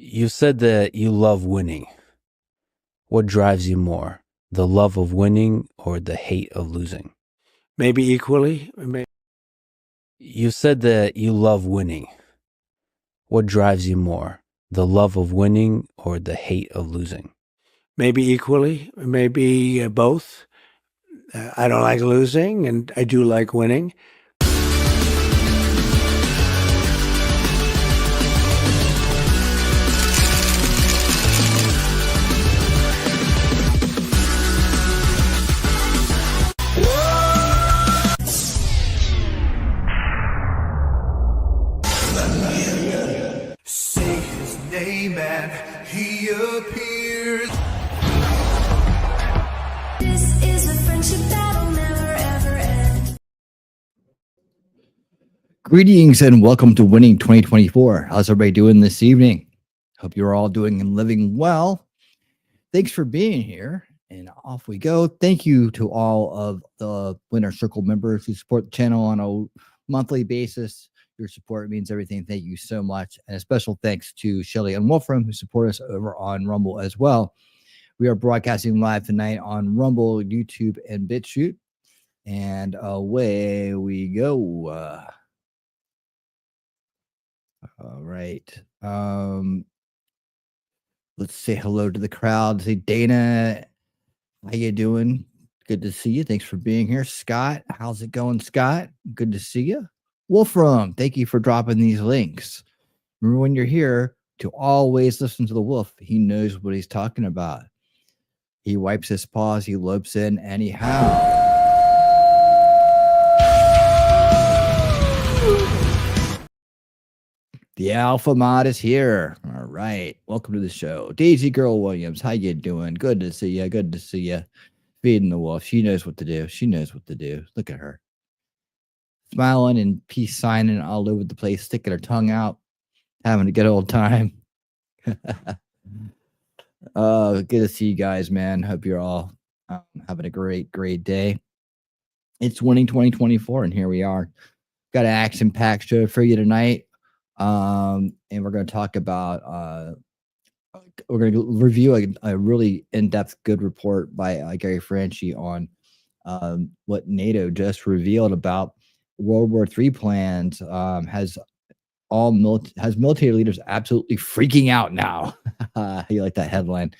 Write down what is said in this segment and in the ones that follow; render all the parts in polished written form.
You said that you love winning. What drives you more, the love of winning or the hate of losing? Maybe equally. You said that you love winning. What drives you more, the love of winning or the hate of losing? Maybe equally. Maybe both. I don't like losing, and I do like winning. Say his name and he appears. This is a friendship that'll never ever end. Greetings and welcome to Winning 2024. How's everybody doing this evening? Hope you're all doing and living well. Thanks for being here, and off we go. Thank you to all of the Winner Circle members who support the channel on a monthly basis. Your support means everything. Thank you so much. And a special thanks to Shelly and Wolfram who support us over on Rumble as well. We are broadcasting live tonight on Rumble, YouTube, and BitChute. And away we go. All right. Let's say hello to the crowd. Say, Dana, how you doing? Good to see you. Thanks for being here. Scott, how's it going, Scott? Good to see you. Wolfram, thank you for dropping these links. Remember, when you're here, to always listen to the wolf. He knows what he's talking about. He wipes his paws, he lopes in, and he howls. The Alpha Mod is here. All right. Welcome to the show. Daisy Girl Williams, how you doing? Good to see you. Good to see you. Feeding the wolf. She knows what to do. She knows what to do. Look at her. Smiling and peace signing all over the place, sticking her tongue out, having a good old time. Good to see you guys, man. Hope you're all having a great day. It's Winning 2024, and here we are. Got an action-packed show for you tonight. And we're going to talk about we're going to review a really in-depth good report by Gary Franchi on what NATO just revealed about World War III plans. Has military leaders absolutely freaking out now. You like that headline?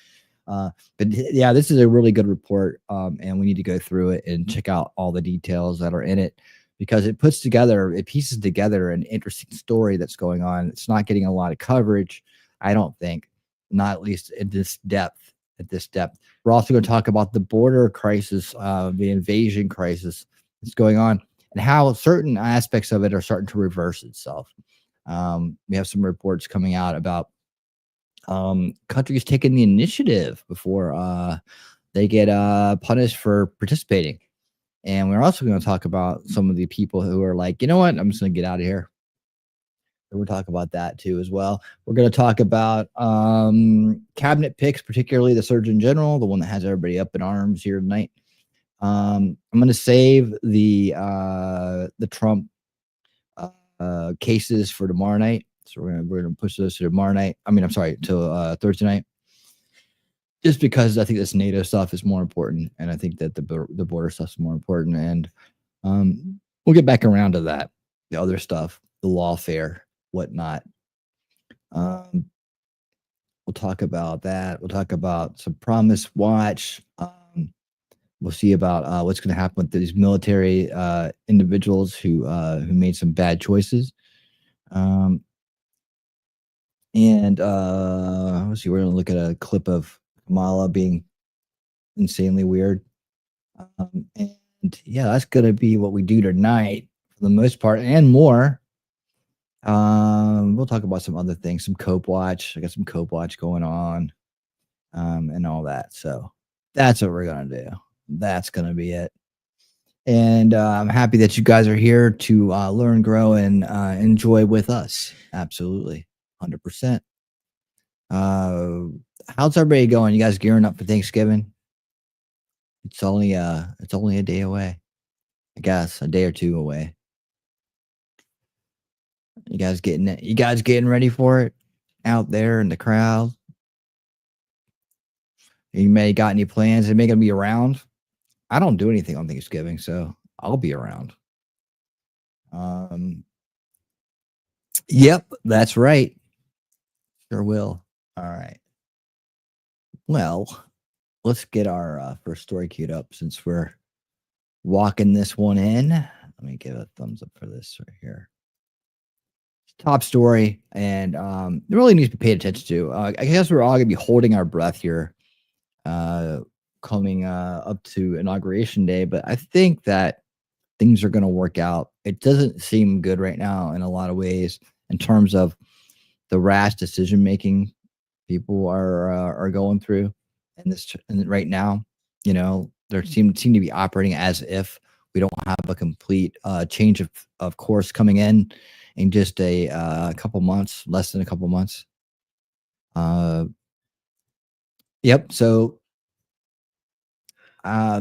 But yeah, this is a really good report, and we need to go through it and check out all the details that are in it, because it pieces together an interesting story that's going on. It's not getting a lot of coverage, I don't think, not at least in this depth. We're also going to talk about the border crisis, the invasion crisis that's going on, and how certain aspects of it are starting to reverse itself. We have some reports coming out about countries taking the initiative before they get punished for participating. And we're also going to talk about some of the people who are like, you know what, I'm just going to get out of here. And we'll talk about that too as well. We're going to talk about cabinet picks, particularly the Surgeon General, the one that has everybody up in arms here tonight. I'm going to save the Trump cases for tomorrow night. So we're gonna push those to tomorrow night. To Thursday night. Just because I think this NATO stuff is more important, and I think that the border stuff is more important, and we'll get back around to that. The other stuff, the lawfare, whatnot. We'll talk about that. We'll talk about some Promise Watch. We'll see about what's going to happen with these military individuals who made some bad choices. And let's see. We're going to look at a clip of Kamala being insanely weird. And yeah, that's going to be what we do tonight for the most part, and more. We'll talk about some other things, some Cope Watch. I got some Cope Watch going on, and all that. So that's what we're going to do. That's going to be it. And I'm happy that you guys are here to learn, grow, and enjoy with us. Absolutely. 100%. How's everybody going? You guys gearing up for Thanksgiving? It's only a day away, I guess, a day or two away. You guys getting ready for it? out there in the crowd. You may got any plans? They may gonna be around. I don't do anything on Thanksgiving, so I'll be around. Yep, that's right. Sure will. All right. Well, let's get our first story queued up since we're walking this one in. Let me give a thumbs up for this right here. Top story, and it really needs to be paid attention to. I guess we're all gonna be holding our breath here, coming up to Inauguration Day, but I think that things are gonna work out. It doesn't seem good right now in a lot of ways in terms of the rash decision making people are going through, and right now, you know, they seem to be operating as if we don't have a complete change of course coming in just a couple months, less than a couple months. Yep. So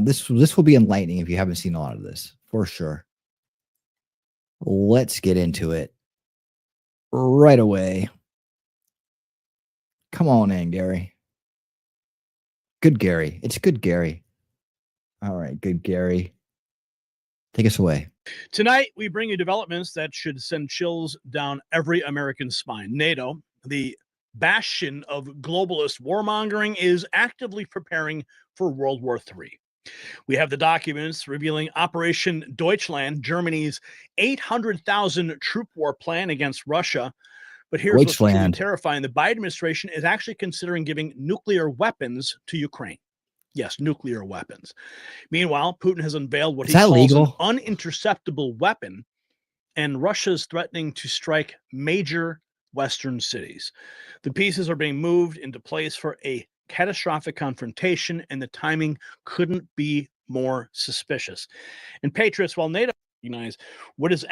this will be enlightening if you haven't seen a lot of this, for sure. Let's get into it right away. Come on in, Gary. Good Gary. It's good Gary. All right, good Gary. Take us away. Tonight, we bring you developments that should send chills down every American spine. NATO, the bastion of globalist warmongering, is actively preparing for World War III. We have the documents revealing Operation Deutschland, Germany's 800,000 troop war plan against Russia. But here's what's truly terrifying. The Biden administration is actually considering giving nuclear weapons to Ukraine. Yes, nuclear weapons. Meanwhile, Putin has unveiled what he calls an uninterceptable weapon, and Russia's threatening to strike major Western cities. The pieces are being moved into place for a catastrophic confrontation, and the timing couldn't be more suspicious. And Patriots, while NATO recognize what is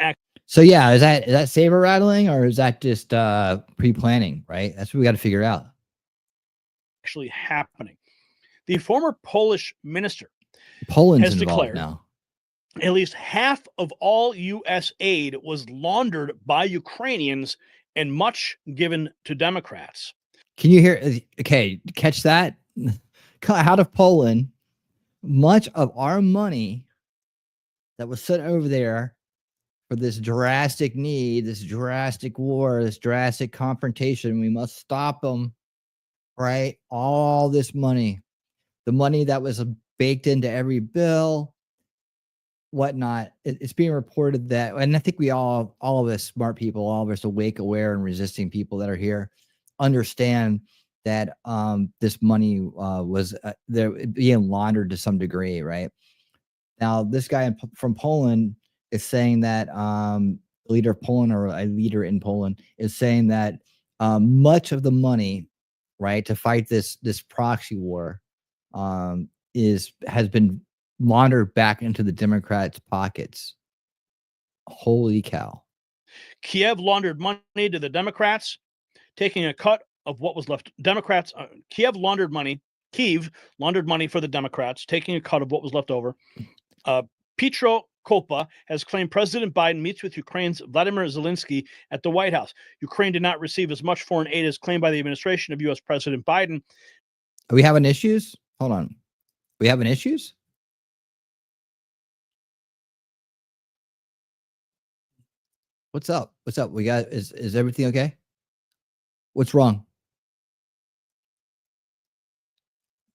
so yeah, is that saber rattling, or is that just pre-planning, right? That's what we got to figure out. Actually happening. The former Polish minister has declared now at least half of all U.S. aid was laundered by Ukrainians and much given to Democrats. Can you hear? Okay, catch that? Out of Poland, much of our money that was sent over there for this drastic need, this drastic war, this drastic confrontation, we must stop them, right? All this money. The money that was baked into every bill, whatnot. It's being reported that, and I think we all of us smart people, all of us awake, aware, and resisting people that are here, understand that this money was there being laundered to some degree, right? Now, this guy from Poland is saying that leader of Poland, or a leader in Poland, is saying that much of the money, right, to fight this proxy war, has been laundered back into the Democrats' pockets. Holy cow. Kiev laundered money to the Democrats, taking a cut of what was left. Kiev laundered money for the Democrats, taking a cut of what was left over. Petro Kopa has claimed President Biden meets with Ukraine's Vladimir Zelensky at the White House. Ukraine did not receive as much foreign aid as claimed by the administration of U.S. President Biden. Are we having issues? Hold on. We having issues? What's up? What's up? We got is everything okay? What's wrong?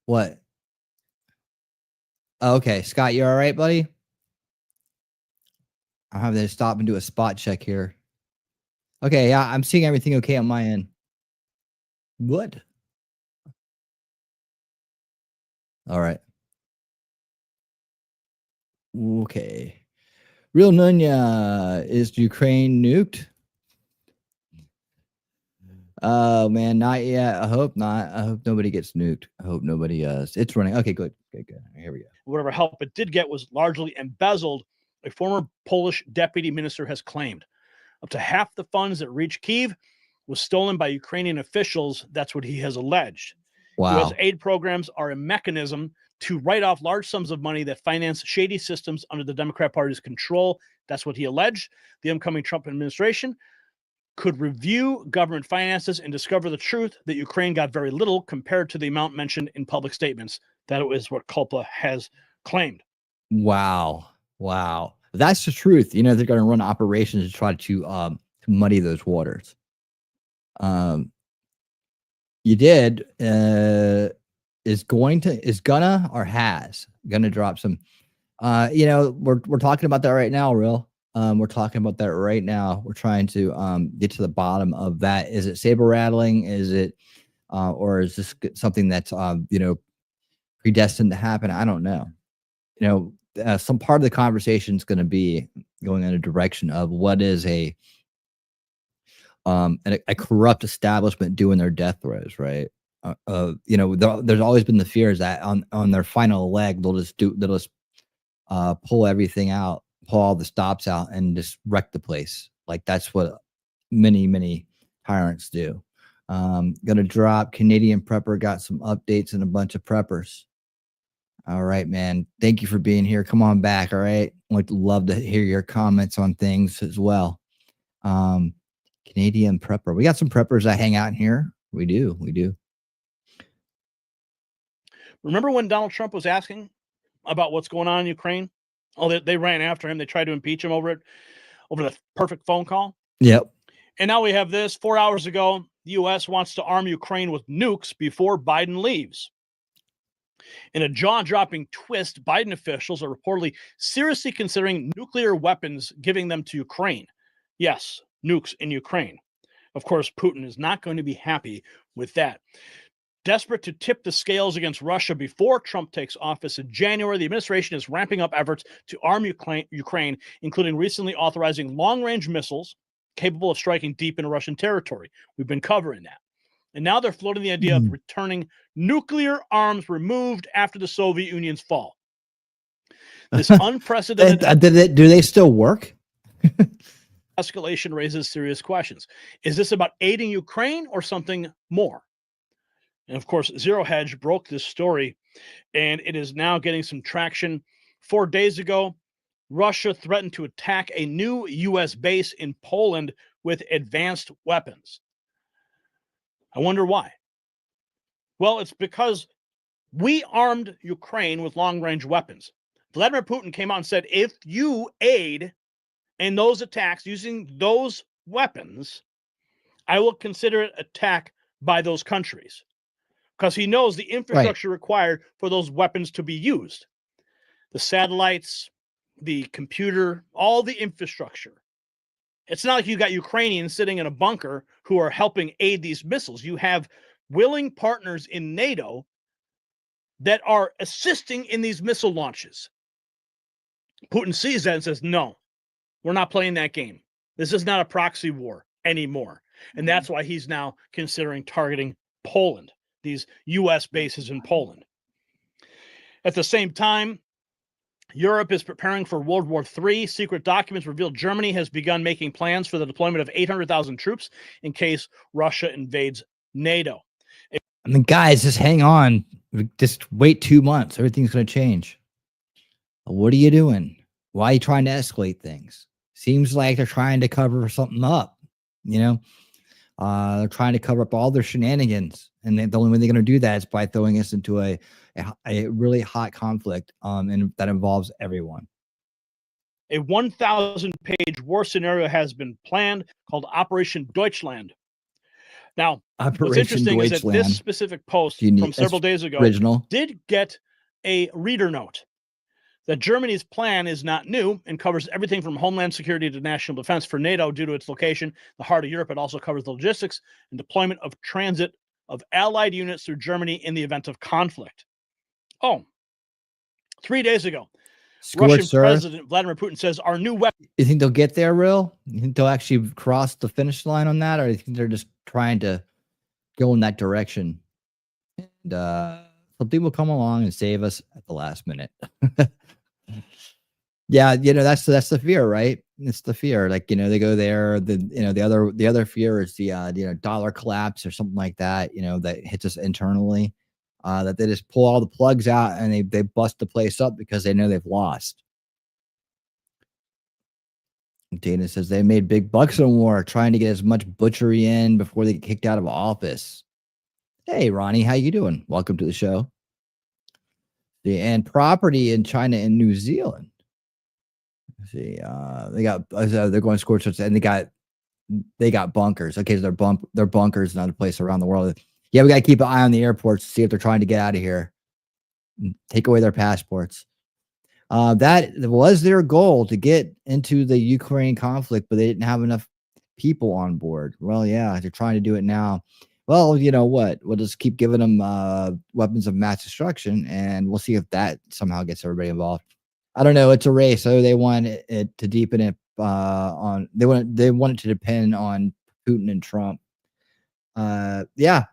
What? Oh, okay, Scott, you all right, buddy? I'm having to stop and do a spot check here. Okay, yeah, I'm seeing everything okay on my end. What? All right. Okay. Real Nunya, is Ukraine nuked? Oh man, not yet. I hope not. I hope nobody gets nuked. I hope nobody it's running. Okay, good. Here we go. Whatever help it did get was largely embezzled, a former Polish deputy minister has claimed. Up to half the funds that reached Kyiv was stolen by Ukrainian officials. That's what he has alleged. Wow. U.S. aid programs are a mechanism to write off large sums of money that finance shady systems under the Democrat Party's control. That's what he alleged. The incoming Trump administration could review government finances and discover the truth that Ukraine got very little compared to the amount mentioned in public statements. That is what Culpa has claimed. Wow. Wow. That's the truth. You know, they're going to run operations to try to muddy those waters. You did, is gonna or has gonna drop some, you know, we're talking about that right now, real. We're talking about that right now. We're trying to get to the bottom of that. Is it saber rattling? Is it, or is this something that's, you know, predestined to happen? I don't know. You know, some part of the conversation is going to be going in a direction of what is a corrupt establishment doing their death throes, right? You know, there's always been the fears that on their final leg they'll just pull everything out, pull all the stops out, and just wreck the place. Like that's what many tyrants do. Gonna drop Canadian Prepper, got some updates and a bunch of preppers. All right, man. Thank you for being here. Come on back. All right. I'd love to hear your comments on things as well. Canadian Prepper. We got some preppers that hang out in here. We do. Remember when Donald Trump was asking about what's going on in Ukraine? Oh, they ran after him. They tried to impeach him over the perfect phone call. Yep. And now we have this. 4 hours ago, the U.S. wants to arm Ukraine with nukes before Biden leaves. In a jaw-dropping twist, Biden officials are reportedly seriously considering nuclear weapons, giving them to Ukraine. Yes, nukes in Ukraine. Of course, Putin is not going to be happy with that. Desperate to tip the scales against Russia before Trump takes office in January, the administration is ramping up efforts to arm Ukraine, including recently authorizing long-range missiles capable of striking deep into Russian territory. We've been covering that. And now they're floating the idea of returning nuclear arms removed after the Soviet Union's fall. This unprecedented... Do they still work? Escalation raises serious questions. Is this about aiding Ukraine or something more? And of course, Zero Hedge broke this story, and it is now getting some traction. 4 days ago, Russia threatened to attack a new U.S. base in Poland with advanced weapons. I wonder why. Well, it's because we armed Ukraine with long-range weapons. Vladimir Putin came out and said, if you aid in those attacks using those weapons, I will consider it attack by those countries. Because he knows the infrastructure required for those weapons to be used. The satellites, the computer, all the infrastructure. It's not like you got Ukrainians sitting in a bunker who are helping aid these missiles. You have willing partners in NATO that are assisting in these missile launches. Putin sees that and says, no, we're not playing that game. This is not a proxy war anymore. And that's why he's now considering targeting Poland, these U.S. bases in Poland. At the same time, Europe is preparing for World War III. Secret documents reveal Germany has begun making plans for the deployment of 800,000 troops in case Russia invades NATO. I mean, guys, just hang on. Just wait 2 months. Everything's going to change. What are you doing? Why are you trying to escalate things? Seems like they're trying to cover something up. You know, they're trying to cover up all their shenanigans. And the only way they're going to do that is by throwing us into a really hot conflict and that involves everyone. A 1,000-page war scenario has been planned called Operation Deutschland. Now, what's interesting is that this specific post from several days ago did get a reader note that Germany's plan is not new and covers everything from homeland security to national defense for NATO due to its location, the heart of Europe. It also covers the logistics and deployment of transit of allied units through Germany in the event of conflict. Oh, 3 days ago, Russian President Vladimir Putin says our new weapon. You think they'll get there, real? You think they'll actually cross the finish line on that? Or you think they're just trying to go in that direction? And something will come along and save us at the last minute. Yeah, you know, that's the fear, right? It's the fear. Like, you know, they go there. The other fear is the dollar collapse or something like that, you know, that hits us internally. That they just pull all the plugs out and they bust the place up because they know they've lost. Dana says they made big bucks on war, trying to get as much butchery in before they get kicked out of office. Hey, Ronnie, how you doing? Welcome to the show. And property in China and New Zealand. Let's see, they're going to score touchdowns, and they got bunkers. Okay, so they're bunkers in other places around the world. Yeah, we got to keep an eye on the airports to see if they're trying to get out of here. Take away their passports. That was their goal, to get into the Ukraine conflict, but they didn't have enough people on board. Well, yeah, they're trying to do it now. Well, you know what? We'll just keep giving them weapons of mass destruction, and we'll see if that somehow gets everybody involved. I don't know. It's a race. So they want it to deepen it on. They want it to depend on Putin and Trump. Yeah,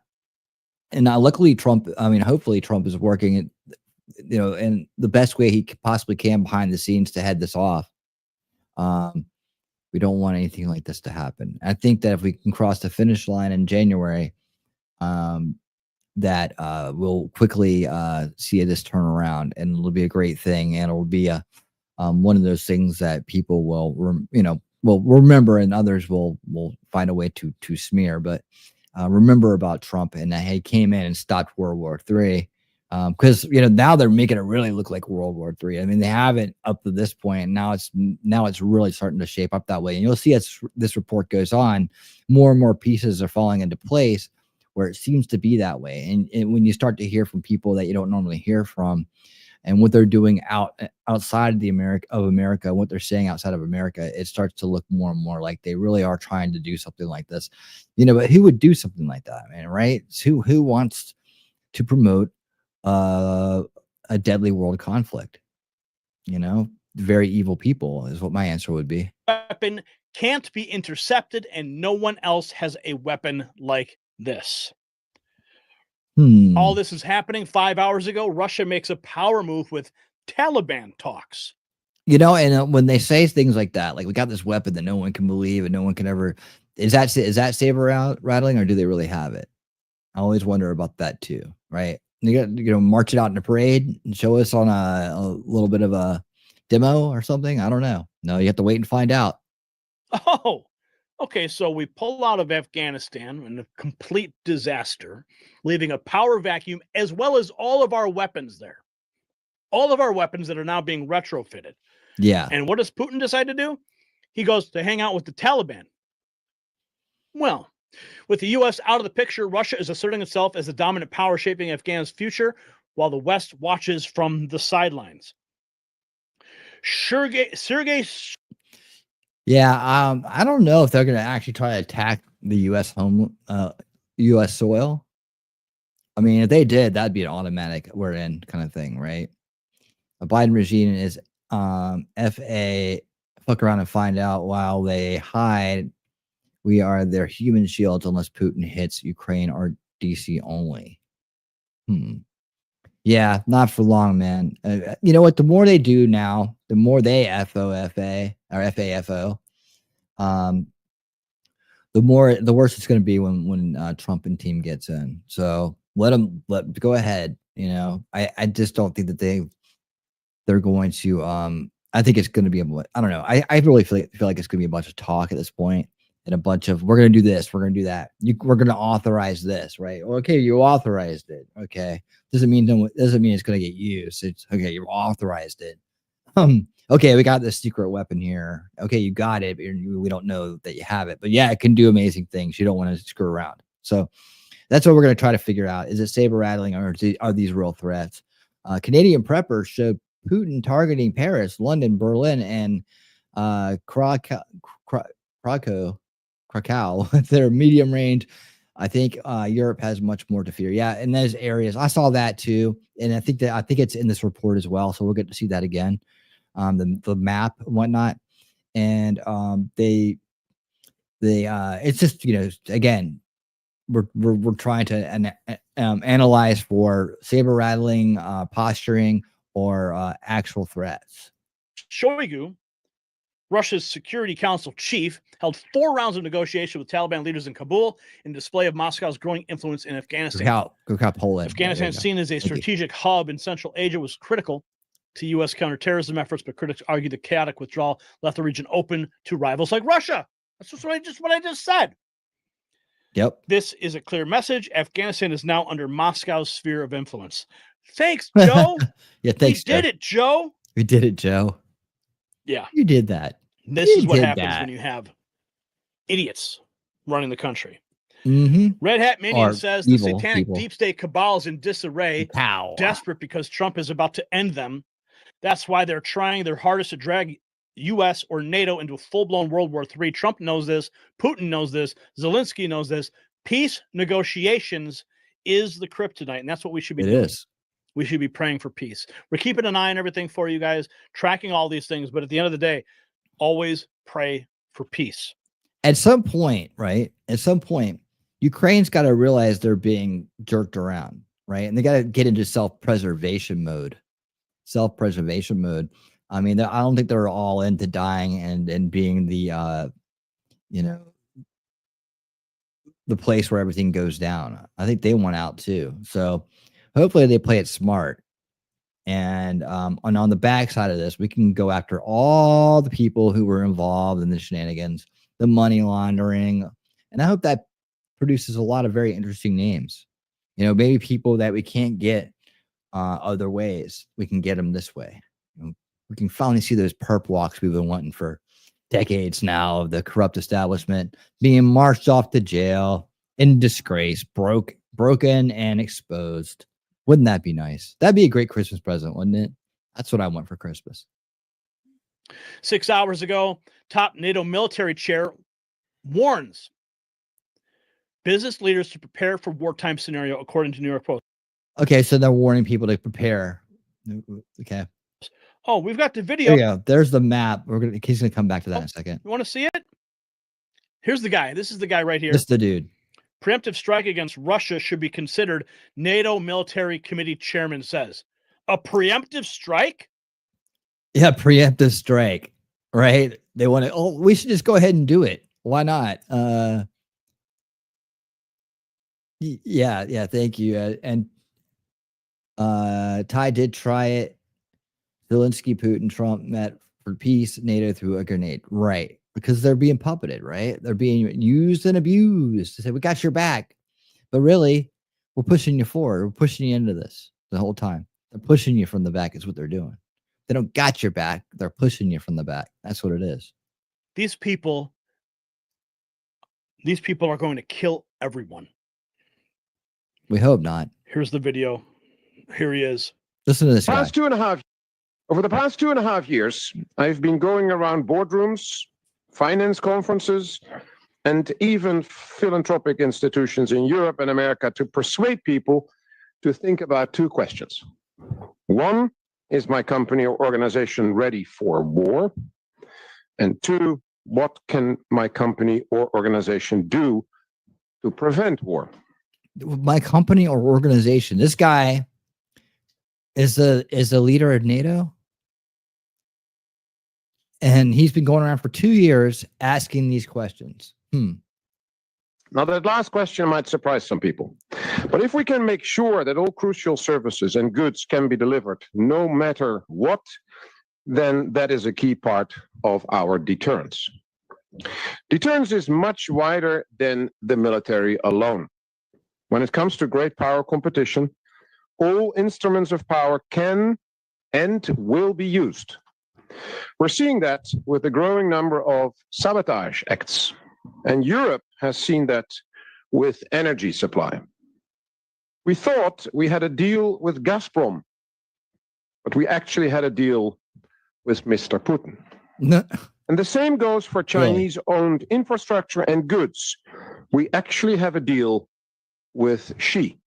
and luckily Trump. I mean, hopefully Trump is working it, in the best way he possibly can behind the scenes to head this off. We don't want anything like this to happen. I think that if we can cross the finish line in January, that we'll quickly see this turn around, and it'll be a great thing, and it'll be a one of those things that people will will remember, and others will find a way to smear. But remember about Trump, and that he came in and stopped World War III. Because now they're making it really look like World War III. I mean, they haven't up to this point, and now it's really starting to shape up that way. And you'll see as this report goes on, more and more pieces are falling into place where it seems to be that way. And when you start to hear from people that you don't normally hear from, and what they're doing outside of America, what they're saying outside of America, it starts to look more and more like they really are trying to do something like this. But who would do something like that, man? Right? Who wants to promote a deadly world conflict? Very evil people is what my answer would be. Weapon can't be intercepted, and no one else has a weapon like this. All this is happening 5 hours ago. Russia makes a power move with Taliban talks. And when they say things like that, like, we got this weapon that no one can believe and no one can ever, is that saber rattling, or do they really have it? I always wonder about that too, right? You got march it out in a parade and show us on a little bit of a demo or something. I don't know. No, you have to wait and find out. Oh, okay. So we pull out of Afghanistan in a complete disaster, leaving a power vacuum, as well as all of our weapons there. All of our weapons that are now being retrofitted. Yeah. And what does Putin decide to do? He goes to hang out with the Taliban. Well, with the U.S. out of the picture, Russia is asserting itself as the dominant power shaping Afghan's future, while the West watches from the sidelines. Sergei. Yeah, I don't know if they're going to actually try to attack the U.S. U.S. soil. I mean, if they did, that'd be an automatic we're in kind of thing, right? The Biden regime is FA, fuck around and find out while they hide. We are their human shields unless Putin hits Ukraine or DC only. Yeah, not for long, man. You know what? The more they do now, the more they FOFA or FAFO, the worse it's going to be when Trump and team gets in. So let go ahead. I just don't think that they're going to. I think it's going to be I don't know. I really feel like it's going to be a bunch of talk at this point. And a bunch of, we're going to do this, we're going to do that. We're going to authorize this, right? Okay, you authorized it. Okay, doesn't mean it's going to get used. It's okay, you authorized it. Okay, we got this secret weapon here. Okay, you got it, but we don't know that you have it. But yeah, it can do amazing things. You don't want to screw around. So that's what we're going to try to figure out. Is it saber rattling, or are these real threats? Canadian preppers showed Putin targeting Paris, London, Berlin, and Krakow with their medium range. I think Europe has much more to fear. Yeah, in those areas, I saw that too, and I think it's in this report as well. So we'll get to see that again, the map and whatnot, and it's just again, we're trying to analyze for saber rattling, posturing, or actual threats. Shoigu, Russia's Security Council chief, held 4 rounds of negotiation with Taliban leaders in Kabul in display of Moscow's growing influence in Afghanistan. Poland. Afghanistan, seen as a strategic hub in Central Asia, was critical to U.S. counterterrorism efforts, but critics argue the chaotic withdrawal left the region open to rivals like Russia. That's just what I just said. Yep. This is a clear message. Afghanistan is now under Moscow's sphere of influence. Thanks, Joe. Yeah, thanks, We did it, Joe. We did it, Joe. Yeah. You did that. This You is what did happens that. when you have idiots running the country. Mm-hmm. Red Hat Minion Or says the evil satanic people. deep state cabal is in disarray, Pow. desperate because Trump is about to end them. That's why they're trying their hardest to drag U.S. or NATO into a full-blown World War III. Trump knows this. Putin knows this. Zelensky knows this. Peace negotiations is the kryptonite, and that's what we should be doing. It is. We should be praying for peace. We're keeping an eye on everything for you guys, tracking all these things, but at the end of the day, always pray for peace. At some point, right? At some point, Ukraine's got to realize they're being jerked around, right? And they got to get into self-preservation mode. Self-preservation mode. I mean, I don't think they're all into dying and being the, the place where everything goes down. I think they want out too. So hopefully they play it smart. And on the backside of this, we can go after all the people who were involved in the shenanigans, the money laundering. And I hope that produces a lot of very interesting names. Maybe people that we can't get other ways. We can get them this way. We can finally see those perp walks we've been wanting for decades now of the corrupt establishment being marched off to jail in disgrace, broken and exposed. Wouldn't that be nice? That'd be a great Christmas present, wouldn't it? That's what I want for Christmas. 6 hours ago, top NATO military chair warns business leaders to prepare for wartime scenario, according to New York Post. Okay, so they're warning people to prepare. Okay. Oh, we've got the video. Yeah, there's the map. He's gonna come back to that in a second. You want to see it? Here's the guy. This is the guy right here. This is the dude. Preemptive strike against Russia should be considered, NATO Military Committee Chairman says. A preemptive strike? Yeah, preemptive strike. Right? They want to. Oh, we should just go ahead and do it. Why not? Yeah. Thank you. And Ty did try it. Zelensky, Putin, Trump met for peace, NATO threw a grenade. Right. Because they're being puppeted, right? They're being used and abused to say, we got your back. But really, we're pushing you forward. We're pushing you into this the whole time. They're pushing you from the back is what they're doing. They don't got your back. They're pushing you from the back. That's what it is. These people are going to kill everyone. We hope not. Here's the video. Here he is. Listen to this guy. Over the past 2.5 years, I've been going around boardrooms, finance conferences, and even philanthropic institutions in Europe and America to persuade people to think about two questions. One, is my company or organization ready for war? And two, what can my company or organization do to prevent war? My company or organization. This guy is the leader of NATO. And he's been going around for 2 years asking these questions. Now, that last question might surprise some people. But if we can make sure that all crucial services and goods can be delivered no matter what, then that is a key part of our deterrence. Deterrence is much wider than the military alone. When it comes to great power competition, all instruments of power can and will be used. We're seeing that with the growing number of sabotage acts, and Europe has seen that with energy supply. We thought we had a deal with Gazprom, but we actually had a deal with Mr. Putin. No. And the same goes for Chinese-owned infrastructure and goods. We actually have a deal with Xi.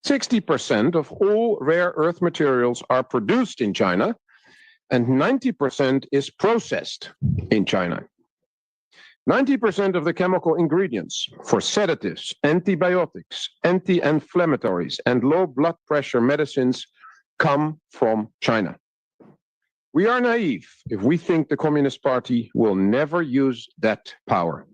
60% of all rare earth materials are produced in China, and 90% is processed in China. 90% of the chemical ingredients for sedatives, antibiotics, anti-inflammatories, and low blood pressure medicines come from China. We are naive if we think the Communist Party will never use that power.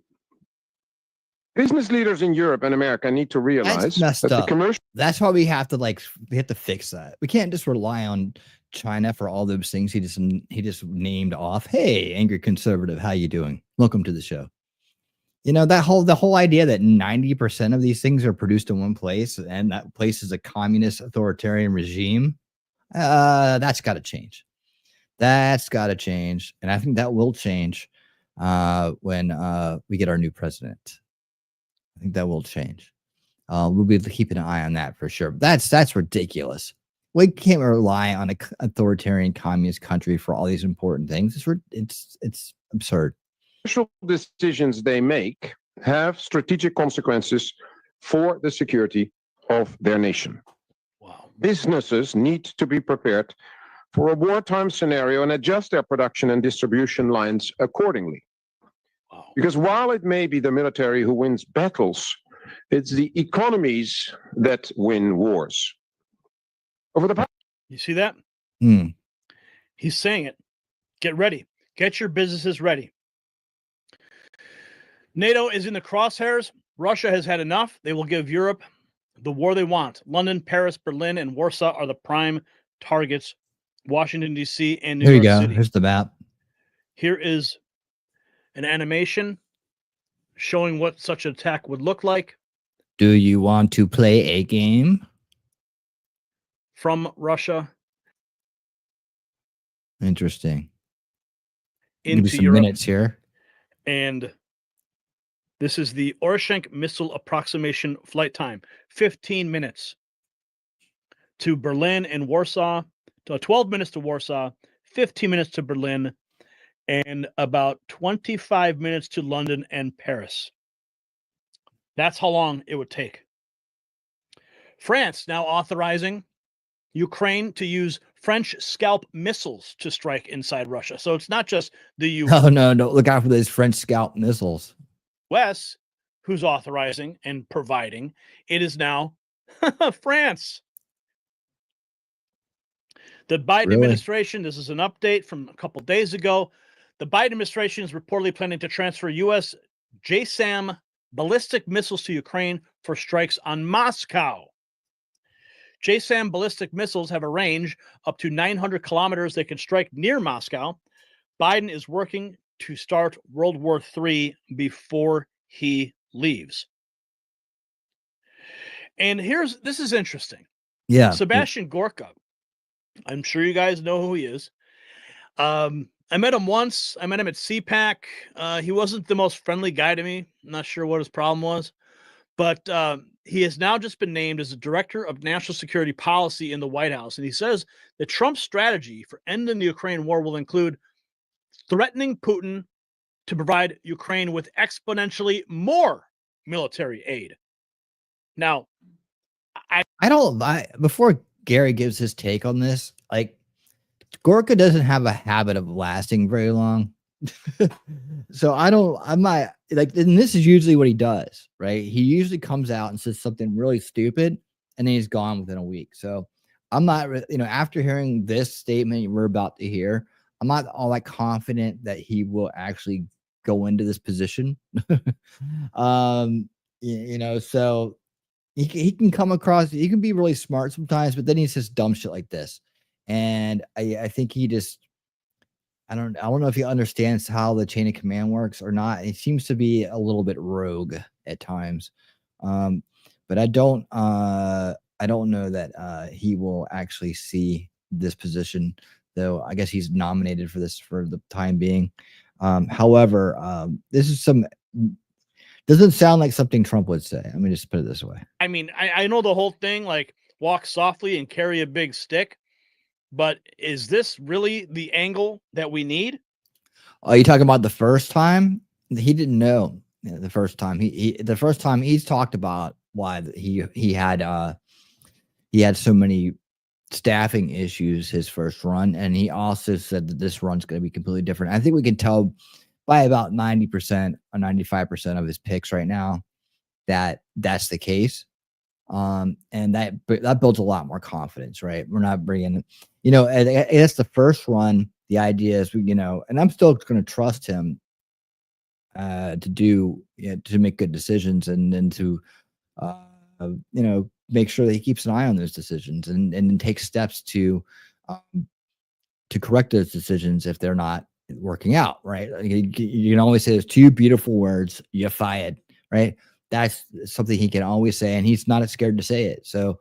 Business leaders in Europe and America need to realize That's messed that up. the commercial. That's why we have to fix that. We can't just rely on China for all those things he just named off. Hey, angry conservative, how you doing? Welcome to the show. You know, the whole idea that 90% of these things are produced in one place and that place is a communist authoritarian regime, that's got to change. That's got to change. And I think that will change when we get our new president. I think that will change. We'll be keeping an eye on that for sure. That's ridiculous. We can't rely on an authoritarian communist country for all these important things. It's absurd. Special decisions they make have strategic consequences for the security of their nation. Wow. Businesses need to be prepared for a wartime scenario and adjust their production and distribution lines accordingly. Wow. Because while it may be the military who wins battles, it's the economies that win wars. Over the past, You see that? Hmm. He's saying it. Get ready. Get your businesses ready. NATO is in the crosshairs. Russia has had enough. They will give Europe the war they want. London, Paris, Berlin, and Warsaw are the prime targets. Washington, D.C., and New Here you York go. City. Here's the map. Here is an animation showing what such an attack would look like Do you want to play a game? from Russia Interesting. Give me into some Europe. minutes here. And this is the Oroshenk missile approximation flight time. 15 minutes to Berlin and Warsaw, 12 minutes to Warsaw, 15 minutes to Berlin, and about 25 minutes to London and Paris. That's how long it would take. France now authorizing Ukraine to use French Scalp missiles to strike inside Russia. So it's not just the U.S. Oh, no. Look out for those French Scalp missiles. who's authorizing and providing. It is now France. The Biden Really? administration, this is an update from a couple days ago. The Biden administration is reportedly planning to transfer U.S. JSAM ballistic missiles to Ukraine for strikes on Moscow. JSAM ballistic missiles have a range up to 900 kilometers. They can strike near Moscow. Biden is working to start World War III before he leaves. And this is interesting. Yeah. Sebastian Gorka. I'm sure you guys know who he is. I met him once. I met him at CPAC. He wasn't the most friendly guy to me. I'm not sure what his problem was. But he has now just been named as the director of national security policy in the White House. And he says that Trump's strategy for ending the Ukraine war will include threatening Putin to provide Ukraine with exponentially more military aid. Now, before Gary gives his take on this, like, Gorka doesn't have a habit of lasting very long. So I'm not like, and this is usually what he does, right? He usually comes out and says something really stupid and then he's gone within a week. So I'm not, after hearing this statement we're about to hear, I'm not all that confident that he will actually go into this position. So he can come across, he can be really smart sometimes, but then he says dumb shit like this. And I think he just, I don't know if he understands how the chain of command works or not. He seems to be a little bit rogue at times. But I don't know that he will actually see this position, though. I guess he's nominated for this for the time being. However, this is doesn't sound like something Trump would say. Let me just put it this way. I mean, I know the whole thing, like walk softly and carry a big stick. But is this really the angle that we need? Are you talking about the first time? He didn't know the first time. The first time he's talked about why he had so many staffing issues his first run, and he also said that this run's going to be completely different. I think we can tell by about 90% or 95% of his picks right now that that's the case. And that builds a lot more confidence, right? We're not bringing, it's the first run. The idea is, and I'm still going to trust him to make good decisions and then to, make sure that he keeps an eye on those decisions and take steps to to correct those decisions if they're not working out, right? Like, you can always say there's two beautiful words, "you're fired," right? That's something he can always say, and he's not scared to say it. So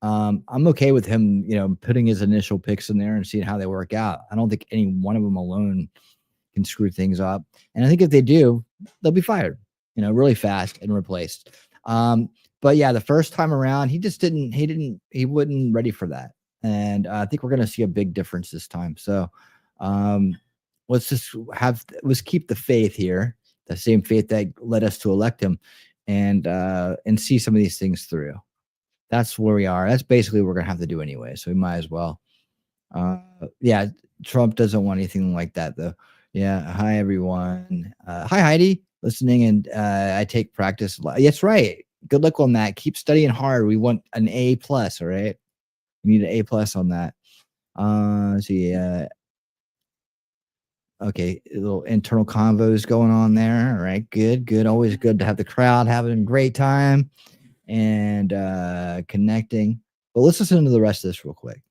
I'm okay with him, putting his initial picks in there and seeing how they work out. I don't think any one of them alone can screw things up. And I think if they do, they'll be fired, really fast and replaced. But yeah, the first time around, he wasn't ready for that. And I think we're going to see a big difference this time. So let's keep the faith here, the same faith that led us to elect him, and see some of these things through. That's where we are. That's basically what we're going to have to do anyway. So we might as well. Yeah, Trump doesn't want anything like that, though. Yeah. Hi, everyone. Hi, Heidi, listening. And I take practice. That's right. Good luck on that. Keep studying hard. We want an A+, all right? We need an A+ on that. Let's see. Okay, a little internal convos going on there. All right, good. Always good to have the crowd having a great time and connecting. But let's listen to the rest of this real quick.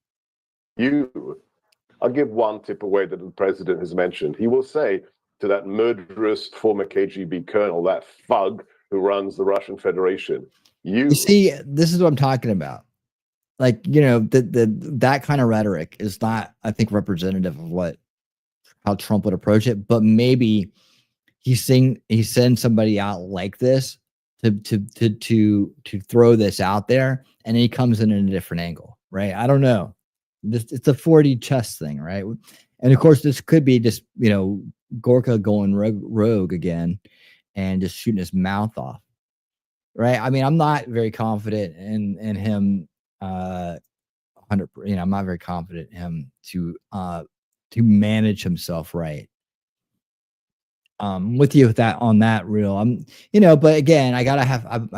I'll give one tip away that the president has mentioned. He will say to that murderous former KGB colonel, that thug who runs the Russian Federation, you see, this is what I'm talking about. Like, that kind of rhetoric is not, I think, representative of how Trump would approach it. But maybe he sends somebody out like this to throw this out there, and he comes in a different angle, right? I don't know. It's a 4D chess thing, right? And of course, this could be just Gorka going rogue again and just shooting his mouth off, right? I mean, I'm not very confident in him. 100%. I'm not very confident in him to manage himself right. With you with that on that reel, but again, I gotta have,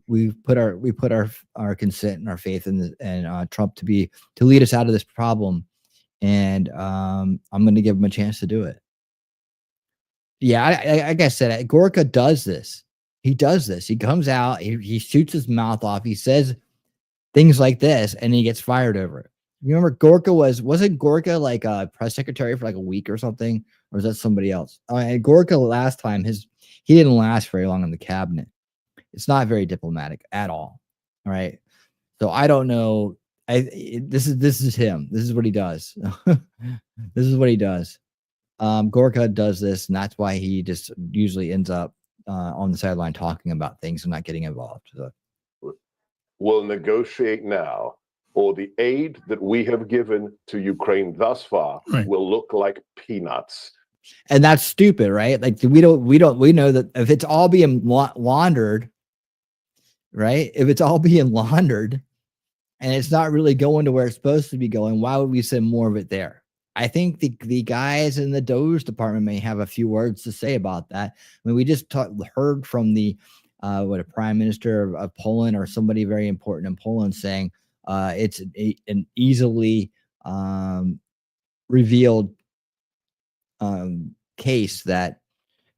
we put our consent and our faith in Trump to lead us out of this problem, and I'm going to give him a chance to do it. Yeah, like I said, Gorka does this. He does this. He comes out, he shoots his mouth off. He says things like this, and he gets fired over it. You remember Gorka wasn't Gorka like a press secretary for like a week or something? Or is that somebody else? And Gorka last time, he didn't last very long in the cabinet. It's not very diplomatic at all. All right. So I don't know. This is him. This is what he does. This is what he does. Gorka does this, and that's why he just usually ends up on the sideline talking about things and not getting involved. So. We'll negotiate now, or the aid that we have given to Ukraine thus far will look like peanuts. And that's stupid, right? Like we know that if it's all being laundered, right? If it's all being laundered and it's not really going to where it's supposed to be going, why would we send more of it there? I think the guys in the Doge department may have a few words to say about that. I mean, we just heard from the a prime minister of Poland or somebody very important in Poland saying it's an easily revealed case that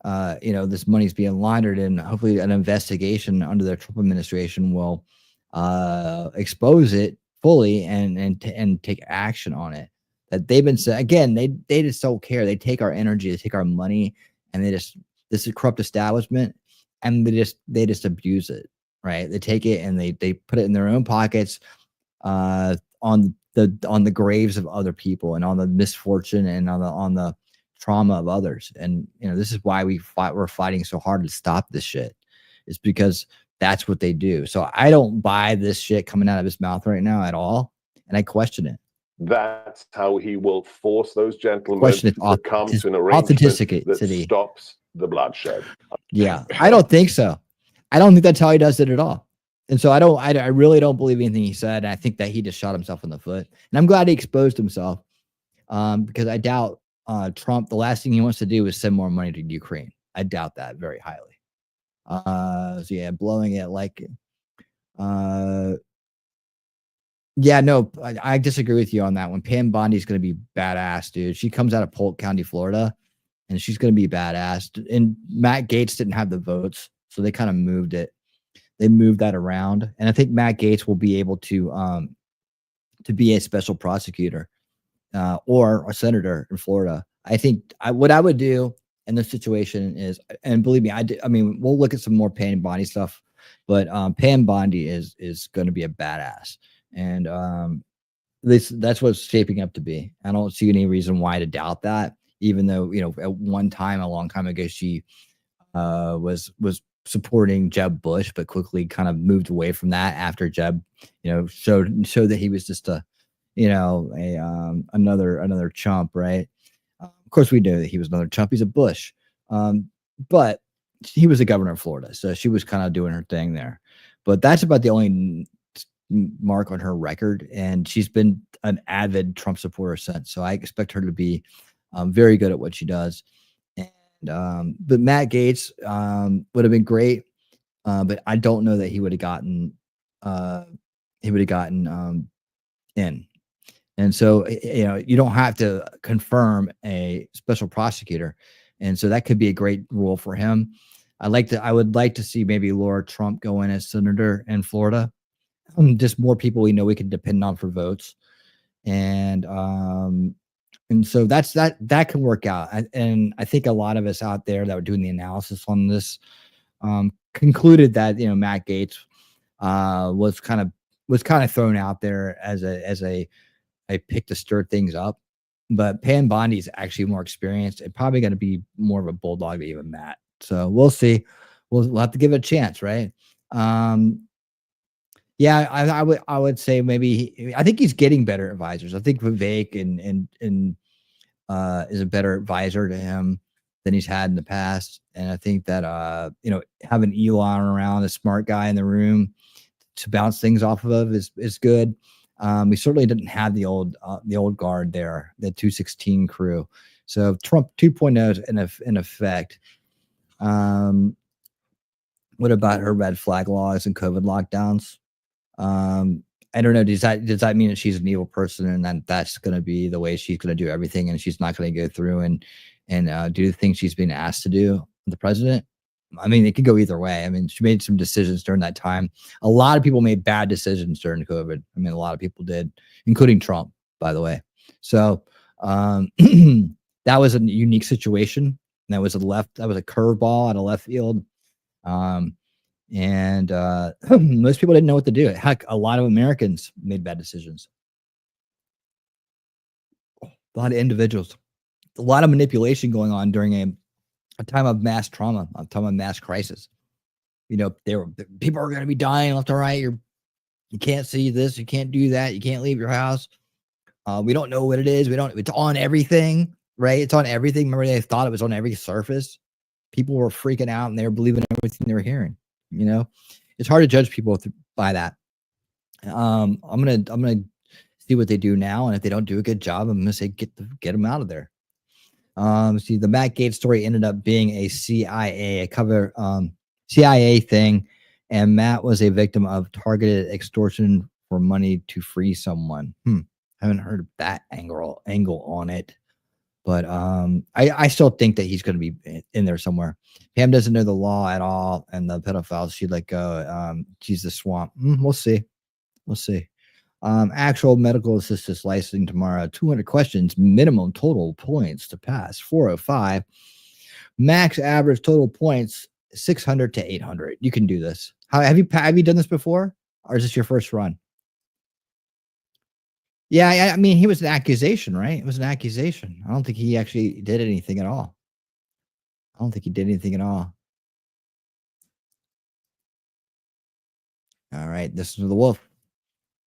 this money is being laundered, and hopefully an investigation under the Trump administration will expose it fully and take action on it. That they've been saying again, they just don't care. They take our energy, they take our money, and this is a corrupt establishment, and they just abuse it, right? They take it and they put it in their own pockets, on the graves of other people and on the misfortune and on the trauma of others. And this is why we're fighting so hard to stop this shit. It's because that's what they do. So I don't buy this shit coming out of his mouth right now at all, and I question it. That's how he will force those gentlemen to come to an arrangement that stops the bloodshed. Yeah, I don't think so. I don't think that's how he does it at all. And so I really don't believe anything he said. And I think that he just shot himself in the foot. And I'm glad he exposed himself, because I doubt Trump, the last thing he wants to do is send more money to Ukraine. I doubt that very highly. So yeah, blowing it like, yeah, no, I disagree with you on that one. Pam Bondi's going to be badass, dude. She comes out of Polk County, Florida, and she's going to be badass. And Matt Gaetz didn't have the votes, so they kind of moved it. They moved that around, and I think Matt Gaetz will be able to be a special prosecutor or a senator in Florida. I think what I would do in this situation is, and believe me, I mean, we'll look at some more Pam Bondi stuff, but Pam Bondi is going to be a badass, and that's what it's shaping up to be. I don't see any reason why to doubt that, even though, at one time, a long time ago, she was supporting Jeb Bush, but quickly kind of moved away from that after Jeb, showed that he was just another chump, right? Of course, we knew that he was another chump. He's a Bush, but he was the governor of Florida, so she was kind of doing her thing there. But that's about the only mark on her record, and she's been an avid Trump supporter since. So I expect her to be very good at what she does. And but Matt Gaetz would have been great, but I don't know that he would have gotten in. And so, you don't have to confirm a special prosecutor. And so that could be a great role for him. I would like to see maybe Laura Trump go in as senator in Florida. Just more people we know we can depend on for votes. And so that can work out. And I think a lot of us out there that were doing the analysis on this concluded that, Matt Gaetz was kind of thrown out there as a pick to stir things up, but Pam Bondi is actually more experienced and probably going to be more of a bulldog than even Matt. So we'll see. We'll have to give it a chance, right? Yeah, I would say maybe I think he's getting better advisors. I think Vivek and is a better advisor to him than he's had in the past, and I think that having Elon around, a smart guy in the room to bounce things off of is good. We certainly didn't have the old guard there, the 216 crew. So Trump 2.0 is in effect. What about her red flag laws and COVID lockdowns? I don't know. Does that mean that she's an evil person and that's going to be the way she's going to do everything, and she's not going to go through and do the things she's been asked to do, the president? I mean, it could go either way. I mean, she made some decisions during that time. A lot of people made bad decisions during COVID. I mean, a lot of people did, including Trump, by the way. So that was a unique situation. That was a curveball at a left field. And most people didn't know what to do. Heck, a lot of Americans made bad decisions. A lot of individuals, a lot of manipulation going on during a time of mass trauma, a time of mass crisis. People are going to be dying left and right. You can't see this, you can't do that, you can't leave your house. We don't know what it is. It's on everything, right? It's on everything. Remember, they thought it was on every surface. People were freaking out and they were believing everything they were hearing. It's hard to judge people by that. I'm gonna see what they do now, and if they don't do a good job, I'm gonna say get them out of there. See, the Matt Gaetz story ended up being a CIA thing, and Matt was a victim of targeted extortion for money to free someone. Haven't heard of that angle on it, but I still think that he's going to be in there somewhere. Pam doesn't know the law at all, and the pedophiles she let go. She's the swamp. We'll see. Actual medical assistance licensing tomorrow. 200 questions, minimum total points to pass 405. Max average total points 600 to 800. You can do this. Have you done this before, or is this your first run? Yeah, I mean, he was an accusation, right? It was an accusation. I don't think he actually did anything at all. All right, this is the wolf.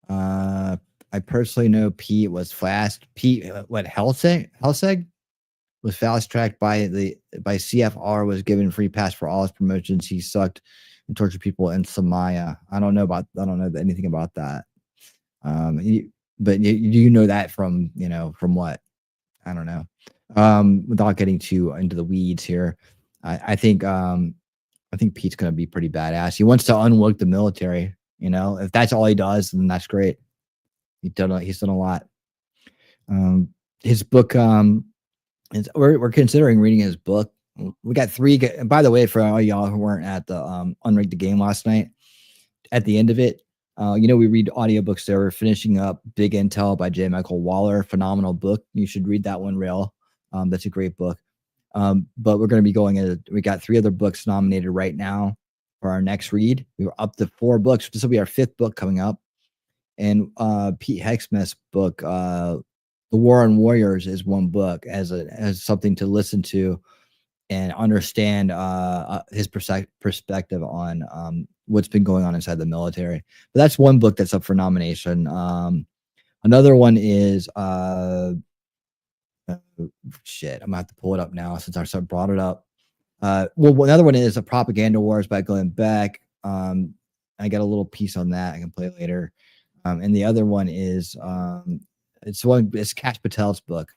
I personally know Pete was fast. Helseg was fast tracked by CFR, was given free pass for all his promotions. He sucked and tortured people in Somalia. I don't know anything about that. But you know that from what? I don't know. Without getting too into the weeds here, I think Pete's gonna be pretty badass. He wants to unwoke the military. If that's all he does, then that's great. He's done a lot. His book, we're considering reading his book. We got 3. By the way, for all y'all who weren't at the Unrigged the Game last night, at the end of it, We read audiobooks there. We're finishing up Big Intel by J. Michael Waller. Phenomenal book. You should read that one, Rail. That's a great book. But we're going to be going we got 3 other books nominated right now for our next read. We were up to 4 books. This will be our 5th book coming up. And Pete Hecksmith's book, The War on Warriors, is one book as something to listen to and understand his perspective on what's been going on inside the military. But that's one book that's up for nomination. Another one is shit. I'm gonna have to pull it up now since I brought it up. Well, another one is A Propaganda Wars by Glenn Beck. I got a little piece on that I can play later. And the other one is it's Kash Patel's book.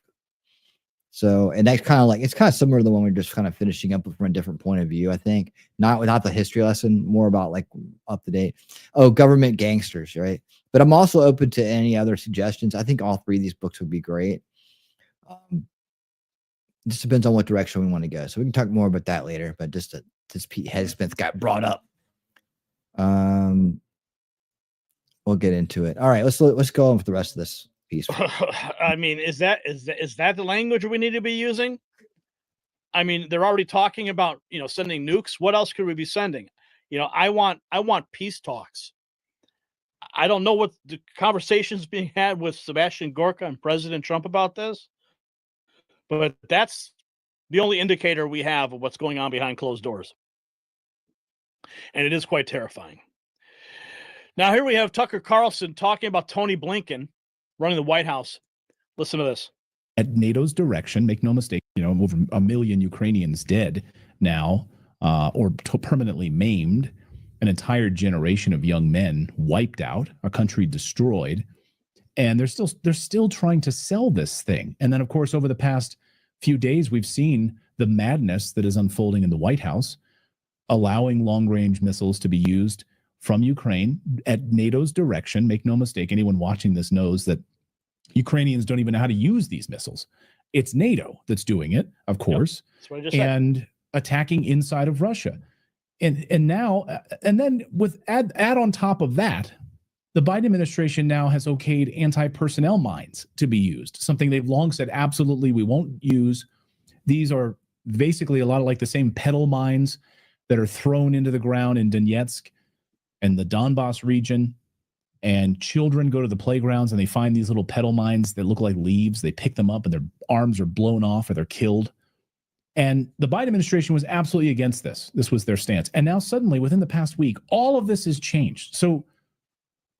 So, and that's kind of similar to the one we're just kind of finishing up from a different point of view, I think. Not without the history lesson, more about like up to date. Oh, Government Gangsters, right? But I'm also open to any other suggestions. I think all 3 of these books would be great. It just depends on what direction we want to go. So we can talk more about that later, but just this Pete Hegsmith got brought up. We'll get into it. All right, let's go on with the rest of this piece. I mean, is that the language we need to be using? I mean, they're already talking about, sending nukes. What else could we be sending? I want peace talks. I don't know what the conversations being had with Sebastian Gorka and President Trump about this, but that's the only indicator we have of what's going on behind closed doors. And it is quite terrifying. Now, here we have Tucker Carlson talking about Tony Blinken running the White House. Listen to this. At NATO's direction, make no mistake, over 1 million Ukrainians dead now, or permanently maimed, an entire generation of young men wiped out, a country destroyed, and they're still trying to sell this thing. And then, of course, over the past few days, we've seen the madness that is unfolding in the White House, allowing long-range missiles to be used from Ukraine at NATO's direction. Make no mistake, anyone watching this knows that Ukrainians don't even know how to use these missiles. It's NATO that's doing it, of course, That's what I just said. Attacking inside of Russia. And then with add on top of that, the Biden administration now has okayed anti-personnel mines to be used, something they've long said, absolutely, we won't use. These are basically a lot of like the same pedal mines that are thrown into the ground in Donetsk and the Donbass region, and children go to the playgrounds and they find these little pedal mines that look like leaves. They pick them up and their arms are blown off or they're killed. And the Biden administration was absolutely against this. This was their stance. And now suddenly, within the past week, all of this has changed. So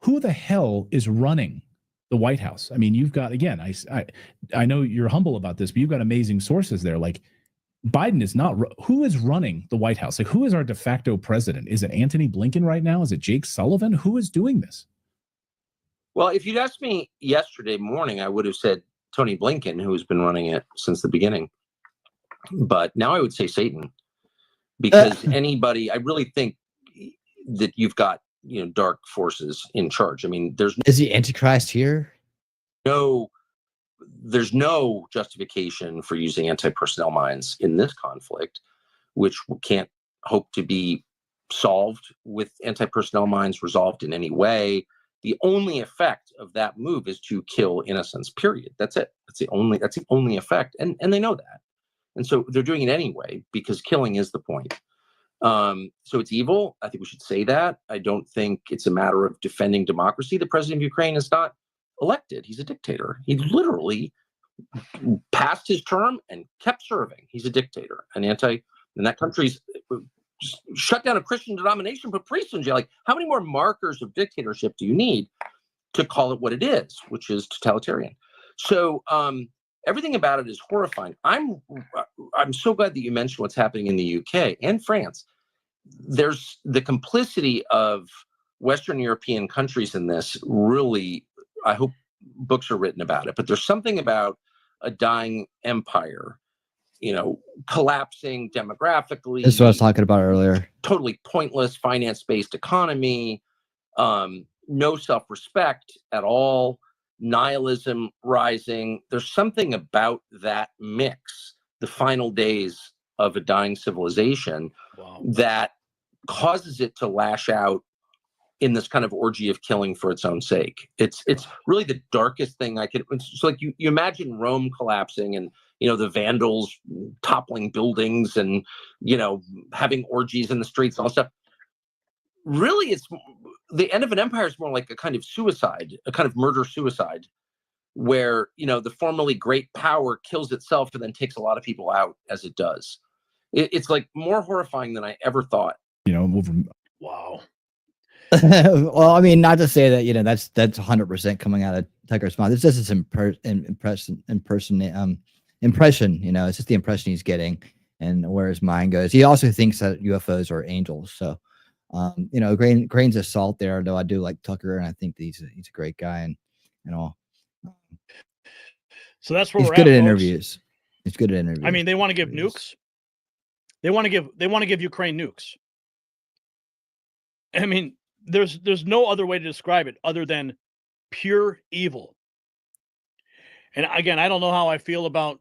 who the hell is running the White House? I mean, you've got, again, I know you're humble about this, but you've got amazing sources there. Like, Biden is not, who is running the White House? Like, who is our de facto president? Is it Antony Blinken right now? Is it Jake Sullivan? Who is doing this? Well, if you'd asked me yesterday morning, I would have said Tony Blinken, who has been running it since the beginning. But now I would say Satan, because I really think that you've got, dark forces in charge. I mean, is the Antichrist here? There's no justification for using anti-personnel mines in this conflict, which can't hope to be solved with anti-personnel mines resolved in any way. The only effect of that move is to kill innocents, period. That's it. That's the only effect. And they know that. And so they're doing it anyway, because killing is the point. So it's evil. I think we should say that. I don't think it's a matter of defending democracy. The president of Ukraine is not elected. He's a dictator. He literally passed his term and kept serving. He's a dictator. And that country's shut down a Christian denomination, put priests in jail. Like, how many more markers of dictatorship do you need to call it what it is, which is totalitarian? So everything about it is horrifying. I'm so glad that you mentioned what's happening in the UK and France. There's the complicity of Western European countries in this. Really, I hope books are written about it. But there's something about a dying empire, collapsing demographically. This is what I was talking about earlier. Totally pointless finance-based economy, no self-respect at all, nihilism rising. There's something about that mix, the final days of a dying civilization, that causes it to lash out in this kind of orgy of killing for its own sake. It's really the darkest thing I could. It's like you imagine Rome collapsing and the Vandals toppling buildings and having orgies in the streets and all that stuff. Really, it's the end of an empire is more like a kind of suicide, a kind of murder-suicide, where the formerly great power kills itself and then takes a lot of people out as it does. It's like more horrifying than I ever thought. Wow. Well, I mean, not to say that that's 100% coming out of Tucker's mouth. It's just his impression. It's just the impression he's getting and where his mind goes. He also thinks that UFOs are angels. So, grains of salt there. Though I do like Tucker, and I think he's a great guy and all. So that's where he's we're good at, at folks. interviews. He's good at interviews. I mean, they want to give nukes. They want to give Ukraine nukes. I mean, there's no other way to describe it other than pure evil. And again, I don't know how I feel about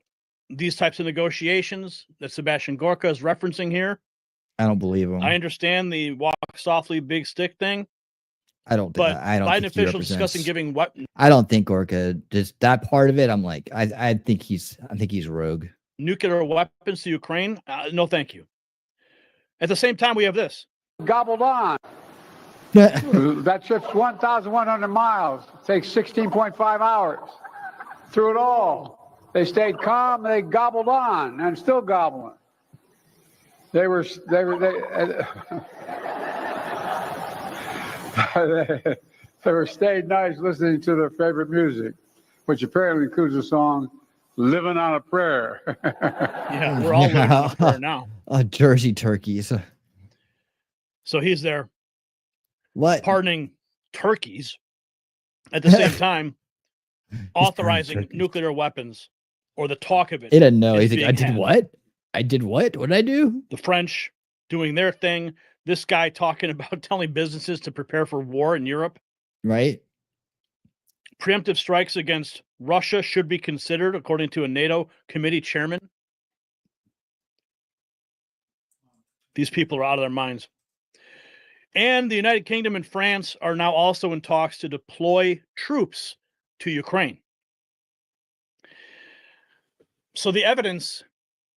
these types of negotiations that Sebastian Gorka is referencing here. I don't believe him. I understand the walk softly, big stick thing. I don't But I don't Biden think he officials discussing represents- giving what? I don't think Gorka, just that part of it. I'm like, I think he's rogue. Nuclear weapons to Ukraine? No, thank you. At the same time, we have this. Gobbled on. That ship's 1,100 miles. It takes 16.5 hours. Through it all, they stayed calm. They gobbled on and still gobbling. They stayed nice listening to their favorite music, which apparently includes the song "Living on a Prayer." Yeah, we're all living on a prayer now. Jersey turkeys. So he's there. What? Pardoning turkeys at the same time authorizing turkeys. nuclear weapons, or the talk of it. He doesn't know. is He's like, being I did had. what? I did what? What did I do? The French doing their thing. This guy talking about telling businesses to prepare for war in Europe. Right. Preemptive strikes against Russia should be considered, according to a NATO committee chairman. These people are out of their minds. And the United Kingdom and France are now also in talks to deploy troops to Ukraine. So the evidence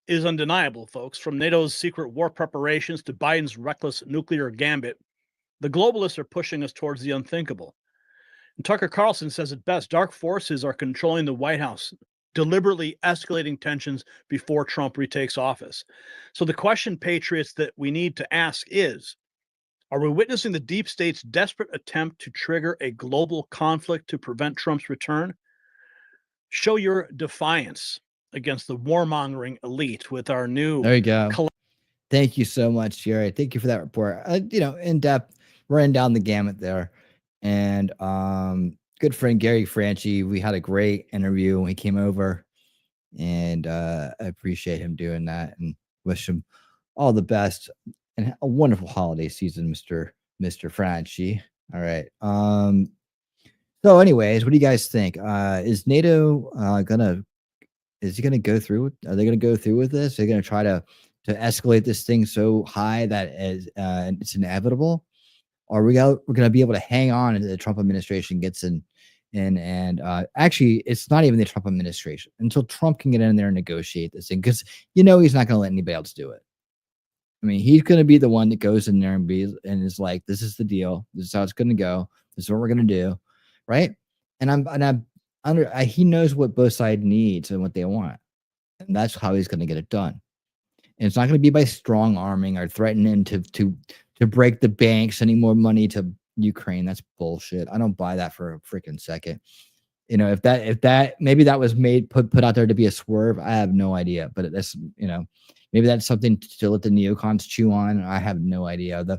is undeniable, folks. From NATO's secret war preparations to Biden's reckless nuclear gambit, the globalists are pushing us towards the unthinkable. And Tucker Carlson says it best: dark forces are controlling the White House, deliberately escalating tensions before Trump retakes office. So the question, patriots, that we need to ask is, are we witnessing the deep state's desperate attempt to trigger a global conflict to prevent Trump's return? Show your defiance against the warmongering elite with our new... There you go. Thank you so much, Jerry. Thank you for that report. In depth, running down the gamut there. And good friend Gary Franchi, we had a great interview when he came over, and I appreciate him doing that and wish him all the best and a wonderful holiday season, Mr. Franchi. All right. So anyways, what do you guys think? Is NATO gonna go through with, are they gonna go through with this? They're gonna try to escalate this thing so high that it's inevitable? Or we're gonna be able to hang on until the Trump administration gets in and actually it's not even the Trump administration until Trump can get in there and negotiate this thing, because he's not gonna let anybody else do it. I mean, he's going to be the one that goes in there and is like, this is the deal. This is how it's going to go. This is what we're going to do. Right. And he knows what both sides needs and what they want. And that's how he's going to get it done. And it's not going to be by strong arming or threatening to break the banks, sending more money to Ukraine. That's bullshit. I don't buy that for a freaking second. If that maybe that was put out there to be a swerve, I have no idea. But that's maybe that's something to let the neocons chew on. I have no idea. The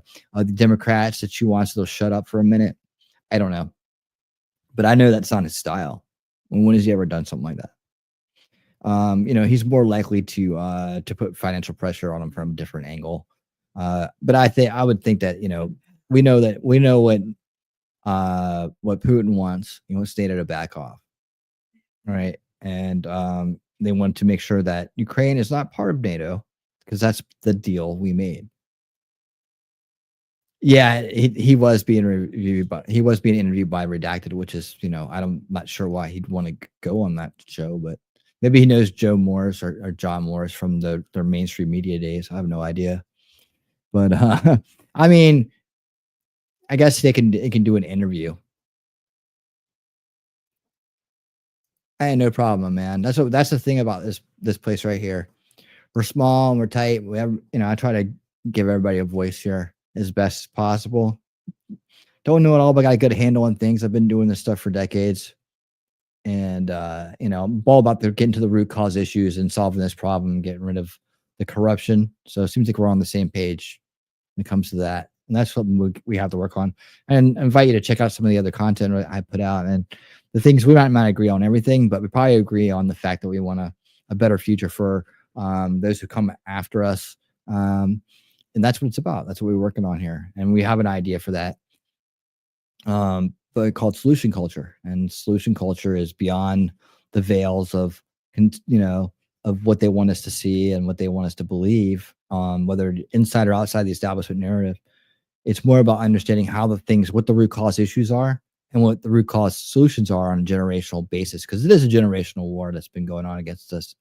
Democrats to chew on so they'll shut up for a minute. I don't know. But I know that's not his style. When has he ever done something like that? He's more likely to put financial pressure on him from a different angle. But I would think that we know what Putin wants. He wants NATO to back off, right? And they want to make sure that Ukraine is not part of NATO, because that's the deal we made. Yeah, he was being reviewed, but he was being interviewed by Redacted, which is, I'm not sure why he'd want to go on that show, but maybe he knows Joe Morris or John Morris from their mainstream media days. I have no idea, but I mean, I guess they can do an interview. Hey, no problem, man. That's the thing about this place right here. We're small and we're tight. We have, I try to give everybody a voice here as best as possible. Don't know it all, but got a good handle on things. I've been doing this stuff for decades. And I'm all about getting to the root cause issues and solving this problem, getting rid of the corruption. So it seems like we're on the same page when it comes to that. And that's something we have to work on. And I invite you to check out some of the other content I put out. And the things we might not agree on everything, but we probably agree on the fact that we want a better future for those who come after us. And that's what it's about. That's what we're working on here. And we have an idea for that. But called solution culture. And solution culture is beyond the veils of what they want us to see and what they want us to believe, whether inside or outside the establishment narrative. It's more about understanding what the root cause issues are and what the root cause solutions are on a generational basis, because it is a generational war that's been going on against us.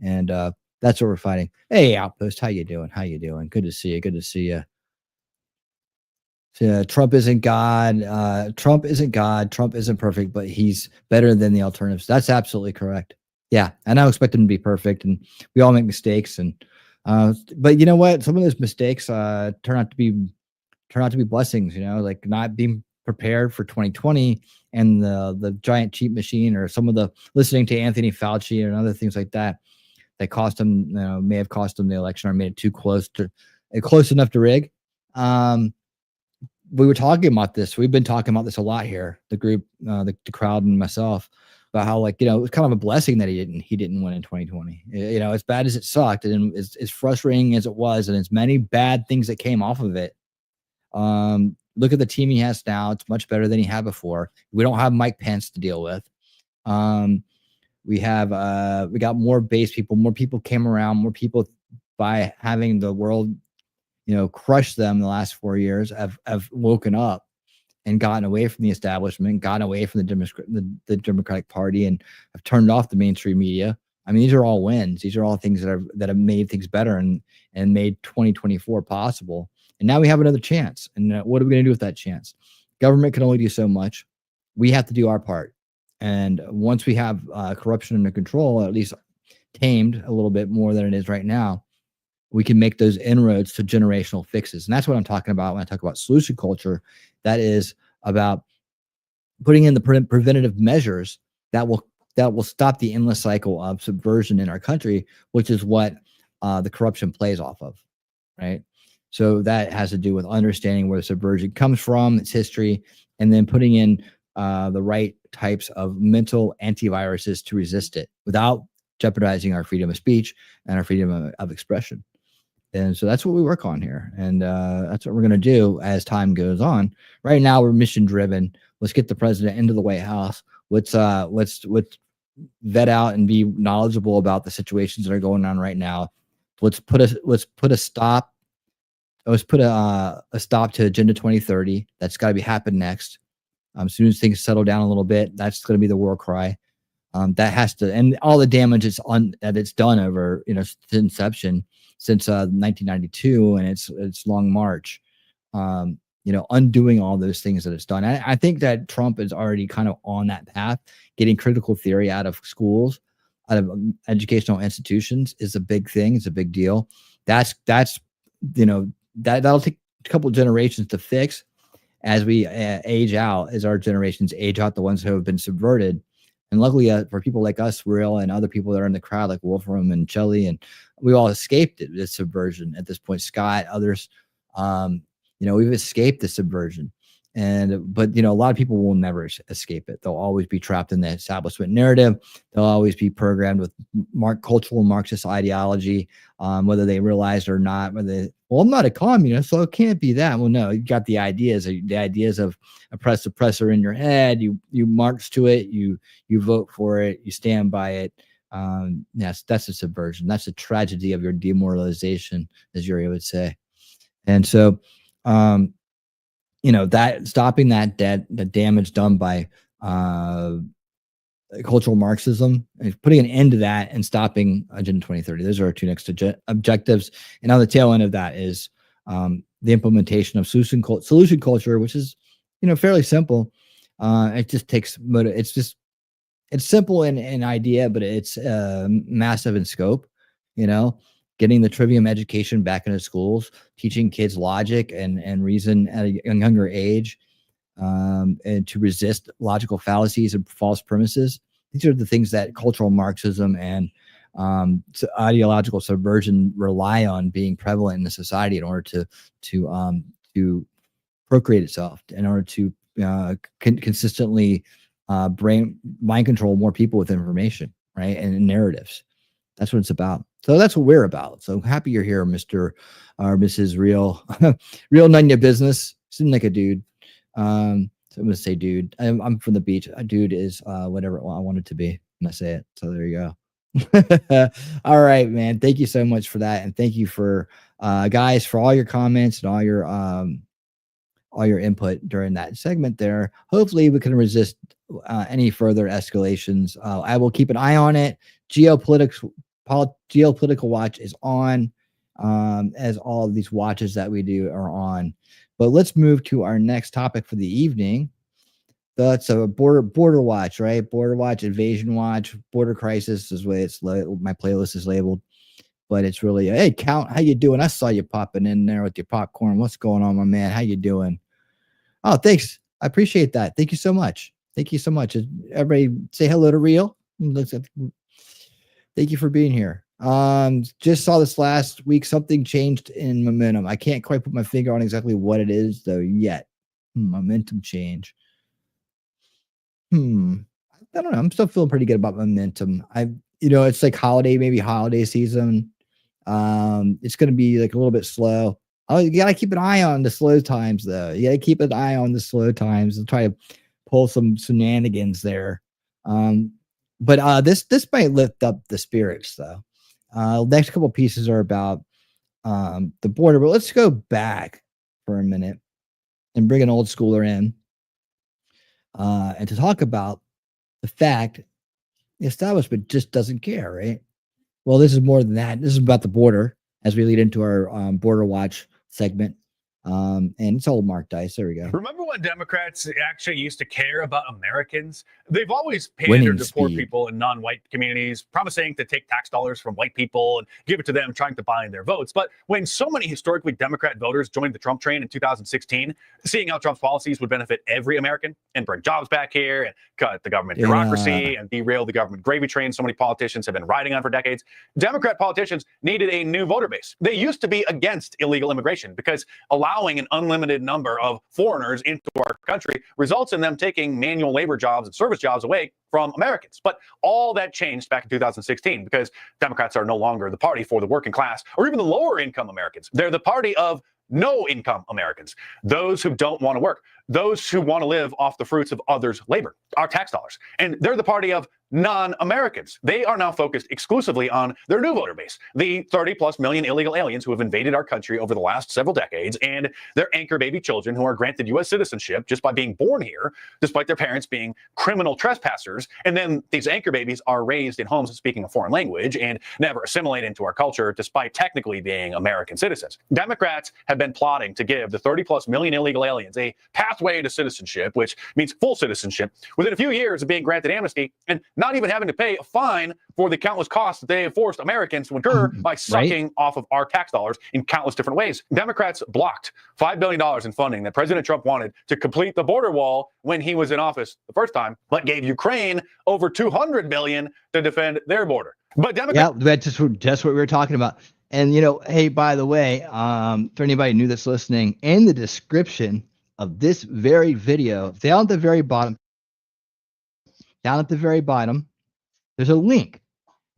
And that's what we're fighting. Hey, Outpost, how you doing? How you doing? Good to see you. Good to see you. Trump isn't God. Trump isn't God. Trump isn't perfect, but he's better than the alternatives. That's absolutely correct. Yeah, and I don't expect him to be perfect, and we all make mistakes. And but you know what? Some of those mistakes turn out to be blessings. Like not being prepared for 2020 and the giant cheap machine, or some of the listening to Anthony Fauci and other things like that cost him, may have cost him the election or made it close enough to rig. We were talking about this. We've been talking about this a lot here, the group, the crowd, and myself, about how it was kind of a blessing that he didn't win in 2020. As bad as it sucked and as frustrating as it was, and as many bad things that came off of it. Look at the team he has now. It's much better than he had before. We don't have Mike Pence to deal with. We got more base people. More people came around. More people, by having the world crush them the last 4 years, have woken up and gotten away from the establishment, gotten away from the Democratic Party, and have turned off the mainstream media. I mean, these are all wins. These are all things that have made things better and made 2024 possible. And now we have another chance. And what are we going to do with that chance? Government can only do so much. We have to do our part. And once we have corruption under control, at least tamed a little bit more than it is right now, we can make those inroads to generational fixes. And that's what I'm talking about when I talk about solution culture. That is about putting in the preventative measures that will stop the endless cycle of subversion in our country, which is what the corruption plays off of, right? So that has to do with understanding where the subversion comes from, its history, and then putting in the right types of mental antiviruses to resist it without jeopardizing our freedom of speech and our freedom of expression. And so that's what we work on here. And that's what we're going to do as time goes on. Right now, we're mission driven. Let's get the president into the White House. Let's vet out and be knowledgeable about the situations that are going on right now. Let's put a stop. Let's put a stop to Agenda 2030. That's got to be happen next. As soon as things settle down a little bit, that's going to be the war cry. That has to, and all the damage that it's done over its inception since 1992 and its long march. Undoing all those things that it's done. I think that Trump is already kind of on that path. Getting critical theory out of schools, out of educational institutions is a big thing. It's a big deal. That'll take a couple of generations to fix as we age out, as our generations age out, the ones who have been subverted. And luckily for people like us, Real, and other people that are in the crowd, like Wolfram and Shelley, and we all escaped this subversion at this point. Scott, others, we've escaped the subversion. But a lot of people will never escape it. They'll always be trapped in the establishment narrative. They'll always be programmed with cultural Marxist ideology, whether they realize it or not. I'm not a communist, so it can't be that. Well, no, you got the ideas of oppressor in your head. You march to it. You vote for it. You stand by it. Yes, that's a subversion. That's a tragedy of your demoralization, as Yuri would say. And so, that stopping the damage done by cultural Marxism, and putting an end to that, and stopping Agenda 2030. Those are our two next objectives. And on the tail end of that is the implementation of solution culture, which is, fairly simple. It just takes it's simple in idea, but it's massive in scope. Getting the trivium education back into schools, teaching kids logic and reason at a younger age, and to resist logical fallacies and false premises. These are the things that cultural Marxism and ideological subversion rely on being prevalent in the society in order to procreate itself, in order to consistently mind control more people with information, right, and narratives. That's what it's about. So that's what we're about. So happy you're here, Mr. or Mrs. Real None of Your Business. Seems like a dude. So I'm gonna say dude. I'm from the beach. A dude is whatever I want it to be when I say it. So there you go. All right, man. Thank you so much for that, and thank you for guys for all your comments and all your input during that segment there. Hopefully we can resist any further escalations. I will keep an eye on it. Geopolitical watch is on, as all of these watches that we do are on. But let's move to our next topic for the evening. That's a border watch, right? Border watch, invasion watch, border crisis is the way my playlist is labeled. But it's really, hey, Count, how you doing? I saw you popping in there with your popcorn. What's going on, my man? How you doing? Oh, thanks. I appreciate that. Thank you so much. Thank you so much. Everybody say hello to Real. Thank you for being here. Just saw this last week. Something changed in momentum. I can't quite put my finger on exactly what it is though yet. Momentum change. I don't know. I'm still feeling pretty good about momentum. It's like maybe holiday season. It's going to be like a little bit slow. Oh, you got to keep an eye on the slow times though. You got to keep an eye on the slow times and try to pull some shenanigans there. But this might lift up the spirits though. Next couple pieces are about the border, but let's go back for a minute and bring an old schooler in and to talk about the fact the establishment just doesn't care, right? Well, this is more than that. This is about the border as we lead into our border watch segment. And it's all Mark Dice. There we go. Remember when Democrats actually used to care about Americans? They've always pandered to poor people in non-white communities, promising to take tax dollars from white people and give it to them, trying to buy their votes. But when so many historically Democrat voters joined the Trump train in 2016, seeing how Trump's policies would benefit every American and bring jobs back here and cut the government bureaucracy and derail the government gravy train so many politicians have been riding on for decades, Democrat politicians needed a new voter base. They used to be against illegal immigration because allowing an unlimited number of foreigners into our country results in them taking manual labor jobs and service jobs away from Americans. But all that changed back in 2016 because Democrats are no longer the party for the working class or even the lower income Americans. They're the party of no income Americans, those who don't want to work, those who want to live off the fruits of others' labor, our tax dollars. And they're the party of non-Americans. They are now focused exclusively on their new voter base, the 30+ million illegal aliens who have invaded our country over the last several decades, and their anchor baby children who are granted U.S. citizenship just by being born here, despite their parents being criminal trespassers. And then these anchor babies are raised in homes speaking a foreign language and never assimilate into our culture, despite technically being American citizens. Democrats have been plotting to give the 30+ million illegal aliens a pathway to citizenship, which means full citizenship, within a few years of being granted amnesty and not even having to pay a fine for the countless costs that they have forced Americans to incur by sucking off of our tax dollars in countless different ways. Democrats blocked $5 billion in funding that President Trump wanted to complete the border wall when he was in office the first time, but gave Ukraine over $200 billion to defend their border. But Democrats... Yeah, that's what we were talking about. And, hey, by the way, for anybody new that's listening, in the description of this very video, down at the very bottom, there's a link.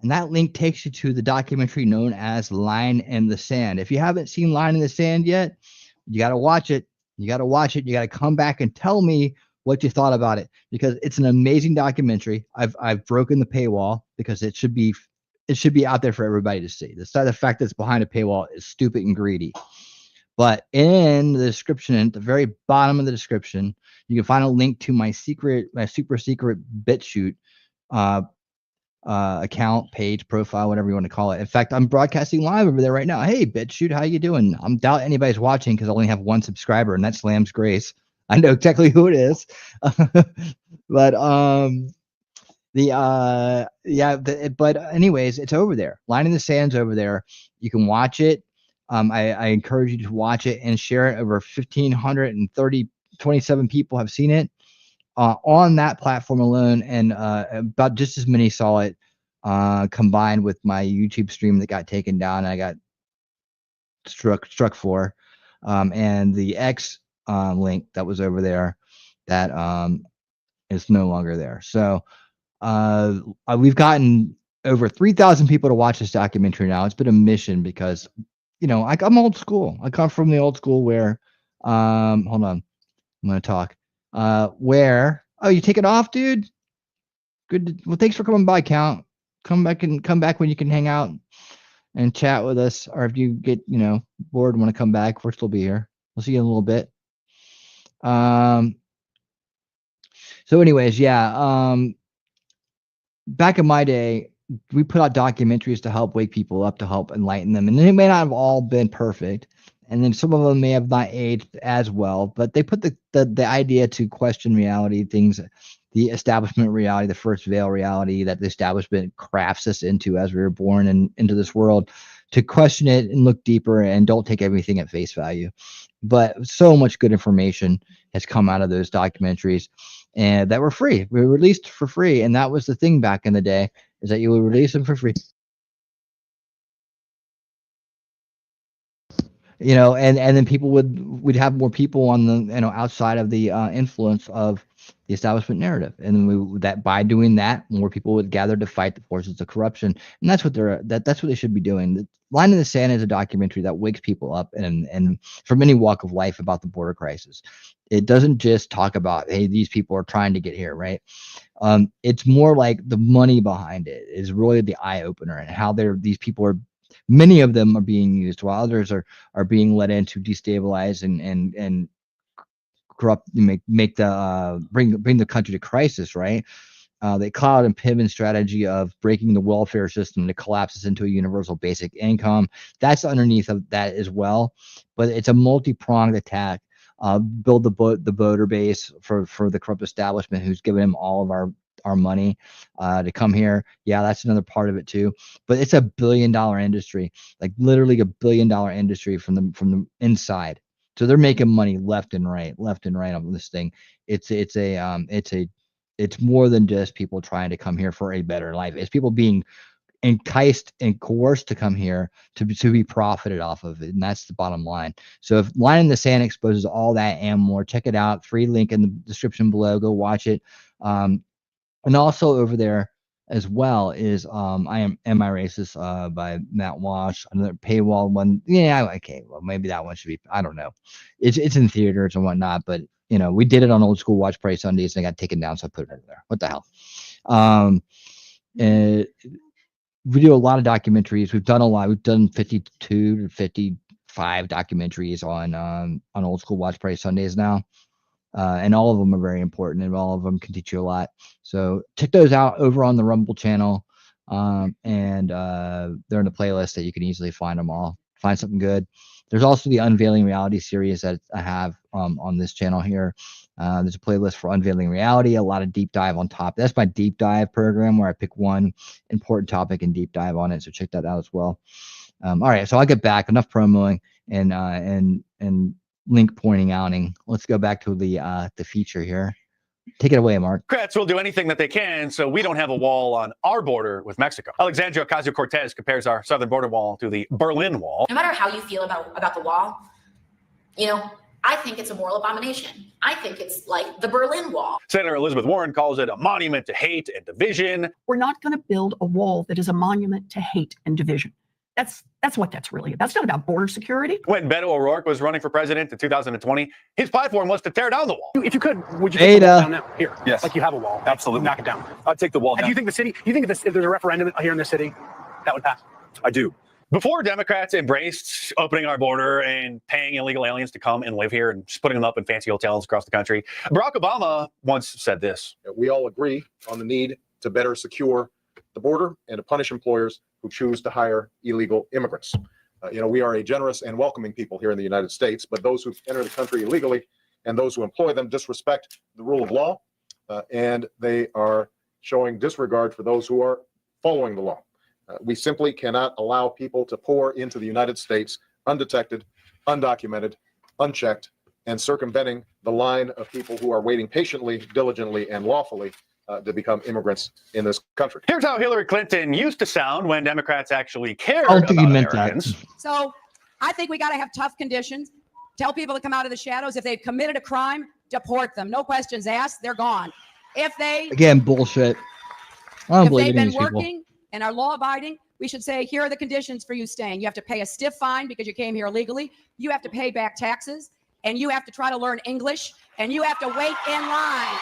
And that link takes you to the documentary known as Line in the Sand. If you haven't seen Line in the Sand yet, you got to watch it. You got to come back and tell me what you thought about it, because it's an amazing documentary. I've broken the paywall because it should be out there for everybody to see. The fact that it's behind a paywall is stupid and greedy. But in the description, at the very bottom of the description, you can find a link to my super secret BitChute account, page, profile, whatever you want to call it. In fact, I'm broadcasting live over there right now. Hey, BitChute, how you doing? I'm doubt anybody's watching because I only have one subscriber, and that's Lamb's Grace. I know exactly who it is. But but anyways, it's over there. Line in the Sand's over there. You can watch it. I encourage you to watch it and share it. Over 1,527 people have seen it on that platform alone, and about just as many saw it combined with my YouTube stream that got taken down and I got struck for, and the X link that was over there that is no longer there. So we've gotten over 3,000 people to watch this documentary now. It's been a mission because, I'm old school. I come from the old school where, hold on, I'm going to talk. Where, oh, you take it off, dude? Good. Well, thanks for coming by, Count. Come back when you can hang out and chat with us. Or if you get, bored and want to come back, we'll still be here. We'll see you in a little bit. So anyways, yeah. Back in my day, we put out documentaries to help wake people up, to help enlighten them. And they may not have all been perfect. And then some of them may have not aged as well, but they put the idea to question reality, things, the establishment reality, the first veil reality that the establishment crafts us into as we were born and into this world, to question it and look deeper and don't take everything at face value. But so much good information has come out of those documentaries, and that were free. We were released for free. And that was the thing back in the day, is that you would release them for free. And then people would have more people on the, outside of the influence of the establishment narrative. And that by doing that, more people would gather to fight the forces of corruption. And that's what that's what they should be doing. The Line in the Sand is a documentary that wakes people up and from any walk of life about the border crisis. It doesn't just talk about, hey, these people are trying to get here, right? It's more like the money behind it is really the eye opener, and how these people are. Many of them are being used, while others are being let in to destabilize and corrupt, bring the country to crisis, right? The cloud and pivot strategy of breaking the welfare system to collapse into a universal basic income. That's underneath of that as well, but it's a multi-pronged attack. Build the voter base for the corrupt establishment who's given him all of our money to come here. Yeah, that's another part of it too. But it's $1 billion industry, like literally $1 billion industry from the inside. So they're making money left and right on this thing. It's more than just people trying to come here for a better life. It's people being enticed and coerced to come here to be profited off of it, and that's the bottom line. So if Line in the Sand exposes all that and more, check it out. Free link in the description below. Go watch it. And also over there as well is Am I Racist by Matt Walsh, another paywall one. Yeah, okay, well maybe that one should be, I don't know. It's in theaters and whatnot, but we did it on Old School Watch Party Sundays and I got taken down, so I put it over there. What the hell? And we do a lot of documentaries. We've done a lot. We've done 52 to 55 documentaries on Old School Watch Party Sundays now. And all of them are very important, and all of them can teach you a lot. So check those out over on the Rumble channel. And they're in a playlist that you can easily find them all. Find something good. There's also the Unveiling Reality series that I have on this channel here. There's a playlist for Unveiling Reality, a lot of deep dive on top. That's my deep dive program where I pick one important topic and deep dive on it. So check that out as well. All right, so I'll get back. Enough promoing and link pointing outing. Let's go back to the feature here. Take it away, Mark. Democrats will do anything that they can so we don't have a wall on our border with Mexico. Alexandria Ocasio-Cortez compares our southern border wall to the Berlin Wall. No matter how you feel about the wall, I think it's a moral abomination. I think it's like the Berlin Wall. Senator Elizabeth Warren calls it a monument to hate and division. We're not going to build a wall that is a monument to hate and division. That's what that's really. That's not about border security. When Beto O'Rourke was running for president in 2020, his platform was to tear down the wall. If you could, would you take the wall down now? Here, yes, like you have a wall. Absolutely, knock it down. I'd take the wall down. And do you think the city? You think if there's a referendum here in the city, that would pass? I do. Before Democrats embraced opening our border and paying illegal aliens to come and live here and just putting them up in fancy hotels across the country, Barack Obama once said this. We all agree on the need to better secure the border and to punish employers who choose to hire illegal immigrants. We are a generous and welcoming people here in the United States, but those who enter the country illegally and those who employ them disrespect the rule of law, and they are showing disregard for those who are following the law. We simply cannot allow people to pour into the United States undetected, undocumented, unchecked, and circumventing the line of people who are waiting patiently, diligently, and lawfully to become immigrants in this country. Here's how Hillary Clinton used to sound when Democrats actually cared about Americans. So I think we got to have tough conditions. Tell people to come out of the shadows. If they've committed a crime, deport them. No questions asked. They're gone. If they Again, bullshit. I don't if believe they've any been of these people. working and are law abiding, we should say, here are the conditions for you staying. You have to pay a stiff fine because you came here illegally. You have to pay back taxes, and you have to try to learn English, and you have to wait in line.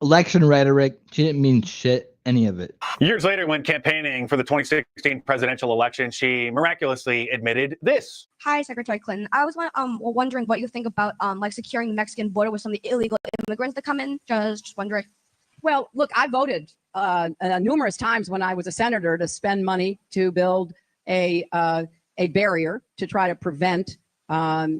Election rhetoric. She didn't mean shit, any of it. Years later, when campaigning for the 2016 presidential election, she miraculously admitted this. Hi, Secretary Clinton. I was wondering what you think about like securing the Mexican border with some of the illegal immigrants that come in. Just wondering. Well, look, I voted numerous times when I was a senator to spend money to build a barrier to try to prevent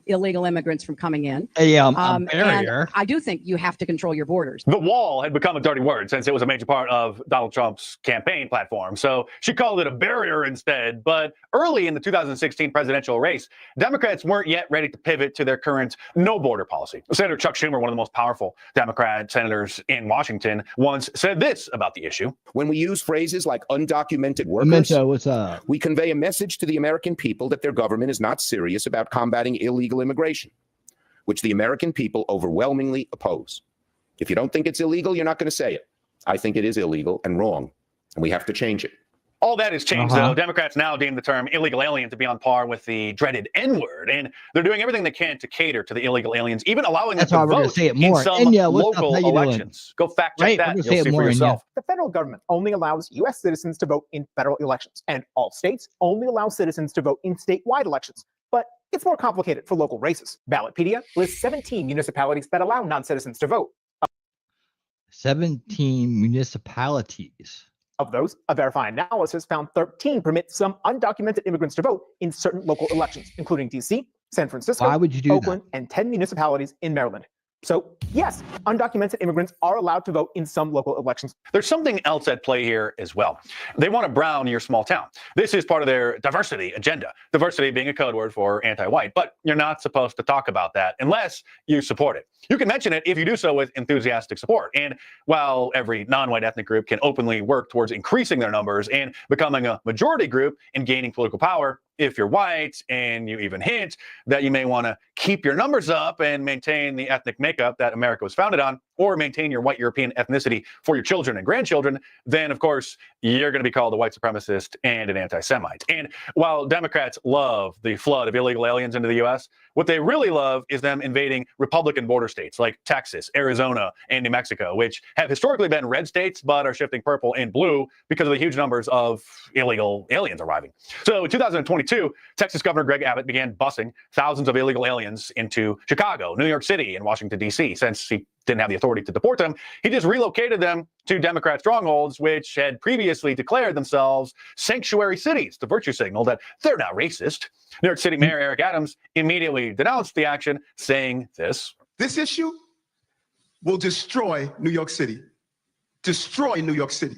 illegal immigrants from coming in. A And barrier. I do think you have to control your borders. The wall had become a dirty word since it was a major part of Donald Trump's campaign platform. So she called it a barrier instead. But early in the 2016 presidential race, Democrats weren't yet ready to pivot to their current no border policy. Senator Chuck Schumer, one of the most powerful Democrat senators in Washington, once said this about the issue. When we use phrases like undocumented workers, Memento, what's up? We convey a message to the American people that their government is not serious about combating illegal immigration, which the American people overwhelmingly oppose. If you don't think it's illegal, you're not going to say it. I think it is illegal and wrong, and we have to change it. All that has changed, though. Democrats now deem the term illegal alien to be on par with the dreaded N-word, and they're doing everything they can to cater to the illegal aliens, even allowing them to vote in some local elections. Go fact check that. You'll see for yourself. The federal government only allows U.S. citizens to vote in federal elections, and all states only allow citizens to vote in statewide elections. But it's more complicated for local races. Ballotpedia lists 17 municipalities that allow non-citizens to vote. 17 municipalities. Of those, a verifying analysis found 13 permit some undocumented immigrants to vote in certain local elections, including D.C., San Francisco, Why would you do Oakland, and 10 municipalities in Maryland. So, yes, undocumented immigrants are allowed to vote in some local elections. There's something else at play here as well. They want to brown your small town. This is part of their diversity agenda. Diversity being a code word for anti-white, but you're not supposed to talk about that unless you support it. You can mention it if you do so with enthusiastic support. And while every non-white ethnic group can openly work towards increasing their numbers and becoming a majority group and gaining political power, if you're white and you even hint that you may want to keep your numbers up and maintain the ethnic makeup that America was founded on, or maintain your white European ethnicity for your children and grandchildren, then of course you're going to be called a white supremacist and an anti-Semite. And while Democrats love the flood of illegal aliens into the U.S., what they really love is them invading Republican border states like Texas, Arizona, and New Mexico, which have historically been red states but are shifting purple and blue because of the huge numbers of illegal aliens arriving. So in 2022, Texas Governor Greg Abbott began busing thousands of illegal aliens into Chicago, New York City, and Washington, D.C. Since he didn't have the authority to deport them, he just relocated them to Democrat strongholds, which had previously declared themselves sanctuary cities, the virtue signal that they're not racist. New York City Mayor Eric Adams immediately denounced the action, saying this. This issue will destroy New York City. Destroy New York City.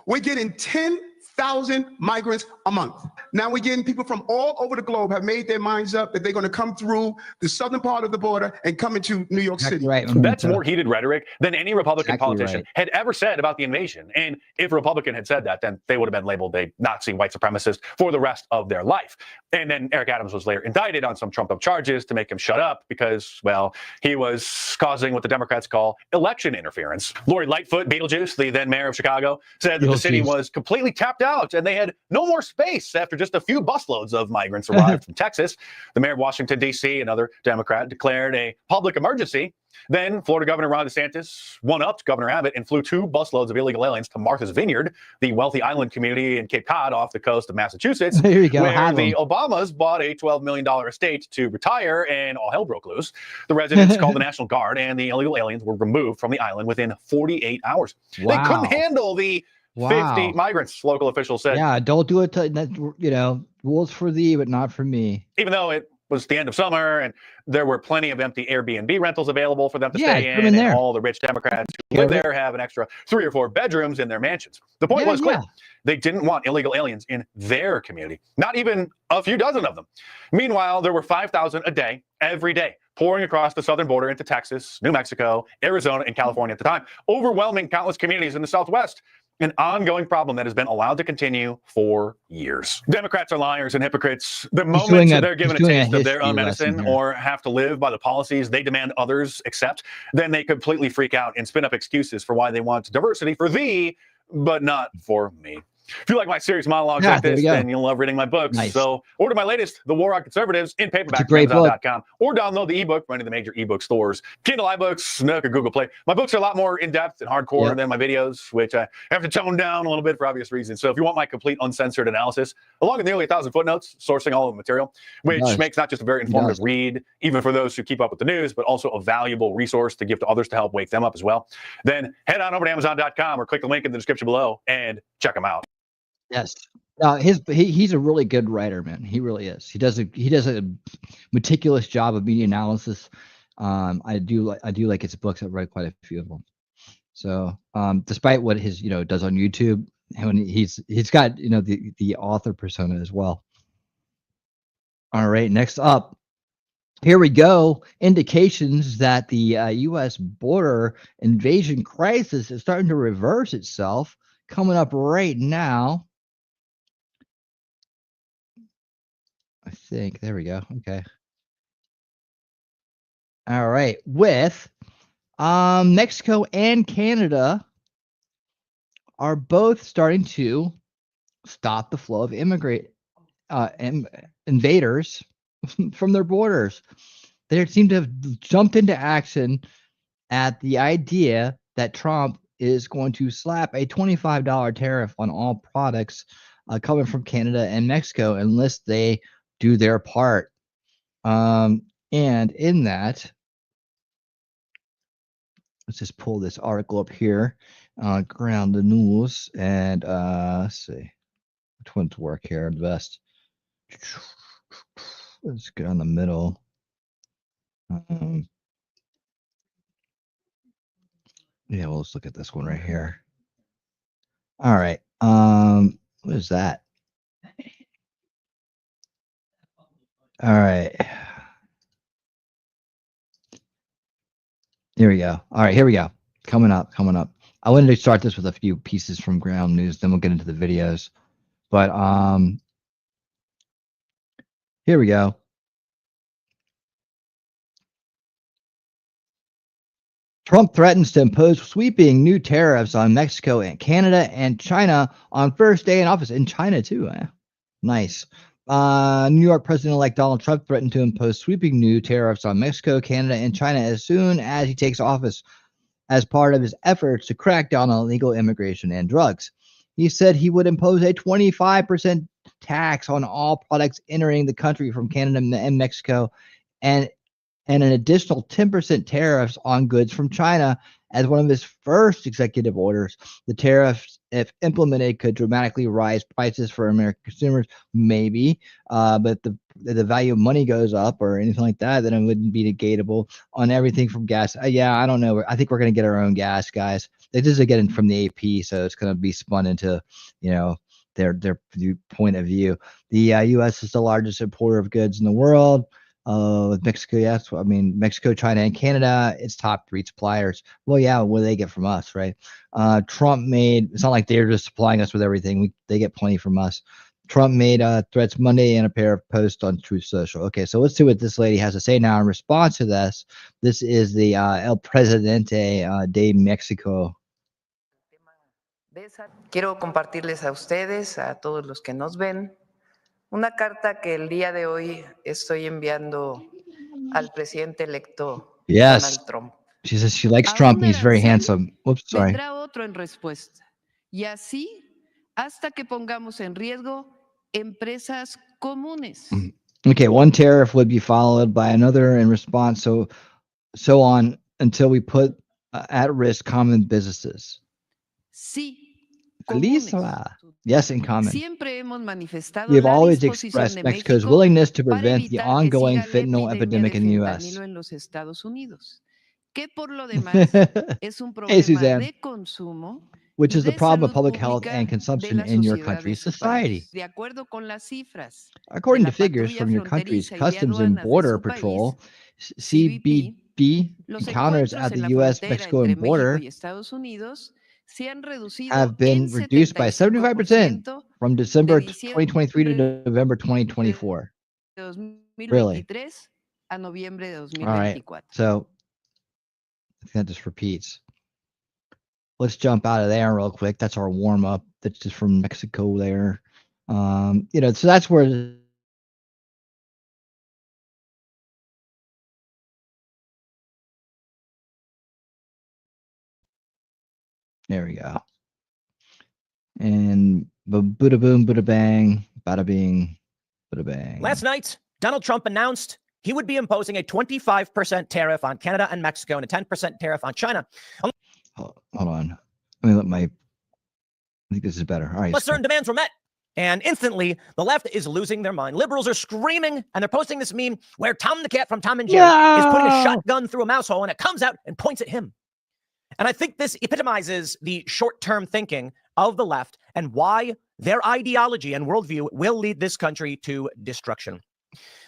We're getting 10,000 migrants a month. Now we're getting people from all over the globe have made their minds up that they're going to come through the southern part of the border and come into New York City. Right. That's more heated rhetoric than any Republican politician had ever said about the invasion. And if a Republican had said that, then they would have been labeled a Nazi white supremacist for the rest of their life. And then Eric Adams was later indicted on some trumped-up charges to make him shut up because, well, he was causing what the Democrats call election interference. Lori Lightfoot, Beetlejuice, the then mayor of Chicago, said that the city was completely tapped out and they had no more space after just a few busloads of migrants arrived from Texas. The mayor of Washington, D.C., another Democrat, declared a public emergency Then Florida Governor Ron DeSantis one-upped Governor Abbott and flew 2 busloads of illegal aliens to Martha's Vineyard, the wealthy island community in Cape Cod off the coast of Massachusetts, There you go, where the Obamas bought a $12 million estate to retire, and all hell broke loose. The residents called the National Guard, and the illegal aliens were removed from the island within 48 hours. Wow. They couldn't handle the 50 migrants, local officials said. Yeah, don't do it to, you know, rules for thee, but not for me. Even though it was the end of summer and there were plenty of empty Airbnb rentals available for them to stay in, and all the rich Democrats who live there have an extra 3 or 4 bedrooms in their mansions. The point was clear. They didn't want illegal aliens in their community, not even a few dozen of them. Meanwhile, there were 5,000 a day, every day, pouring across the southern border into Texas, New Mexico, Arizona, and California at the time, overwhelming countless communities in the Southwest. An ongoing problem that has been allowed to continue for years. Democrats are liars and hypocrites. The moment they're given a taste of their own medicine or have to live by the policies they demand others accept, then they completely freak out and spin up excuses for why they want diversity for thee, but not for me. If you like my serious monologues like this, then you'll love reading my books. So order my latest, The War on Conservatives, in paperback from Amazon.com, or download the ebook from any of the major ebook stores, Kindle, iBooks, Nook, or Google Play. My books are a lot more in-depth and hardcore than my videos, which I have to tone down a little bit for obvious reasons. So if you want my complete uncensored analysis, along with nearly 1,000 footnotes, sourcing all of the material, which makes not just a very informative read, even for those who keep up with the news, but also a valuable resource to give to others to help wake them up as well, then head on over to Amazon.com or click the link in the description below and check them out. Yes. He's a really good writer, man. He really is. He does a meticulous job of media analysis. I do like his books. I've read quite a few of them. So despite what his does on YouTube, when he's got the author persona as well. All right, next up, here we go. Indications that the U.S. border invasion crisis is starting to reverse itself. Coming up right now. I think there we go. Okay. All right. With Mexico and Canada are both starting to stop the flow of invaders from their borders. They seem to have jumped into action at the idea that Trump is going to slap a $25 tariff on all products coming from Canada and Mexico unless they do their part. And in that, let's just pull this article up here, ground the news, and let's see which one's work here the best. Let's get on the middle. Yeah, well, let's look at this one right here. All right. What is that? All right. Here we go. All right, here we go. Coming up. I wanted to start this with a few pieces from ground news, then we'll get into the videos. But here we go. Trump threatens to impose sweeping new tariffs on Mexico and Canada and China on first day in office. In China, too. Nice. New York President-elect Donald Trump threatened to impose sweeping new tariffs on Mexico, Canada, and China as soon as he takes office as part of his efforts to crack down on illegal immigration and drugs. He said he would impose a 25% tax on all products entering the country from Canada and Mexico, and an additional 10% tariffs on goods from China as one of his first executive orders. The tariffs, if implemented, could dramatically rise prices for American consumers, maybe, but the value of money goes up or anything like that, then it wouldn't be negatable on everything from gas. Yeah, I don't know. I think we're going to get our own gas, guys. This is getting from the AP, so it's going to be spun into, their point of view. The U.S. is the largest importer of goods in the world. With Mexico, yes. I mean, Mexico, China, and Canada, it's top 3 suppliers. Well, yeah, what do they get from us, right? Trump made, it's not like they're just supplying us with everything. They get plenty from us. Trump made threats Monday in a pair of posts on Truth Social. Okay, so let's see what this lady has to say now in response to this. This is the El Presidente de Mexico. Quiero compartirles a ustedes, a todos los que nos ven, una carta que el día de hoy estoy enviando al presidente electo Donald Trump. She says she likes Trump. He's very handsome. Whoops, sorry. Vendrá otro en respuesta. Y así hasta que pongamos en riesgo empresas comunes. Okay, one tariff would be followed by another in response, so on until we put at risk common businesses. Sí. Lisa. Yes, in common. Siempre hemos manifestado We have la always disposición expressed de Mexico's México willingness to para prevent the evitar que ongoing siga la fentanyl epidemia epidemic de in the U.S. fentanilo en los Estados Unidos, que por lo demás es un problema Suzanne. de consumo, Which is the de problem of salud public health pública and de consumption la in your sociedad country's de su society. país. De acuerdo con las cifras According de to la figures Patrulla from your country's Fronteriza y de Customs and Aduanas de Border su país, Patrol, CBP, CBP los encounters encuentros at en the la U.S., frontera Mexico, entre and México border y Estados Unidos se han reducido have been en reduced by 75% 75% from de December diciembre 2023 to November 2024. de Really? 2023 a noviembre de All right. 2024. So I think that just repeats. Let's jump out of there real quick. That's our warm up. That's just from Mexico there. So that's where there we go. And Buddha boom, Buddha bang, bada bing, Buddha bang. Last night, Donald Trump announced he would be imposing a 25% tariff on Canada and Mexico and a 10% tariff on China. Hold on. Let me I think this is better. All right. Unless certain demands were met. And instantly, the left is losing their mind. Liberals are screaming, and they're posting this meme where Tom the cat from Tom and Jerry is putting a shotgun through a mouse hole, and it comes out and points at him. And I think this epitomizes the short-term thinking of the left and why their ideology and worldview will lead this country to destruction.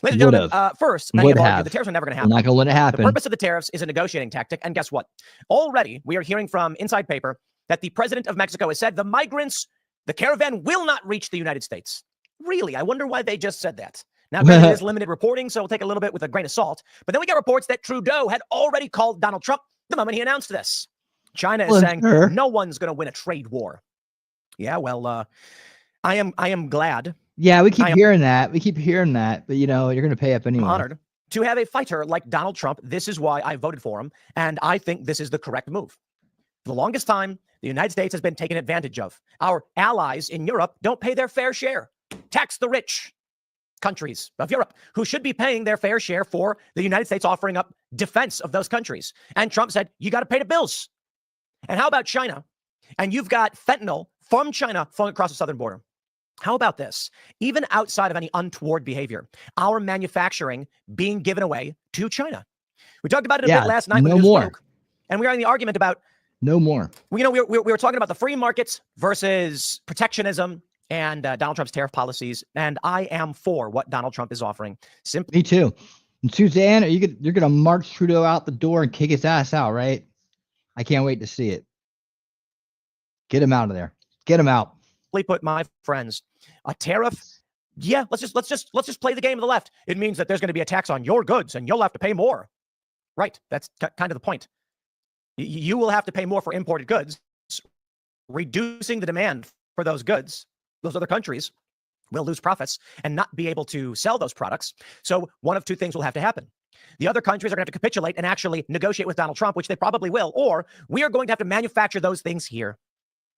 Ladies and gentlemen, first, many have argued the tariffs are never going to happen. We're not going to let it happen. The purpose of the tariffs is a negotiating tactic. And guess what? Already, we are hearing from Inside Paper that the president of Mexico has said the migrants, the caravan will not reach the United States. Really? I wonder why they just said that. Now, granted, it is limited reporting, so we'll take a little bit with a grain of salt. But then we get reports that Trudeau had already called Donald Trump the moment he announced this. China is saying no one's going to win a trade war. Yeah, well, I am glad. Yeah, we keep hearing that. But you're going to pay up anyway. I'm honored to have a fighter like Donald Trump. This is why I voted for him, and I think this is the correct move. For the longest time, the United States has been taken advantage of. Our allies in Europe don't pay their fair share. Tax the rich countries of Europe who should be paying their fair share for the United States offering up defense of those countries. And Trump said, you got to pay the bills. And how about China? And you've got fentanyl from China flowing across the southern border. How about this? Even outside of any untoward behavior, our manufacturing being given away to China. We talked about it a bit last night. No more. And we are in the argument about no more. We were talking about the free markets versus protectionism and Donald Trump's tariff policies. And I am for what Donald Trump is offering. Me too. And Suzanne, you're going to march Trudeau out the door and kick his ass out, right? I can't wait to see it. Get him out of there. Get him out. Put my friends, a tariff. Yeah, let's just play the game of the left. It means that there's going to be a tax on your goods and you'll have to pay more. Right. That's kind of the point. You will have to pay more for imported goods, reducing the demand for those goods. Those other countries will lose profits and not be able to sell those products. So one of two things will have to happen. The other countries are going to have to capitulate and actually negotiate with Donald Trump, which they probably will, or we are going to have to manufacture those things here.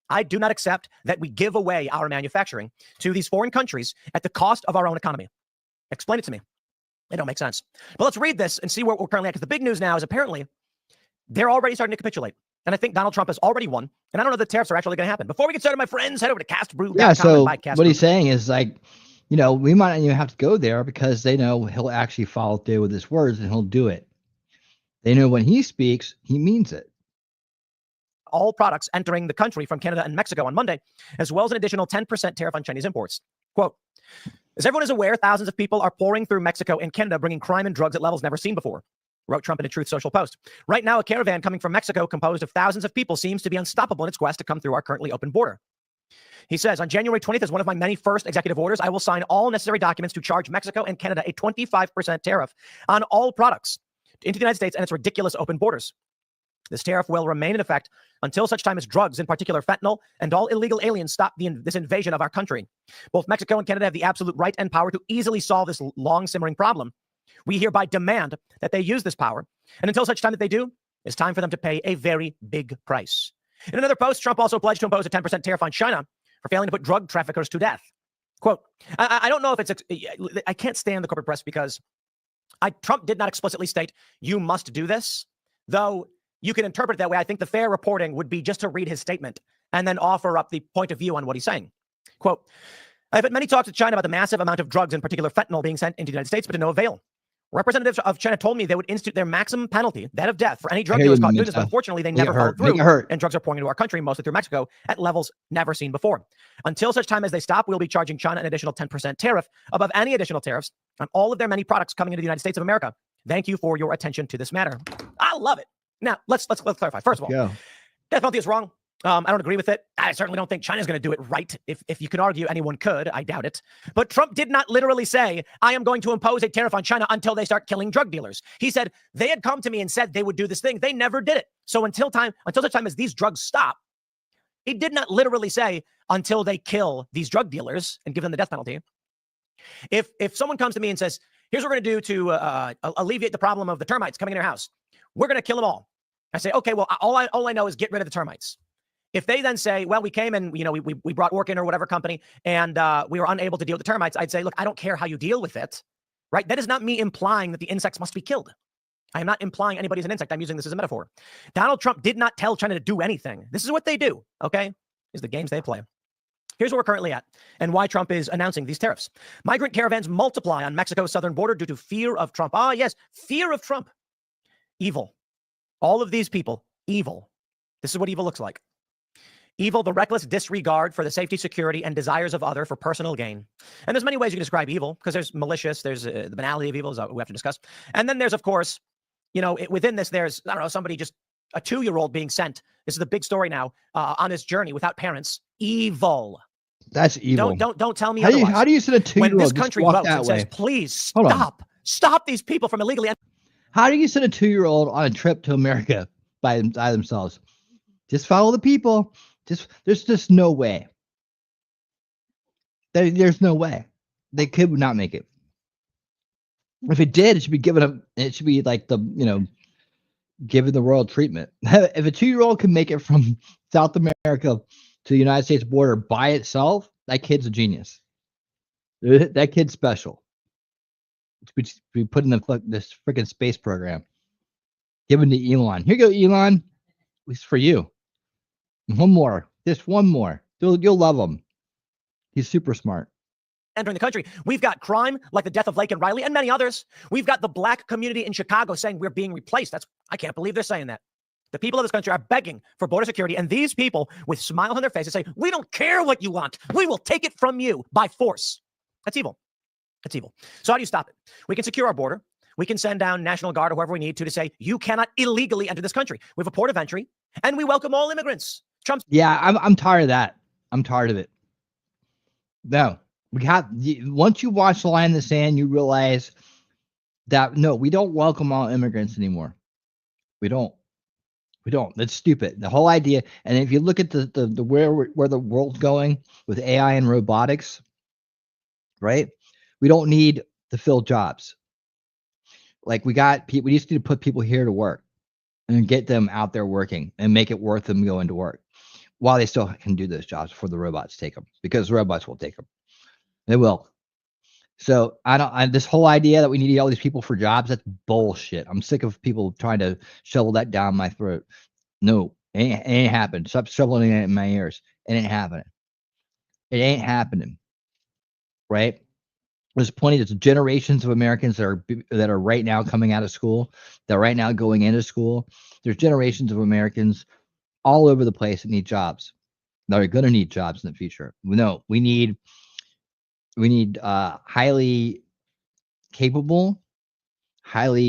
I do not accept that we give away our manufacturing to these foreign countries at the cost of our own economy. Explain it to me. It don't make sense. But let's read this and see where we're currently at. Because the big news now is apparently they're already starting to capitulate. And I think Donald Trump has already won. And I don't know if the tariffs are actually going to happen. Before we get started, my friends, head over to CastBrew.com. Yeah, so what he's saying is like, we might not even have to go there because they know he'll actually follow through with his words and he'll do it. They know when he speaks, he means it. All products entering the country from Canada and Mexico on Monday, as well as an additional 10% tariff on Chinese imports. Quote, as everyone is aware, thousands of people are pouring through Mexico and Canada, bringing crime and drugs at levels never seen before, wrote Trump in a Truth Social post. Right now, a caravan coming from Mexico composed of thousands of people seems to be unstoppable in its quest to come through our currently open border. He says, on January 20th, as one of my many first executive orders, I will sign all necessary documents to charge Mexico and Canada a 25% tariff on all products into the United States and its ridiculous open borders. This tariff will remain in effect until such time as drugs, in particular fentanyl, and all illegal aliens stop this invasion of our country. Both Mexico and Canada have the absolute right and power to easily solve this long simmering problem. We hereby demand that they use this power. And until such time that they do, It's time for them to pay a very big price. In another post, Trump also pledged to impose a 10% tariff on China for failing to put drug traffickers to death. Quote, I don't know if it's, I can't stand the corporate press because Trump did not explicitly state, you must do this, though you can interpret it that way. I think the fair reporting would be just to read his statement and then offer up the point of view on what he's saying. Quote, I've had many talks with China about the massive amount of drugs, in particular fentanyl, being sent into the United States, but to no avail. Representatives of China told me they would institute their maximum penalty, that of death, for any drug dealers caught doing this. But unfortunately, they never followed through, and drugs are pouring into our country, mostly through Mexico, at levels never seen before. Until such time as they stop, we'll be charging China an additional 10% tariff above any additional tariffs on all of their many products coming into the United States of America. Thank you for your attention to this matter. I love it. Now, let's clarify. First of all, death penalty is wrong. I don't agree with it. I certainly don't think China's going to do it right. If you can argue anyone could, I doubt it. But Trump did not literally say, I am going to impose a tariff on China until they start killing drug dealers. He said they had come to me and said they would do this thing. They never did it. So until such time as these drugs stop, he did not literally say until they kill these drug dealers and give them the death penalty. If someone comes to me and says, here's what we're going to do to alleviate the problem of the termites coming in your house, we're going to kill them all. I say, okay, well, all I know is get rid of the termites. If they then say, well, we came and, we brought work in or whatever company and we were unable to deal with the termites, I'd say, look, I don't care how you deal with it, right? That is not me implying that the insects must be killed. I am not implying anybody's an insect. I'm using this as a metaphor. Donald Trump did not tell China to do anything. This is what they do, okay? These are the games they play. Here's where we're currently at and why Trump is announcing these tariffs. Migrant caravans multiply on Mexico's southern border due to fear of Trump. Ah, yes, fear of Trump. Evil. All of these people, evil. This is what evil looks like. Evil, the reckless disregard for the safety, security, and desires of other for personal gain. And there's many ways you can describe evil, because there's malicious, there's the banality of evil, is we have to discuss. And then there's, of course, within this, there's, I don't know, somebody just, a 2-year-old being sent. This is the big story now, on his journey without parents. Evil. That's evil. Don't tell me how otherwise. How do you send a 2-year-old when this country walk votes that and way? says, please stop these people from illegally. How do you send a 2-year-old on a trip to America by themselves? Just follow the people. There's just no way. There's no way they could not make it. If it did, it should be given up. It should be like given the royal treatment. If a 2-year-old can make it from South America to the United States border by itself, that kid's a genius. That kid's special. We put in this freaking space program. Given to Elon. Here you go, Elon. It's for you. One more. Just one more. You'll love him. He's super smart. Entering the country. We've got crime like the death of Lake and Riley and many others. We've got the black community in Chicago saying we're being replaced. I can't believe they're saying that. The people of this country are begging for border security, and these people with smiles on their faces say, we don't care what you want. We will take it from you by force. That's evil. That's evil. So how do you stop it? We can secure our border. We can send down National Guard or whoever we need to say, you cannot illegally enter this country. We have a port of entry, and we welcome all immigrants. Trump's. Yeah, I'm tired of that. I'm tired of it. No, once you watch the line in the sand, you realize that no, we don't welcome all immigrants anymore. We don't. That's stupid. The whole idea. And if you look at the where the world's going with AI and robotics, right? We don't need to fill jobs. Like we just need to put people here to work and get them out there working and make it worth them going to work while they still can do those jobs before the robots take them, because robots will take them. They will. So this whole idea that we need all these people for jobs, that's bullshit. I'm sick of people trying to shovel that down my throat. No, it ain't happening. Stop shoveling it in my ears. It ain't happening. It ain't happening. Right? There's generations of Americans that are right now coming out of school, that are right now going into school. There's generations of Americans all over the place that need jobs, that are going to need jobs in the future. No, we need highly capable, and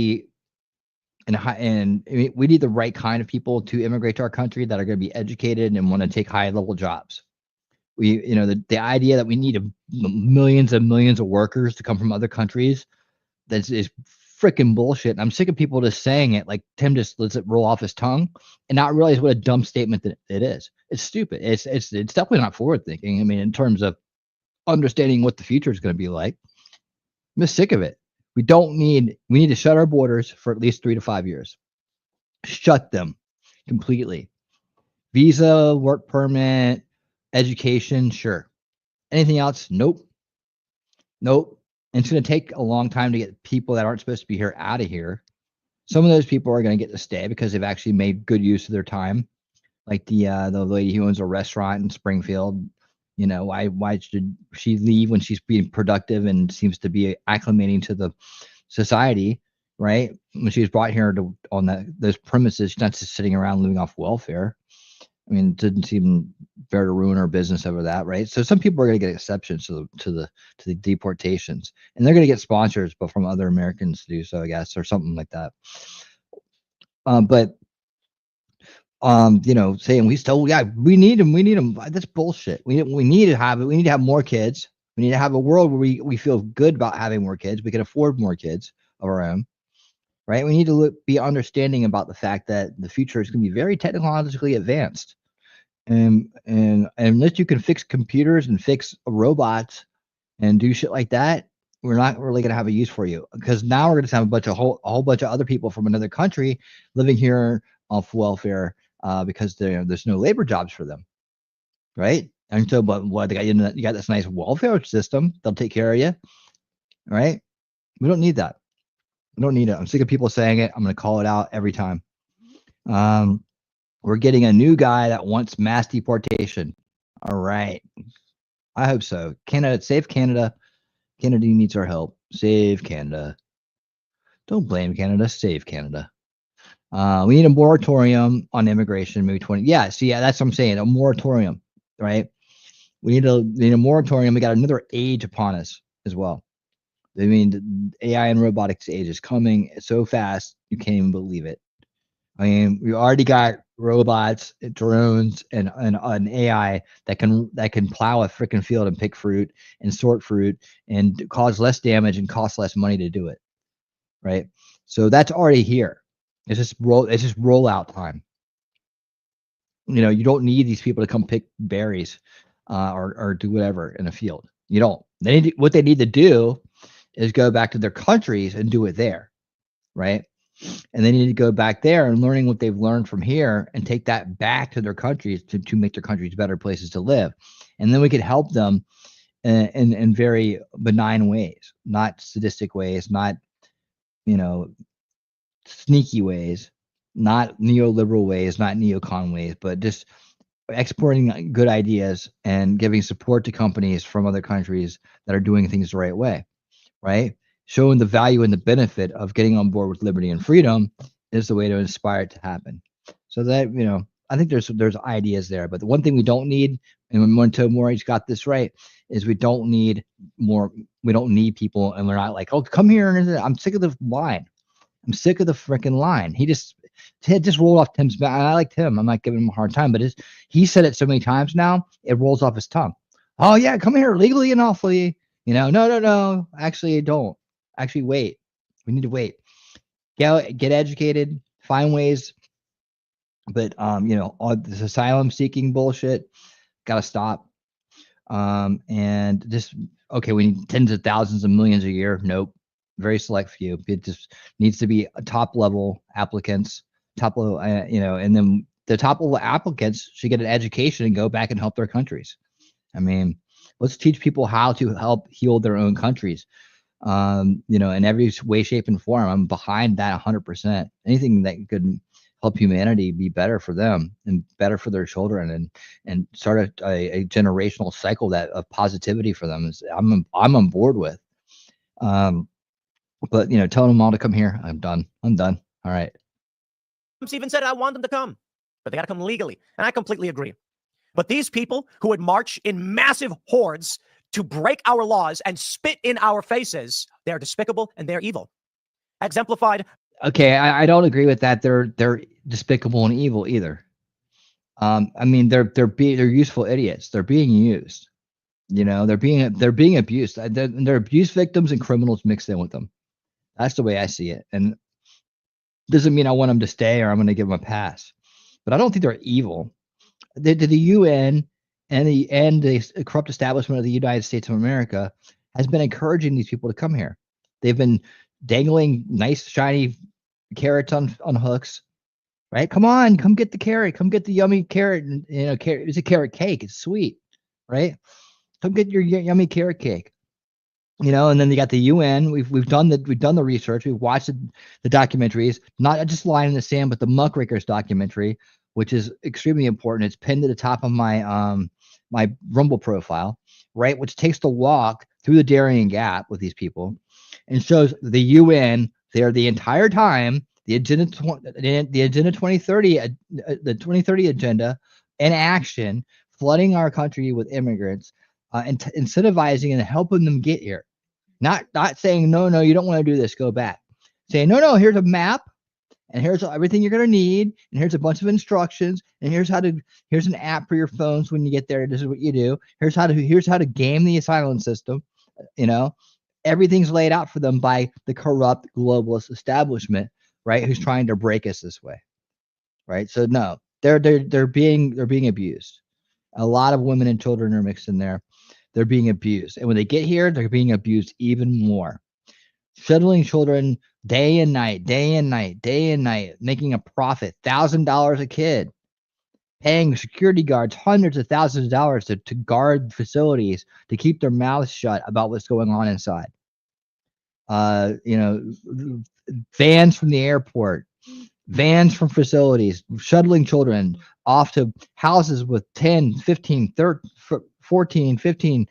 we need the right kind of people to immigrate to our country that are going to be educated and want to take high level jobs. The idea that we need millions and millions of workers to come from other countries, that is freaking bullshit. And I'm sick of people just saying it, like Tim just lets it roll off his tongue and not realize what a dumb statement that it is. It's stupid. It's definitely not forward thinking. I mean, in terms of understanding what the future is going to be like. I'm just sick of it. We need to shut our borders for at least 3 to 5 years. shut them completely. Visa, work permit, education, sure. Anything else? Nope. Nope. And it's going to take a long time to get people that aren't supposed to be here out of here. Some of those people are going to get to stay because they've actually made good use of their time. Like the lady who owns a restaurant in Springfield. You know, why should she leave when she's being productive and seems to be acclimating to the society, right? When she was brought here on those premises, she's not just sitting around living off welfare. I mean, it didn't seem fair to ruin her business over that, right? So some people are going to get exceptions to the deportations, and they're going to get sponsors, but from other Americans to do so, I guess, or something like that. You know, saying we need them. That's bullshit. We need to have more kids. We need to have a world where we feel good about having more kids. We can afford more kids of our own, right? We need to be understanding about the fact that the future is going to be very technologically advanced. And unless you can fix computers and fix robots and do shit like that, we're not really going to have a use for you, because now we're going to have a whole bunch of other people from another country living here off welfare because there's no labor jobs for them, right? And so, but what you got this nice welfare system, they'll take care of you, right? We don't need that. We don't need it. I'm sick of people saying it. I'm going to call it out every time. We're getting a new guy that wants mass deportation. All right. I hope so. Canada, save Canada. Canada needs our help. Save Canada. Don't blame Canada. Save Canada. We need a moratorium on immigration, maybe 20. Yeah, see, that's what I'm saying. A moratorium, right? We need a moratorium. We got another age upon us as well. I mean, the AI and robotics age is coming so fast, you can't even believe it. I mean, we already got robots, drones, and an AI that can plow a freaking field and pick fruit and sort fruit and cause less damage and cost less money to do it, right? So that's already here. It's just rollout time. You know, you don't need these people to come pick berries or do whatever in a field. You don't. What they need to do is go back to their countries and do it there, right? And they need to go back there and learning what they've learned from here and take that back to their countries to make their countries better places to live. And then we could help them in very benign ways, not sadistic ways, not, you know, sneaky ways, not neoliberal ways, not neocon ways, but just exporting good ideas and giving support to companies from other countries that are doing things the right way, right? Showing the value and the benefit of getting on board with liberty and freedom is the way to inspire it to happen. So that, you know, I think there's ideas there, but the one thing we don't need, and when Monto Mori's got this right, is we don't need people, and we're not like, oh, come here, and I'm sick of the line. I'm sick of the freaking line. He just rolled off Tim's back. I like Tim. I'm not giving him a hard time, but he said it so many times now, it rolls off his tongue. Oh yeah, come here legally and lawfully. You know, no. Actually, don't. Actually, wait. We need to wait. Get educated. Find ways. But you know, all this asylum seeking bullshit gotta stop. And just okay, we need tens of thousands of millions a year. Nope. Very select few. It just needs to be a top level applicants, top level, you know, and then the top level applicants should get an education and go back and help their countries. I mean, let's teach people how to help heal their own countries. You know, in every way, shape, and form. I'm behind that 100%. Anything that could help humanity be better for them and better for their children, and start a generational cycle of positivity for them is I'm on board with. But you know, telling them all to come here, I'm done. All right. Even said I want them to come, but they got to come legally, and I completely agree. But these people who would march in massive hordes to break our laws and spit in our faces, they're despicable and they're evil. Exemplified. Okay, I don't agree with that. They're despicable and evil either. I mean, they're useful idiots. They're being used. You know, they're being abused. They're abuse victims and criminals mixed in with them. That's the way I see it. And doesn't mean I want them to stay or I'm going to give them a pass. But I don't think they're evil. The UN and the corrupt establishment of the United States of America has been encouraging these people to come here. They've been dangling nice, shiny carrots on hooks right? Come on, come get the carrot. Come get the yummy carrot. And, carrot, it's a carrot cake. It's sweet, right? Come get your yummy carrot cake. And then you got the UN. We've done the research. We've watched the documentaries, not just Line in the Sand, but the Muckrakers documentary, which is extremely important. It's pinned to the top of my my Rumble profile, right? Which takes the walk through the Darien Gap with these people, and shows the UN there the entire time. The agenda 2030, the 2030 agenda in action, flooding our country with immigrants, and incentivizing and helping them get here. Not saying no, you don't want to do this, go back. Saying no, here's a map, and here's everything you're gonna need, and here's a bunch of instructions, and here's an app for your phones when you get there. This is what you do. Here's how to game the asylum system. Everything's laid out for them by the corrupt globalist establishment, right? Who's trying to break us this way, right? So no, they're being abused. A lot of women and children are mixed in there. They're being abused. And when they get here, they're being abused even more. Shuttling children day and night, making a profit, $1,000 a kid, paying security guards hundreds of thousands of dollars to guard facilities, to keep their mouths shut about what's going on inside. Vans from the airport, vans from facilities, shuttling children off to houses with 10, 15, 13, 14, 15,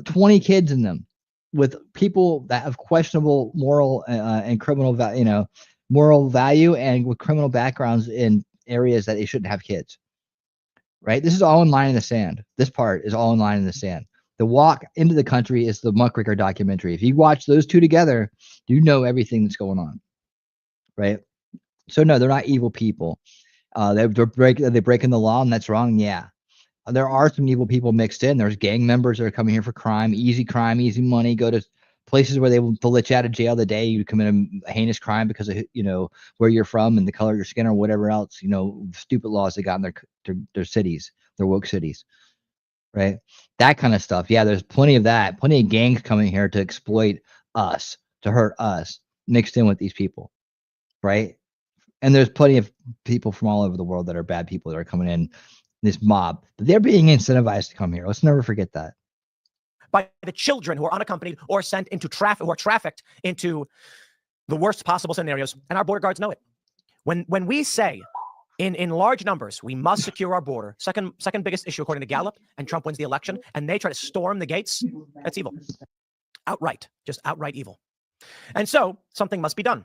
20 kids in them, with people that have questionable moral and criminal moral value, and with criminal backgrounds in areas that they shouldn't have kids, right? This is all in Line in the Sand. This part is all in Line in the Sand. The walk into the country is the Muckraker documentary. If you watch those two together, you know everything that's going on, right? So no, they're not evil people. They're breaking the law, and that's wrong. Yeah. There are some evil people mixed in. There's gang members that are coming here for crime, easy money, go to places where they'll let you out of jail the day you commit a heinous crime because of where you're from and the color of your skin or whatever else, stupid laws they got in their cities, their woke cities, right? That kind of stuff. Yeah, there's plenty of that. Plenty of gangs coming here to exploit us, to hurt us, mixed in with these people, right? And there's plenty of people from all over the world that are bad people that are coming in. This mob, they're being incentivized to come here. Let's never forget that. By the children who are unaccompanied or sent into traffic, or trafficked into the worst possible scenarios, and our border guards know it. When we say in large numbers we must secure our border, second biggest issue according to Gallup, and Trump wins the election, and they try to storm the gates, that's evil. Just outright evil. And so something must be done.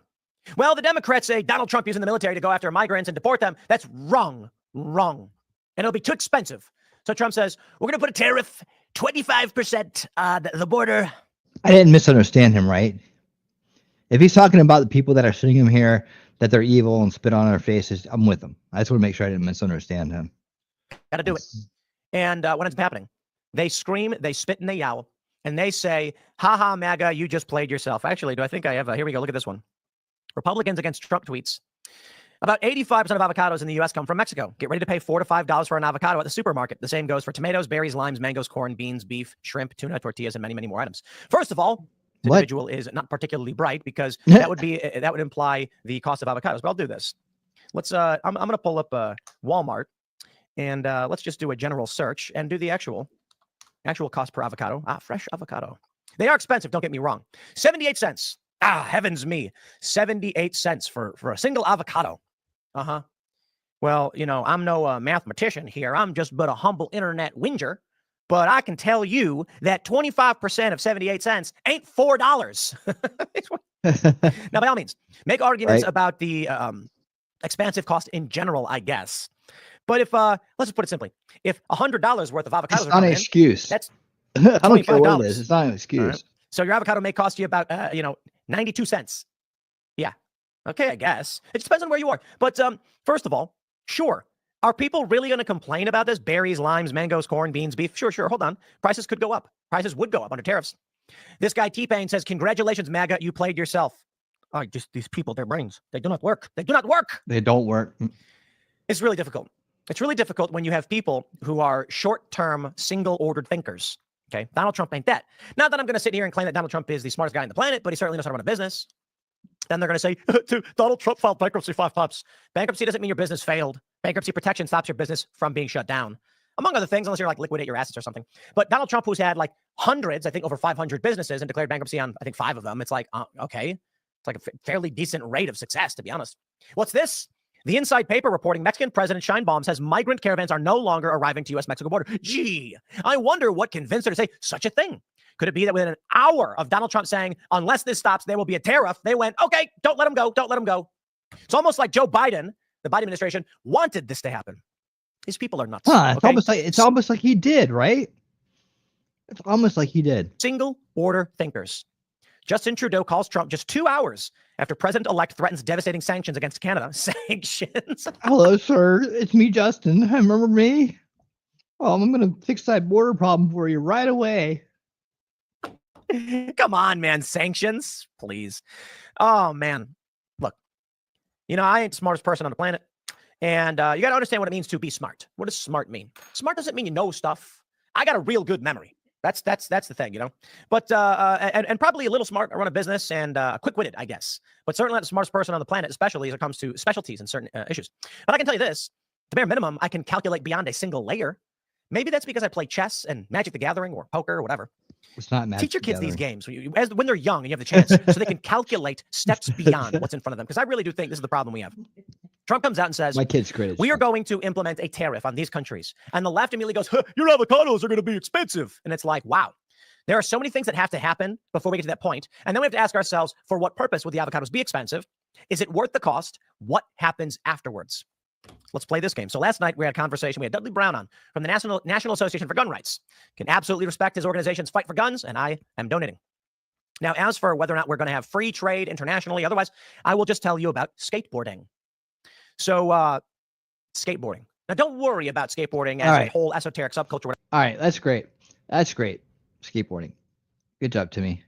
Well, the Democrats say Donald Trump using the military to go after migrants and deport them. That's wrong. And it'll be too expensive. So Trump says, we're going to put a tariff, 25% on the border. I didn't misunderstand him, right? If he's talking about the people that are sitting him here, that they're evil and spit on our faces, I'm with him. I just want to make sure I didn't misunderstand him. Got to do it. And what ends up happening? They scream, they spit, and they yowl. And they say, ha, MAGA, you just played yourself. Actually, do I think I have here we go. Look at this one. Republicans against Trump tweets. About 85% of avocados in the U.S. come from Mexico. Get ready to pay $4 to $5 for an avocado at the supermarket. The same goes for tomatoes, berries, limes, mangoes, corn, beans, beef, shrimp, tuna, tortillas, and many, many more items. First of all, this individual is not particularly bright, because that would imply the cost of avocados. But I'll do this. Let's I'm going to pull up Walmart, and let's just do a general search and do the actual cost per avocado. Fresh avocado. They are expensive, don't get me wrong. 78 cents. Heavens me. 78 cents for a single avocado. Well, I'm no mathematician here. I'm just but a humble internet whinger. But I can tell you that 25% of 78 cents ain't $4. Now, by all means, make arguments about the expansive cost in general, I guess. But if, let's just put it simply, if $100 worth of avocados it's not an excuse. That's I don't care what it is. It's not an excuse. Right. So your avocado may cost you about, 92 cents. Yeah. Okay, I guess. It depends on where you are. But first of all, sure. Are people really going to complain about this? Berries, limes, mangoes, corn, beans, beef? Sure. Hold on. Prices could go up. Prices would go up under tariffs. This guy T-Pain says, congratulations, MAGA, you played yourself. Just these people, their brains, they do not work. They do not work. They don't work. It's really difficult. It's really difficult when you have people who are short-term, single-ordered thinkers. Okay, Donald Trump ain't that. Not that I'm going to sit here and claim that Donald Trump is the smartest guy on the planet, but he certainly knows how to run a business. Then they're going to say, Donald Trump filed bankruptcy 5 times. Bankruptcy doesn't mean your business failed. Bankruptcy protection stops your business from being shut down, among other things, unless you're like liquidate your assets or something. But Donald Trump, who's had like hundreds, I think over 500 businesses and declared bankruptcy on, I think 5 of them. It's like, okay. It's like a fairly decent rate of success, to be honest. What's this? The Inside Paper reporting Mexican President Sheinbaum says migrant caravans are no longer arriving to U.S.-Mexico border. Gee, I wonder what convinced her to say such a thing. Could it be that within an hour of Donald Trump saying, unless this stops, there will be a tariff, they went, okay, don't let him go, don't let him go. It's almost like Joe Biden, the Biden administration, wanted this to happen. These people are nuts. It's almost like he did, right? It's almost like he did. Single order thinkers. Justin Trudeau calls Trump just 2 hours after President-elect threatens devastating sanctions against Canada. Sanctions. Hello, sir. It's me, Justin. Remember me? I'm going to fix that border problem for you right away. Come on, man. Sanctions, please. Oh, man. Look, I ain't the smartest person on the planet. And you got to understand what it means to be smart. What does smart mean? Smart doesn't mean you know stuff. I got a real good memory. That's the thing, But and probably a little smart. I run a business and quick-witted, I guess. But certainly not the smartest person on the planet, especially as it comes to specialties in certain issues. But I can tell you this: the bare minimum, I can calculate beyond a single layer. Maybe that's because I play chess and Magic the Gathering or poker or whatever. It's not Magic. Teach your kids these games when they're young and you have the chance, so they can calculate steps beyond what's in front of them. Because I really do think this is the problem we have. Trump comes out and says, my kid's great. We are going to implement a tariff on these countries. And the left immediately goes, your avocados are going to be expensive. And it's like, wow. There are so many things that have to happen before we get to that point. And then we have to ask ourselves, for what purpose would the avocados be expensive? Is it worth the cost? What happens afterwards? Let's play this game. So last night we had a conversation. We had Dudley Brown on from the National Association for Gun Rights. Can absolutely respect his organization's fight for guns, and I am donating. Now, as for whether or not we're going to have free trade internationally, otherwise, I will just tell you about skateboarding. So, skateboarding. Now, don't worry about skateboarding as a whole esoteric subculture. All right, that's great. That's great. Skateboarding. Good job, Timmy.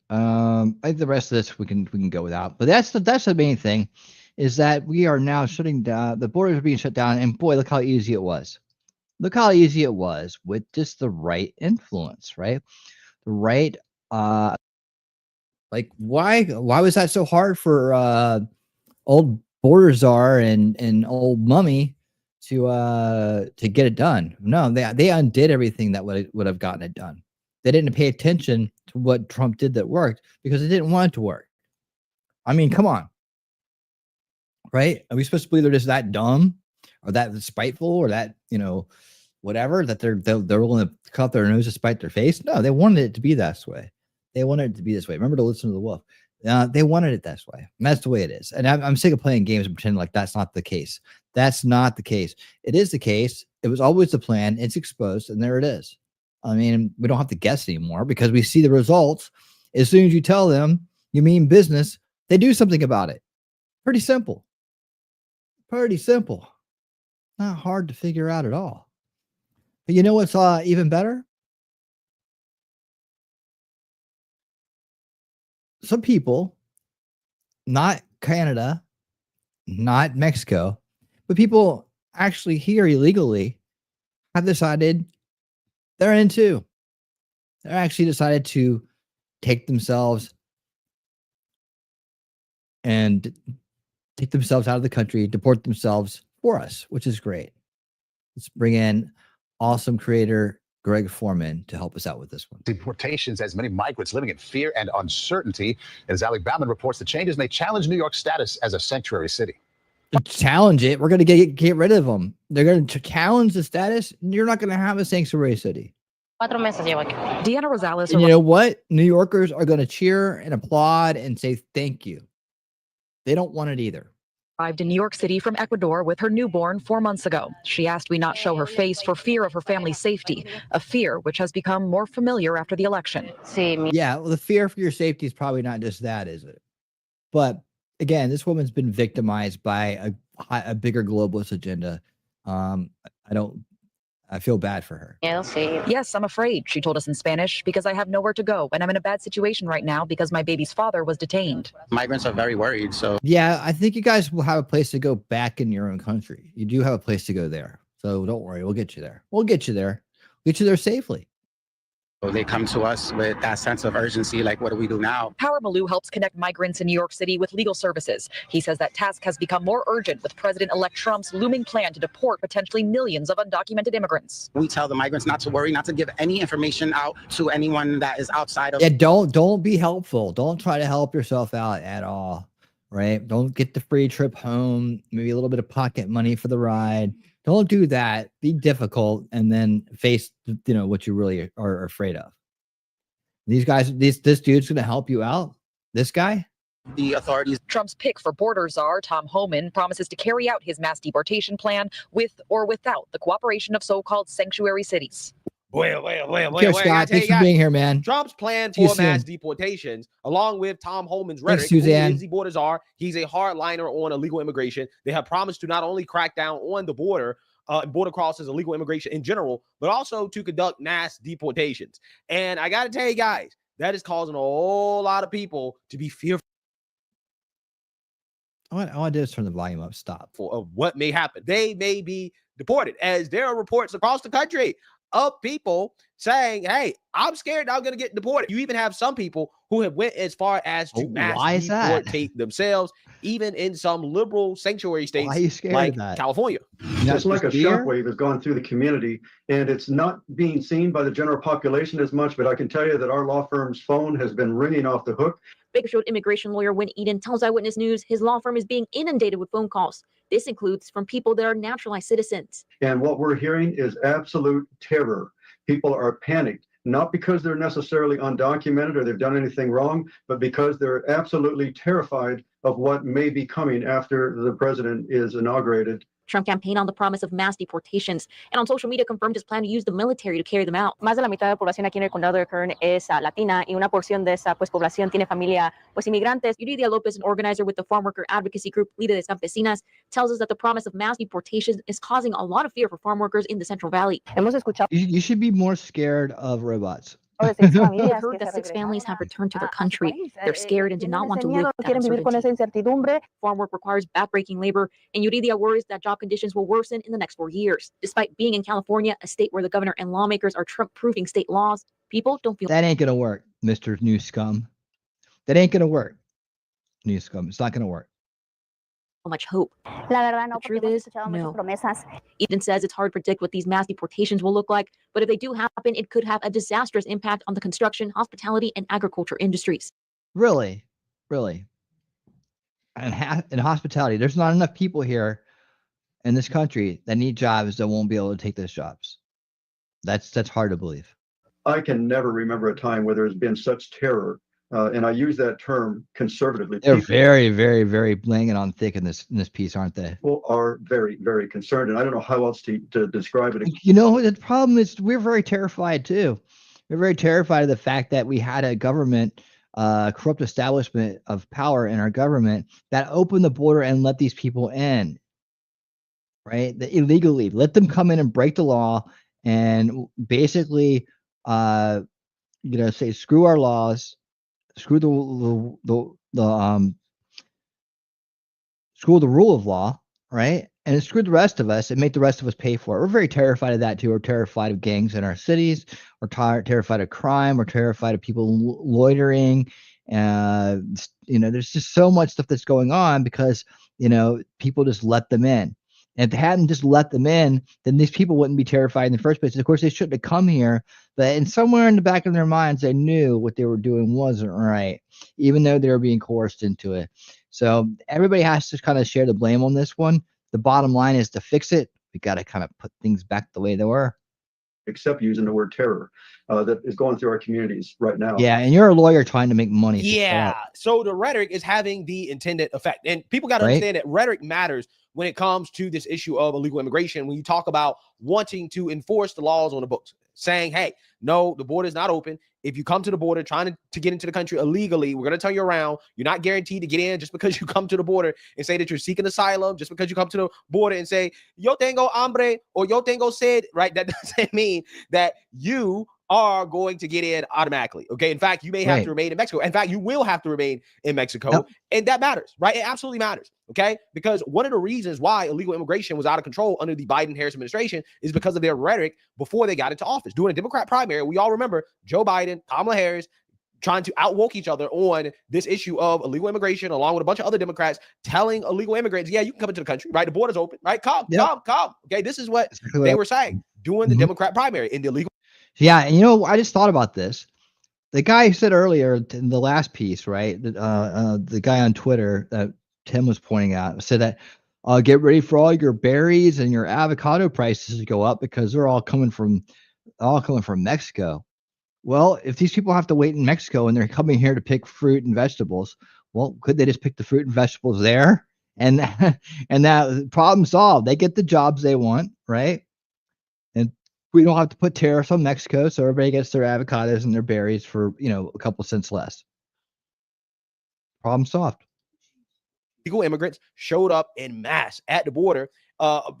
I think the rest of this we can go without. But that's the main thing, is that we are now shutting down. The borders are being shut down, and boy, look how easy it was. Look how easy it was with just the right influence, right? The right. Like why was that so hard for old border czar and old mummy to get it done? No, they undid everything that would have gotten it done. They didn't pay attention to what Trump did that worked because they didn't want it to work. I mean, come on. Right? Are we supposed to believe they're just that dumb or that spiteful or that, whatever, that they're willing to cut their nose to spite their face? No, they wanted it to be this way. They wanted it to be this way. Remember to listen to the wolf. They wanted it this way. And that's the way it is. And I'm sick of playing games and pretending like that's not the case. That's not the case. It is the case. It was always the plan. It's exposed, and there it is. I mean, we don't have to guess anymore because we see the results. As soon as you tell them you mean business, they do something about it. Pretty simple. Pretty simple. Not hard to figure out at all. But you know what's even better? Some people, not Canada, not Mexico, but people actually here illegally have decided they're in too. They're actually decided to take themselves out of the country, deport themselves for us, which is great. Let's bring in awesome creator Greg Foreman to help us out with this one. Deportations as many migrants living in fear and uncertainty. As Alec Bauman reports, the changes may challenge New York's status as a sanctuary city. Challenge it. We're going to get rid of them. They're going to challenge the status. You're not going to have a sanctuary city. Deanna Rosales. And you know what? New Yorkers are going to cheer and applaud and say thank you. They don't want it either. Arrived in New York City from Ecuador with her newborn 4 months ago. She asked we not show her face for fear of her family's safety, a fear which has become more familiar after the election. Yeah, well, the fear for your safety is probably not just that, is it? But again, this woman's been victimized by a bigger globalist agenda. I feel bad for her. Yes, I'm afraid, she told us in Spanish, because I have nowhere to go and I'm in a bad situation right now because my baby's father was detained. Migrants are very worried, so. Yeah, I think you guys will have a place to go back in your own country. You do have a place to go there. So don't worry, we'll get you there. We'll get you there. We'll get you there safely. They come to us with that sense of urgency, like, what do we do now? Power Malou helps connect migrants in New York City with legal services. He says that task has become more urgent with President-elect Trump's looming plan to deport potentially millions of undocumented immigrants. We tell the migrants not to worry, not to give any information out to anyone that is outside of. Yeah, don't be helpful. Don't try to help yourself out at all, right? Don't get the free trip home, maybe a little bit of pocket money for the ride. Don't do that. Be difficult and then face, what you really are afraid of. These guys, this dude's going to help you out. This guy. The authorities. Trump's pick for border czar, Tom Homan, promises to carry out his mass deportation plan with or without the cooperation of so-called sanctuary cities. Wait, Scott, thanks for being here, man. Trump's plan See you for mass soon. deportations, along with Tom Homan's Thanks, rhetoric, who Suzanne. is the border czar, he's a hardliner on illegal immigration. They have promised to not only crack down on the border, border crosses, illegal immigration in general, but also to conduct mass deportations. And I got to tell you guys, that is causing a whole lot of people to be fearful. All I did is turn the volume up. Stop. Of what may happen. They may be deported, as there are reports across the country of people saying, hey, I'm scared I'm going to get deported. You even have some people who have went as far as to mass deportate themselves, even in some liberal sanctuary states like California. It's like a shockwave has gone through the community, and it's not being seen by the general population as much, but I can tell you that our law firm's phone has been ringing off the hook. Bakersfield immigration lawyer Wynn Eden tells Eyewitness News his law firm is being inundated with phone calls. This includes from people that are naturalized citizens. And what we're hearing is absolute terror. People are panicked, not because they're necessarily undocumented or they've done anything wrong, but because they're absolutely terrified of what may be coming after the president is inaugurated. Trump campaigned on the promise of mass deportations and on social media confirmed his plan to use the military to carry them out. Más de la mitad de la población aquí en el condado de Kern es latina y una porción de esa población tiene familia inmigrantes. Yuridia Lopez, an organizer with the farm worker advocacy group Líderes Campesinas, tells us that the promise of mass deportations is causing a lot of fear for farm workers in the Central Valley. You should be more scared of robots. We've heard that 6 families have returned to their country. They're scared and do not want to live with that uncertainty. Farm work requires backbreaking labor, and Yuridia worries that job conditions will worsen in the next 4 years. Despite being in California, a state where the governor and lawmakers are Trump-proofing state laws, people don't feel that ain't gonna work, Mr. New Scum. That ain't gonna work, New Scum. It's not gonna work. much hope. The truth is, no. Eden says it's hard to predict what these mass deportations will look like, but if they do happen, it could have a disastrous impact on the construction, hospitality, and agriculture industries. Really? And in hospitality, there's not enough people here in this country that need jobs that won't be able to take those jobs. That's hard to believe. I can never remember a time where there's been such terror. And I use that term conservatively. They're very, very, very laying it on thick in this piece, aren't they? People are very, very concerned, and I don't know how else to describe it. You know, the problem is we're very terrified too. We're very terrified of the fact that we had a government, corrupt establishment of power in our government that opened the border and let these people in, right? Illegally, let them come in and break the law and basically, say screw our laws. Screw the rule of law, right? And it screwed the rest of us and made the rest of us pay for it. We're very terrified of that too. We're terrified of gangs in our cities. We're terrified of crime. We're terrified of people loitering. There's just so much stuff that's going on because people just let them in. And if they hadn't just let them in, then these people wouldn't be terrified in the first place. Of course, they shouldn't have come here, but somewhere in the back of their minds, they knew what they were doing wasn't right, even though they were being coerced into it. So everybody has to kind of share the blame on this one. The bottom line is to fix it. We got to kind of put things back the way they were. Except using the word terror that is going through our communities right now. Yeah, and you're a lawyer trying to make money. Yeah, so the rhetoric is having the intended effect. And people got to understand that rhetoric matters when it comes to this issue of illegal immigration. When you talk about wanting to enforce the laws on the books, saying, hey, no, the border is not open. If you come to the border trying to get into the country illegally, we're going to turn you around. You're not guaranteed to get in just because you come to the border and say that you're seeking asylum, just because you come to the border and say, yo tengo hambre or yo tengo sed, right? That doesn't mean that you are going to get in automatically. Okay. In fact, you may have to remain in Mexico. In fact, you will have to remain in Mexico. And that matters, right? It absolutely matters. Okay. Because one of the reasons why illegal immigration was out of control under the Biden-Harris administration is because of their rhetoric before they got into office. During a Democrat primary, we all remember Joe Biden, Kamala Harris, trying to outwoke each other on this issue of illegal immigration, along with a bunch of other Democrats telling illegal immigrants, yeah, you can come into the country, right? The border's open, right? Come. Okay, this is what they were saying during the Democrat primary in the illegal. Yeah, and you know, I just thought about this. The guy said earlier in the last piece, right? The guy on Twitter that Tim was pointing out said that get ready for all your berries and your avocado prices to go up because they're all coming from Mexico. Well, if these people have to wait in Mexico and they're coming here to pick fruit and vegetables, well, could they just pick the fruit and vegetables there? And that problem solved. They get the jobs they want, right? And we don't have to put tariffs on Mexico, so everybody gets their avocados and their berries for, you know, a couple cents less. Problem solved. Illegal immigrants showed up in mass at the border,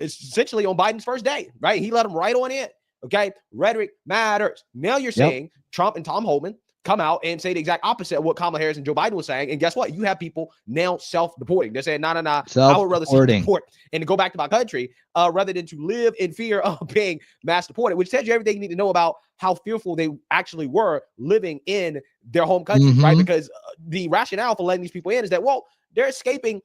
essentially on Biden's first day, right? He let them right on in. Okay, rhetoric matters. Now you're saying Trump and Tom Homan come out and say the exact opposite of what Kamala Harris and Joe Biden was saying. And guess what? You have people now self-deporting. They're saying, no, I would rather self-deport and to go back to my country rather than to live in fear of being mass deported, which tells you everything you need to know about how fearful they actually were living in their home countries, right? Because the rationale for letting these people in is that, well, they're escaping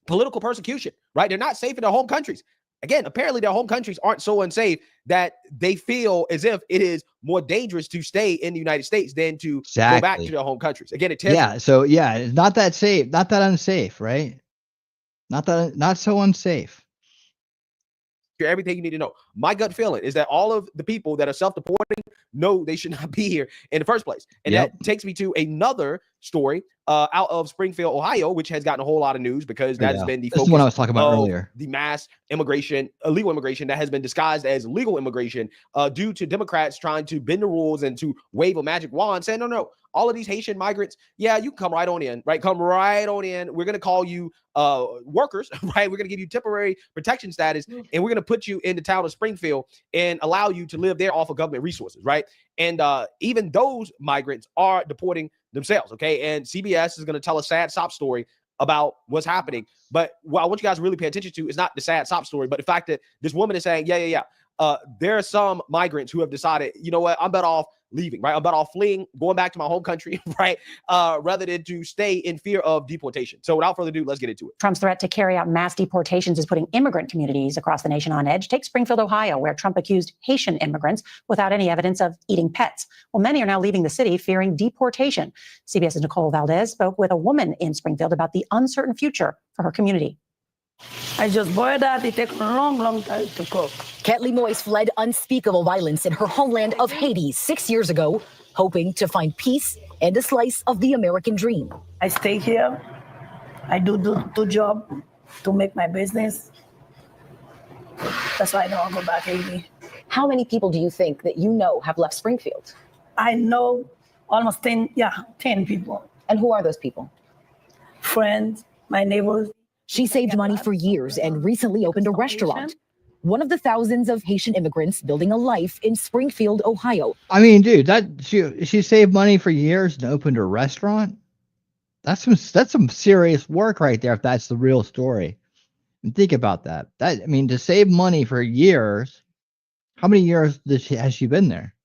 political persecution, right? They're not safe in their home countries. Again, apparently their home countries aren't so unsafe that they feel as if it is more dangerous to stay in the United States than to go back to their home countries. Again, it tells you. So yeah, it's not that safe, not that unsafe, right? Not so unsafe. Everything you need to know. My gut feeling is that all of the people that are self-deporting know they should not be here in the first place. And that takes me to another story out of Springfield, Ohio, which has gotten a whole lot of news because that has been the focus one I was talking about earlier. The mass immigration, illegal immigration that has been disguised as legal immigration due to Democrats trying to bend the rules and to wave a magic wand saying, no, all of these Haitian migrants, yeah, you can come right on in, right? Come right on in. We're going to call you workers, right? We're going to give you temporary protection status and we're going to put you in the town of Springfield and allow you to live there off of government resources, right? And even those migrants are deporting themselves, okay? And CBS is going to tell a sad sob story about what's happening. But what I want you guys to really pay attention to is not the sad sob story, but the fact that this woman is saying, there are some migrants who have decided, you know what, I'm better off leaving, right? I'm better off fleeing, going back to my home country, right? Rather than to stay in fear of deportation. So without further ado, let's get into it. Trump's threat to carry out mass deportations is putting immigrant communities across the nation on edge. Take Springfield, Ohio, where Trump accused Haitian immigrants without any evidence of eating pets. Well, many are now leaving the city fearing deportation. CBS's Nicole Valdez spoke with a woman in Springfield about the uncertain future for her community. I just boiled that. It takes a long, long time to cook. Kathleen Moyes fled unspeakable violence in her homeland of Haiti 6 years ago, hoping to find peace and a slice of the American dream. I stay here. I do two jobs to make my business. That's why I don't go back to Haiti. How many people do you think that you know have left Springfield? I know almost 10 people. And who are those people? Friends, my neighbors. She saved money for years and recently opened a restaurant. One of the thousands of Haitian immigrants building a life in Springfield, Ohio. I mean, dude, that she saved money for years and opened a restaurant. That's some serious work right there. If that's the real story, and think about that. I mean, to save money for years. How many years has she been there?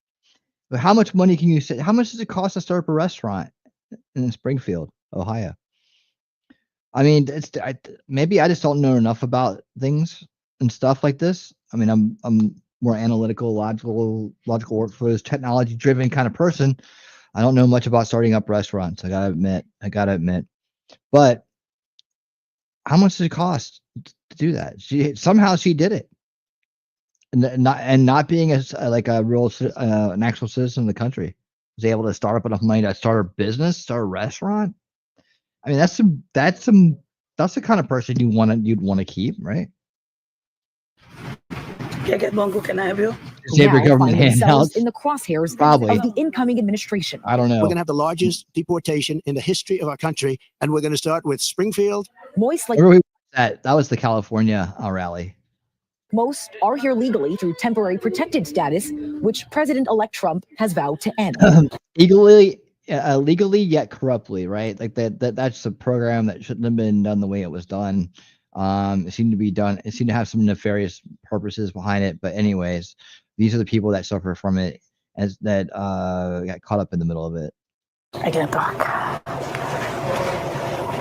But how much money can you say? How much does it cost to start up a restaurant in Springfield, Ohio? I mean, maybe I just don't know enough about things and stuff like this. I mean, I'm more analytical, logical workflows, technology-driven kind of person. I don't know much about starting up restaurants. I gotta admit. But how much does it cost to do that? Somehow she did it, and not being an actual citizen of the country, was able to start up enough money to start a business, start a restaurant. I mean, that's the kind of person you'd want to keep, right? Can I have you? Now find themselves in the crosshairs of the incoming administration. I don't know. We're going to have the largest deportation in the history of our country, and we're going to start with Springfield. Moist that was the California rally. Most are here legally through temporary protected status, which President-elect Trump has vowed to end. Legally yet corruptly, right? Like that's a program that shouldn't have been done the way it was done. It seemed to be done. It seemed to have some nefarious purposes behind it. But anyways, these are the people that suffer from it, as that got caught up in the middle of it. I can't talk.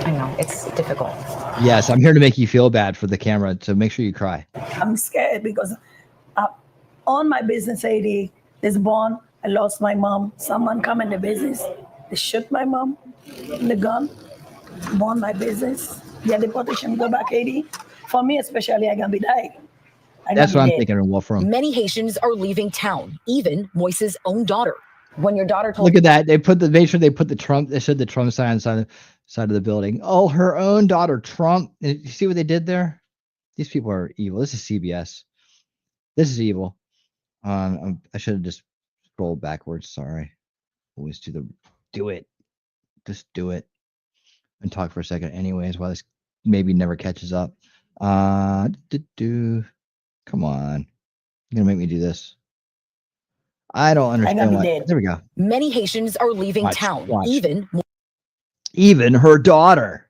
I know, it's difficult. Yes, I'm here to make you feel bad for the camera, so make sure you cry. I'm scared because on my business ID, this bond, I lost my mom. Someone come in the business, they shoot my mom, the gun, bond my business, get deportation, go back Haiti. For me, especially, I can be dying. That's what I'm thinking of Wolfram. Many Haitians are leaving town, even Moise's own daughter. When your daughter told Look at that. They made sure they put the Trump, they said the Trump sign on the side of the building. Oh, her own daughter, Trump. You see what they did there? These people are evil. This is CBS. This is evil. I should have just scrolled backwards. Sorry. Always do it. Just do it. And talk for a second anyways, while this maybe never catches up. Come on. You're gonna make me do this. I don't understand why. There we go. Many Haitians are leaving town, even her daughter.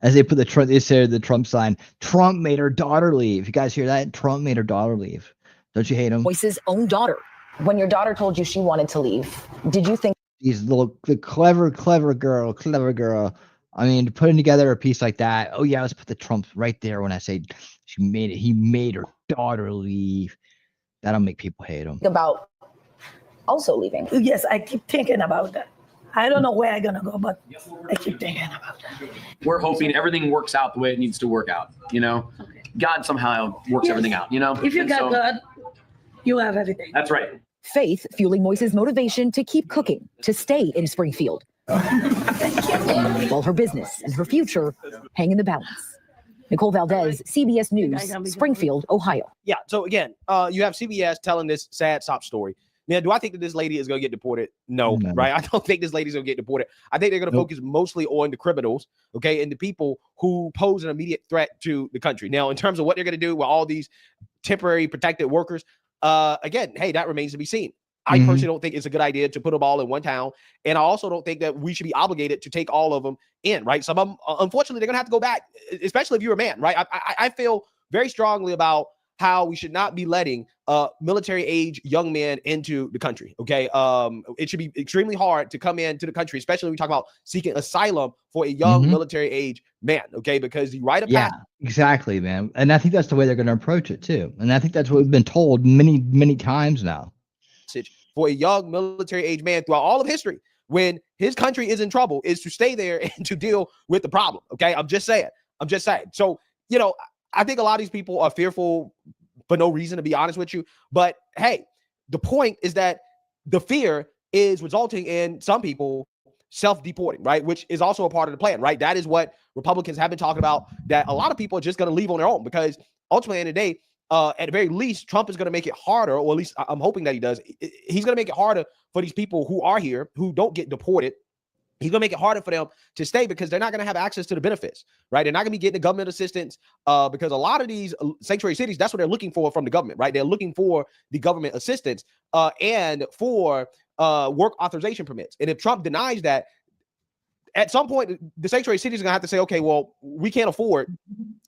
As they put they said the Trump sign. Trump made her daughter leave. You guys hear that? Trump made her daughter leave. Don't you hate him? Moise's own daughter. When your daughter told you she wanted to leave, did you think the clever girl. I mean, putting together a piece like that. Oh yeah, let's put the Trump right there. When I say he made her daughter leave. That'll make people hate him. About also leaving? Yes, I keep thinking about that. I don't know where I'm gonna go, but I keep thinking about that. We're hoping everything works out the way it needs to work out. You know, God somehow works everything out. You know, if you got God, you have everything. That's right. Faith fueling Moise's motivation to keep cooking, to stay in Springfield. While her business and her future hang in the balance. Nicole Valdez, CBS News, Springfield, Ohio. Yeah. So again, you have CBS telling this sad sob story. Now, do I think that this lady is going to get deported? No, right? I don't think this lady's going to get deported. I think they're going to focus mostly on the criminals, okay, and the people who pose an immediate threat to the country. Now, in terms of what they're going to do with all these temporary protected workers, again, hey, that remains to be seen. I personally don't think it's a good idea to put them all in one town. And I also don't think that we should be obligated to take all of them in, right? Some of them, unfortunately, they're going to have to go back, especially if you're a man, right? I feel very strongly about how we should not be letting military age young men into the country. Okay. It should be extremely hard to come into the country, especially when we talk about seeking asylum for a young military age man. Okay. Because the right of passage. Exactly, man. And I think that's the way they're going to approach it too. And I think that's what we've been told many, many times now. For a young military age man throughout all of history, when his country is in trouble, is to stay there and to deal with the problem. Okay. I'm just saying. So, you know, I think a lot of these people are fearful for no reason, to be honest with you. But hey, the point is that the fear is resulting in some people self-deporting, right? Which is also a part of the plan, right? That is what Republicans have been talking about, that a lot of people are just going to leave on their own, because ultimately, in the day, at the very least, Trump is going to make it harder, or at least I'm hoping that he does. He's going to make it harder for these people who are here, who don't get deported. He's going to make it harder for them to stay, because they're not going to have access to the benefits, right? They're not going to be getting the government assistance, because a lot of these sanctuary cities, that's what they're looking for from the government, right? They're looking for the government assistance and for work authorization permits. And if Trump denies that, at some point, the sanctuary cities are going to have to say, okay, well, we can't afford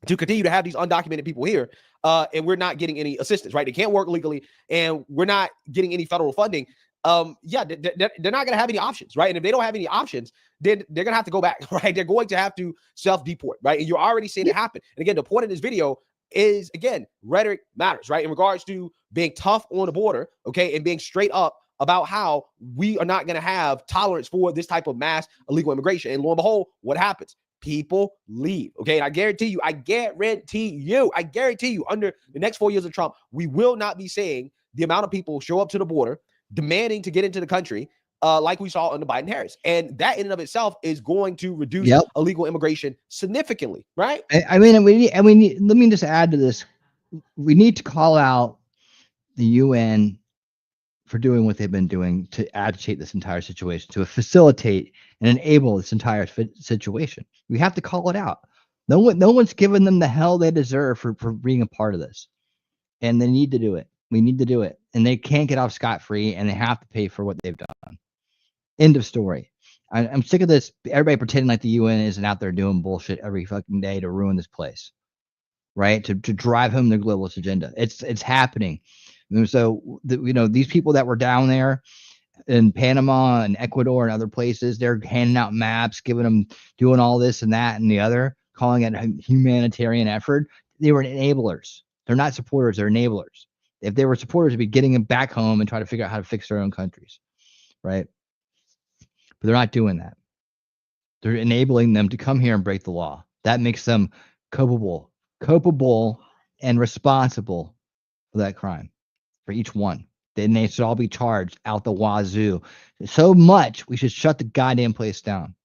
to continue to have these undocumented people here, and we're not getting any assistance, right? They can't work legally, and we're not getting any federal funding. They're not going to have any options, right? And if they don't have any options, then they're going to have to go back, right? They're going to have to self-deport, right? And you're already seeing it happen. And again, the point of this video is, again, rhetoric matters, right? In regards to being tough on the border, okay, and being straight up about how we are not going to have tolerance for this type of mass illegal immigration. And lo and behold, what happens? People leave, okay? And I guarantee you, under the next 4 years of Trump, we will not be seeing the amount of people show up to the border demanding to get into the country like we saw under Biden-Harris. And that in and of itself is going to reduce illegal immigration significantly, right? I mean, let me just add to this. We need to call out the UN for doing what they've been doing to agitate this entire situation, to facilitate and enable this entire situation. We have to call it out. No one's given them the hell they deserve for being a part of this. and they need to do it. We need to do it, and they can't get off scot-free, and they have to pay for what they've done. End of story. I'm sick of this. Everybody pretending like the UN isn't out there doing bullshit every fucking day to ruin this place, right? To drive home their globalist agenda. It's happening. And so these people that were down there in Panama and Ecuador and other places, they're handing out maps, giving them, doing all this and that and the other, calling it a humanitarian effort. They were enablers. They're not supporters. They're enablers. If they were supporters, they'd be getting them back home and try to figure out how to fix their own countries, right? But they're not doing that. They're enabling them to come here and break the law. That makes them culpable and responsible for that crime, for each one. Then they should all be charged out the wazoo. So much, we should shut the goddamn place down.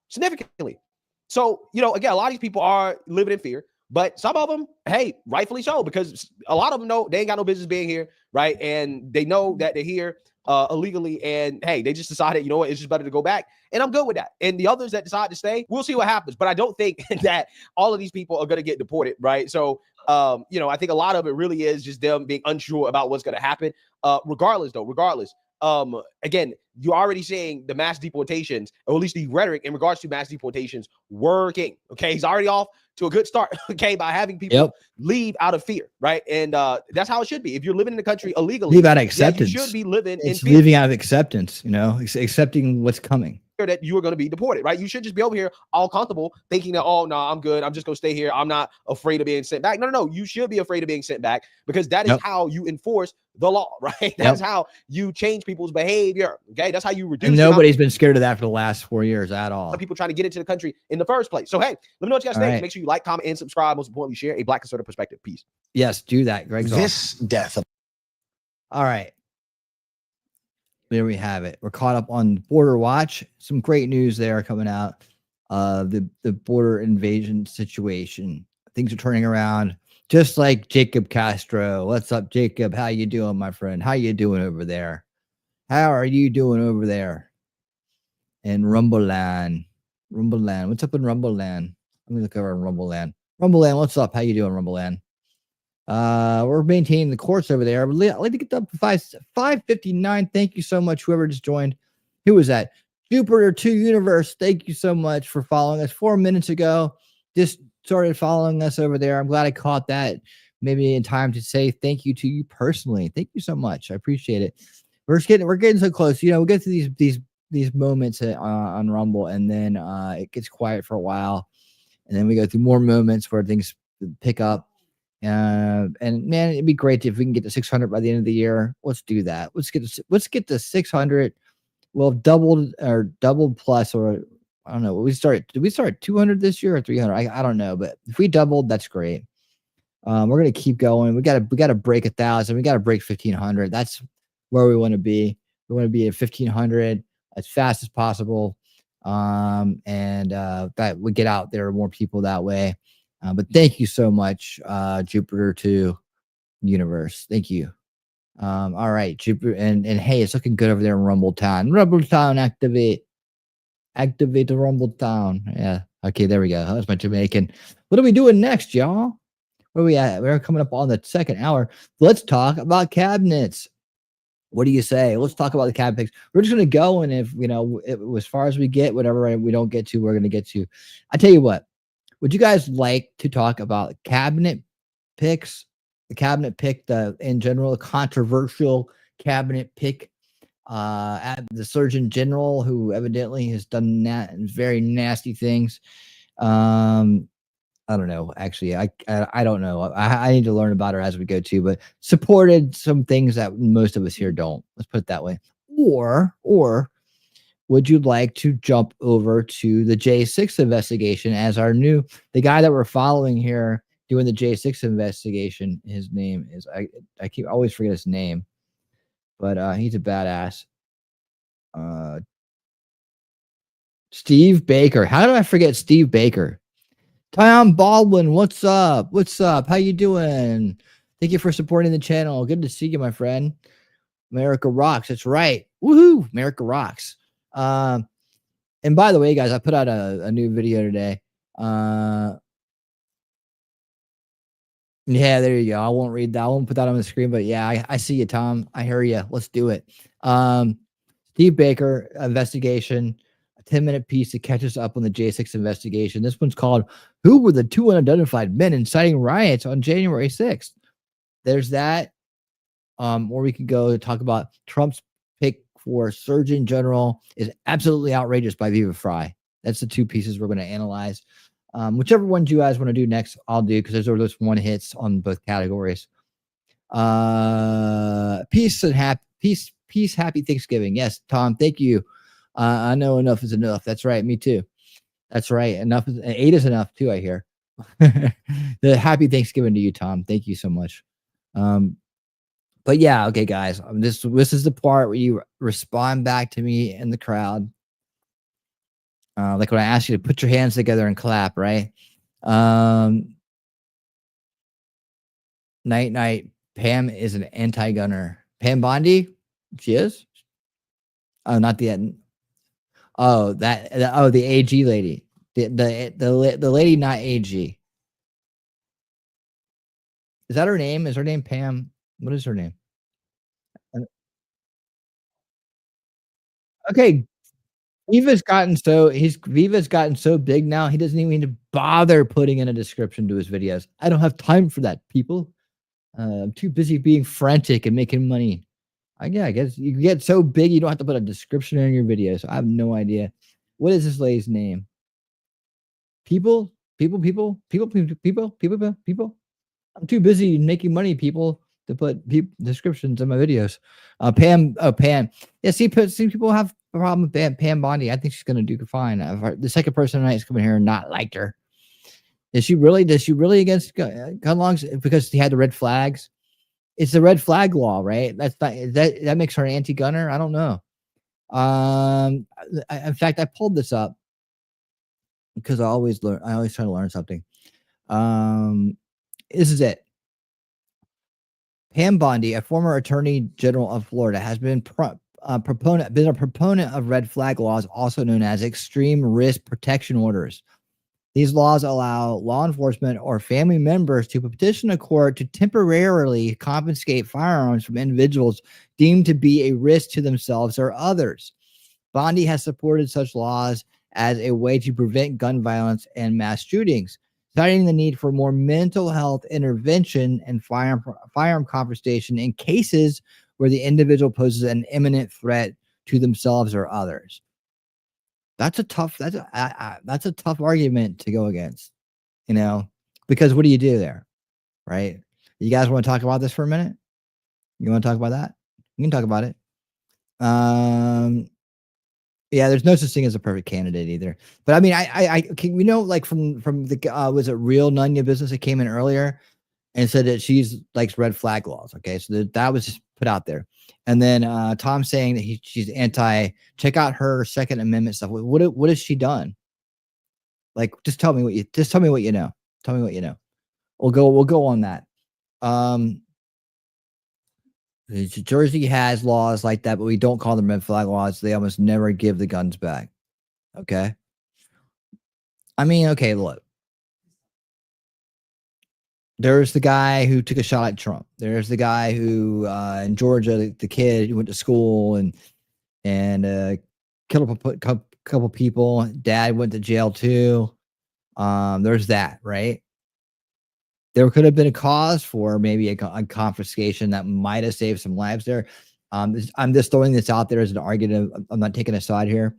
Significantly. So, again, a lot of these people are living in fear, but some of them, hey, rightfully so, because a lot of them know they ain't got no business being here, right? And they know that they're here illegally, and hey, they just decided, it's just better to go back, and I'm good with that. And the others that decide to stay, we'll see what happens. But I don't think that all of these people are going to get deported, right? So, I think a lot of it really is just them being unsure about what's going to happen. Regardless, again, you're already seeing the mass deportations, or at least the rhetoric in regards to mass deportations working. Okay, he's already off to a good start. Okay, by having people leave out of fear, right? And that's how it should be. If you're living in the country illegally, leave out of acceptance. You should be living in fear. Living out of acceptance. Accepting what's coming. That you are going to be deported, right? You should just be over here all comfortable thinking that, oh no, I'm good, I'm just going to stay here, I'm not afraid of being sent back. No, you should be afraid of being sent back, because that is how you enforce the law, right? That's how you change people's behavior. Okay, that's how you reduce. And nobody's been scared of that for the last 4 years at all. People trying to get into the country in the first place. So hey, let me know what you guys think. Make sure you like, comment, and subscribe. Most importantly, share a Black conservative perspective. Peace. Yes, do that, Greg. This death. All right. There we have it. We're caught up on Border Watch. Some great news there coming out. The border invasion situation. Things are turning around, just like Jacob Castro. What's up, Jacob? How you doing, my friend? How you doing over there? How are you doing over there? In Rumbleland. What's up in Rumbleland? Let me look over in Rumbleland. Rumbleland, what's up? How you doing, Rumbleland? We're maintaining the course over there. I'd like to get up to 559. Thank you so much, whoever just joined. Who was that? Jupiter2 Universe. Thank you so much for following us 4 minutes ago. Just started following us over there. I'm glad I caught that maybe in time to say thank you to you personally. Thank you so much. I appreciate it. We're getting so close. We get to these moments on Rumble, and then it gets quiet for a while, and then we go through more moments where things pick up. And man, it'd be great if we can get to 600 by the end of the year. Let's do that. Let's get to 600. Well, doubled plus, or I don't know. Did we start 200 this year or 300? I don't know, but if we doubled, that's great. We're gonna keep going. We gotta break 1,000. We gotta break 1,500. That's where we want to be. We want to be at 1,500 as fast as possible. And that we get out there more people that way. But thank you so much, Jupiter2 Universe. Thank you. All right, Jupiter, and hey, it's looking good over there in Rumbletown. Rumbletown, activate the Rumbletown. Yeah. Okay, there we go. That's my Jamaican. What are we doing next, y'all? Where are we at? We're coming up on the second hour. Let's talk about cabinets. What do you say? Let's talk about the cabinet picks. We're just gonna go, and if as far as we get, whatever we don't get to, we're gonna get to. I tell you what. Would you guys like to talk about cabinet picks? The cabinet pick, in general, a controversial cabinet pick at the Surgeon General, who evidently has done very nasty things. I don't know. Actually, I don't know. I need to learn about her as we go too, but supported some things that most of us here don't. Let's put it that way. Or would you like to jump over to the J6 investigation as the guy that we're following here doing the J6 investigation? His name is, I always forget his name, but he's a badass. Steve Baker. How did I forget Steve Baker? Tom Baldwin, what's up? What's up? How you doing? Thank you for supporting the channel. Good to see you, my friend. America rocks. That's right. Woohoo! America rocks. And by the way, guys, I put out a new video today. Yeah, there you go. I won't read that. I won't put that on the screen, but yeah, I see you, Tom. I hear you. Let's do it. Steve Baker investigation, a 10-minute piece that catches up on the J6 investigation. This one's called "Who Were the Two Unidentified Men Inciting Riots on January 6th?" There's that. Or we could go to talk about Trump's pick for Surgeon General is absolutely outrageous by WW3. That's the two pieces we're going to analyze. Whichever ones you guys want to do next, I'll do, because there's those one hits on both categories. Peace and happy Thanksgiving. Yes, Tom, thank you. I know enough is enough. That's right. Me too. That's right. Enough is 8 is enough too, I hear. The happy Thanksgiving to you, Tom. Thank you so much. But yeah, okay, guys. This is the part where you respond back to me in the crowd. Like when I ask you to put your hands together and clap, right? Night. Pam is an anti-gunner. Pam Bondi? She is? Oh, not the end. Oh, the AG lady. The lady, not AG. Is that her name? Is her name Pam? What is her name? Okay. Viva's gotten so big now, he doesn't even need to bother putting in a description to his videos. I don't have time for that, people. I'm too busy being frantic and making money. I guess you get so big you don't have to put a description in your videos. I have no idea. What is this lady's name? People. I'm too busy making money, people, to put descriptions in my videos. Pam. Yeah, see, people have a problem with Pam Bondi. I think she's gonna do fine. The second person tonight is coming here and not liked her. Does she really against gun laws because she had the red flags? It's the red flag law, right? That's not that makes her an anti-gunner. I don't know. In fact, I pulled this up because I always try to learn something. This is it. Pam Bondi, a former attorney general of Florida, has been a proponent of red flag laws, also known as extreme risk protection orders. These laws allow law enforcement or family members to petition a court to temporarily confiscate firearms from individuals deemed to be a risk to themselves or others. Bondi has supported such laws as a way to prevent gun violence and mass shootings, citing the need for more mental health intervention and firearm confiscation in cases where the individual poses an imminent threat to themselves or others. That's a tough argument to go against, because what do you do there, right? You guys want to talk about this for a minute? You want to talk about that? You can talk about it. Yeah, there's no such thing as a perfect candidate either. But I mean, we know, like from the was it Real Nunya Business that came in earlier and said that she's likes red flag laws. Okay, so that was just put out there. And then Tom saying that she's anti. Check out her Second Amendment stuff. What has she done? Like, just tell me what you know. Tell me what you know. We'll go on that. Jersey has laws like that, but we don't call them red flag laws. They almost never give the guns back. Okay. I mean, okay, look. There's the guy who took a shot at Trump. There's the guy who in Georgia, the kid who went to school and killed a couple people. Dad went to jail too. There's that, right? There could have been a cause for maybe a confiscation that might have saved some lives there. I'm just throwing this out there as an argument. I'm not taking a side here.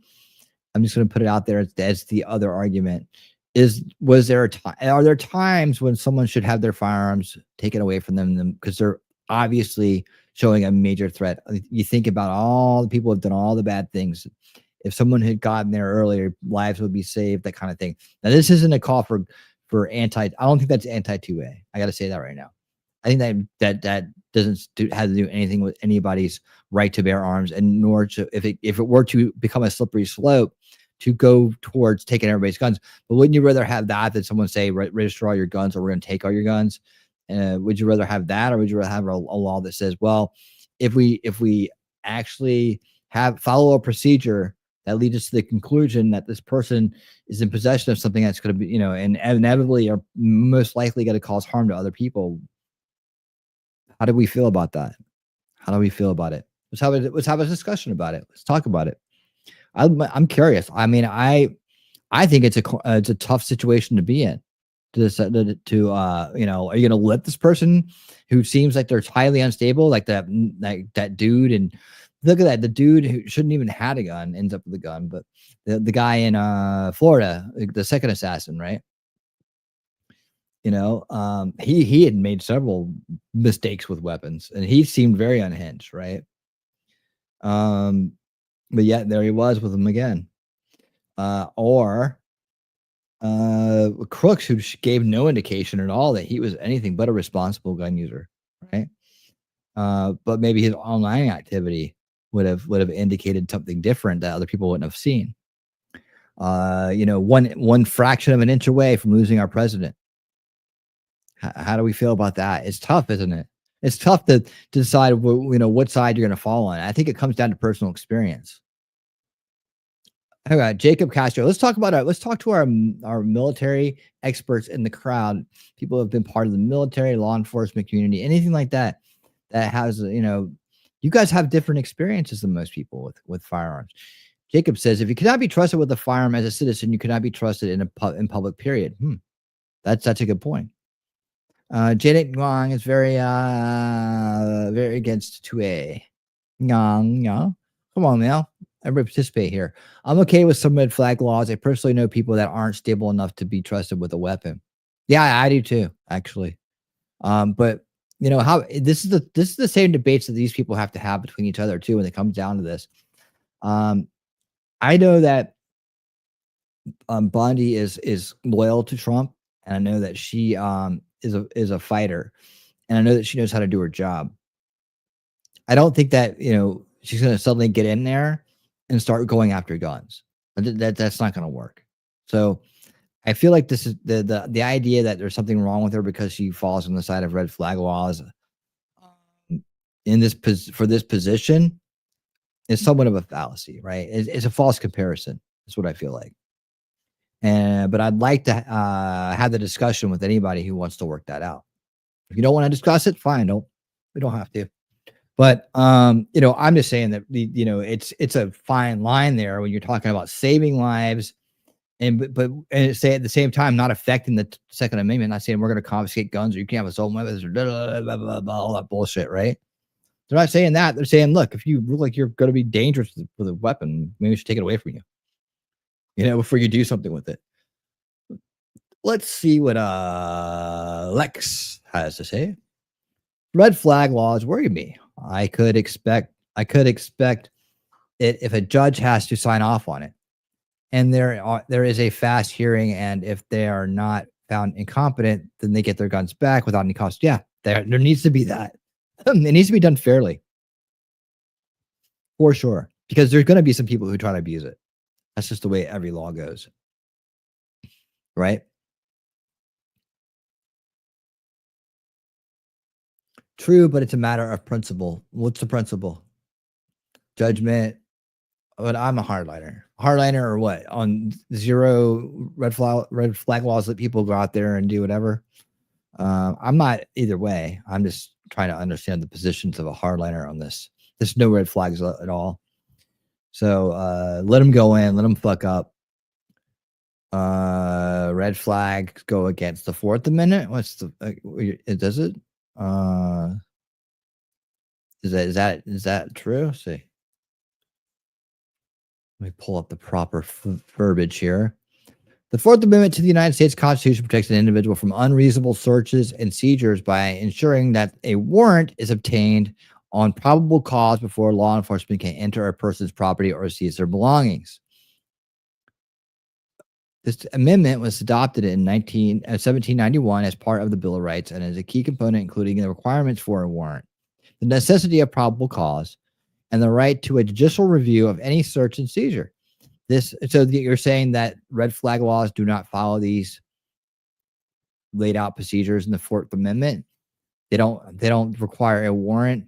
I'm just going to put it out there as the other argument. Are there times when someone should have their firearms taken away from them because they're obviously showing a major threat? You think about all the people who have done all the bad things. If someone had gotten there earlier, lives would be saved, that kind of thing. Now, this isn't a call for anti. I don't think that's anti-2A. I got to say that right now. I think that doesn't have to do anything with anybody's right to bear arms, and nor to, if it were to become a slippery slope to go towards taking everybody's guns. But wouldn't you rather have that than someone say register all your guns or we're going to take all your guns? Would you rather have that, or would you rather have a law that says, well, if we actually follow a procedure that lead us to the conclusion that this person is in possession of something that's going to be, you know, and inevitably or most likely going to cause harm to other people. How do we feel about that? How do we feel about it? Let's have a discussion about it. Let's talk about it. I'm curious. I mean, I think it's a tough situation to be in. You know, are you going to let this person who seems like they're highly unstable, like that dude, and look at that, the dude who shouldn't even had a gun ends up with a gun, but the guy in Florida, the second assassin, right? You know, he had made several mistakes with weapons, and he seemed very unhinged, right? But yet there he was with them again. Crooks, who gave no indication at all that he was anything but a responsible gun user, right? But maybe his online activity would have indicated something different that other people wouldn't have seen. You know, one fraction of an inch away from losing our president. How do we feel about that? It's tough, isn't it? It's tough to decide, you know, what side you're going to fall on. I think it comes down to personal experience. All right, Jacob Castro. Let's talk to our military experts in the crowd. People who have been part of the military, law enforcement community, anything like that. That has, you know, you guys have different experiences than most people with firearms. Jacob says, if you cannot be trusted with a firearm as a citizen, you cannot be trusted in public. Period. That's a good point. Janet Nguyen is very against 2A. Nguyen, come on now. Everybody participate here. I'm okay with some red flag laws. I personally know people that aren't stable enough to be trusted with a weapon. Yeah, I do too, actually. But you know how this is the same debates that these people have to have between each other too when it comes down to this. I know that Bondi is loyal to Trump, and I know that she is a fighter, and I know that she knows how to do her job. I don't think that, you know, she's going to suddenly get in there and start going after guns. That's not going to work. So I feel like this is the idea that there's something wrong with her because she falls on the side of red flag laws for this position is somewhat of a fallacy, right? It's a false comparison. That's what I feel like. But I'd like to have the discussion with anybody who wants to work that out. If you don't want to discuss it, fine. We don't have to. But you know, I'm just saying that you know, it's a fine line there when you're talking about saving lives, and say at the same time not affecting the Second Amendment. Not saying we're going to confiscate guns or you can't have assault weapons or all that bullshit, right? They're not saying that. They're saying, look, if you look like you're going to be dangerous with a weapon, maybe we should take it away from you. You know, before you do something with it. Let's see what Lex has to say. Red flag laws worry me. I could expect it if a judge has to sign off on it, and there is a fast hearing, and if they are not found incompetent, then they get their guns back without any cost. Yeah, there needs to be that. It needs to be done fairly, for sure, because there's going to be some people who try to abuse it. That's just the way every law goes, right? True, but it's a matter of principle. What's the principle? Judgment. But I'm a hardliner. Hardliner or what? On zero red flag laws that people go out there and do whatever. I'm not either way. I'm just trying to understand the positions of a hardliner on this. There's no red flags at all. So let them go in. Let them fuck up. Red flags go against the Fourth Amendment. What's does it? Is that true? Let's see. Let me pull up the proper verbiage here. The Fourth Amendment to the United States Constitution protects an individual from unreasonable searches and seizures by ensuring that a warrant is obtained on probable cause before law enforcement can enter a person's property or seize their belongings. This amendment was adopted in 1791 as part of the Bill of Rights and is a key component, including the requirements for a warrant, the necessity of probable cause, and the right to a judicial review of any search and seizure. So you're saying that red flag laws do not follow these laid out procedures in the Fourth Amendment? They don't require a warrant.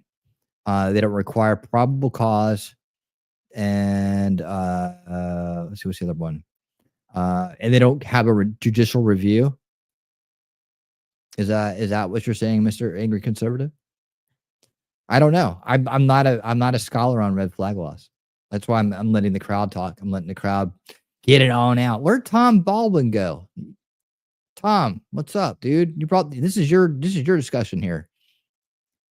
They don't require probable cause. and let's see what's the other one. And they don't have a judicial review. Is that what you're saying, Mr. Angry Conservative? I don't know. I'm not a scholar on red flag laws. That's why I'm letting the crowd talk. I'm letting the crowd get it on out. Where'd Tom Baldwin go? Tom, what's up, dude? You brought this is your discussion here.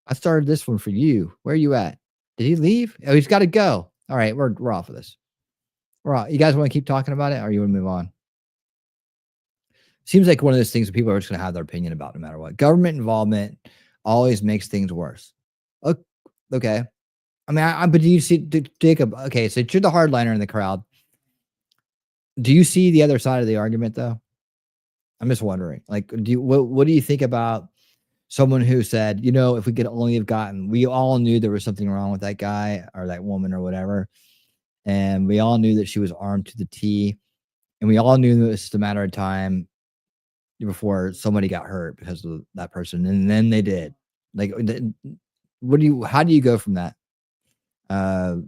I started this one for you. Where are you at? Did he leave? Oh, he's got to go. All right, we're off of this. We're off. You guys want to keep talking about it, or you want to move on? Seems like one of those things that people are just going to have their opinion about no matter what. Government involvement always makes things worse. Okay. I mean, but do you see, Jacob? Okay, so you're the hardliner in the crowd. Do you see the other side of the argument, though? I'm just wondering. Like, what do you think about someone who said, you know, if we could only have gotten, we all knew there was something wrong with that guy or that woman or whatever, and we all knew that she was armed to the T, and we all knew that it was just a matter of time before somebody got hurt because of that person, and then they did. Like, how do you go from that? How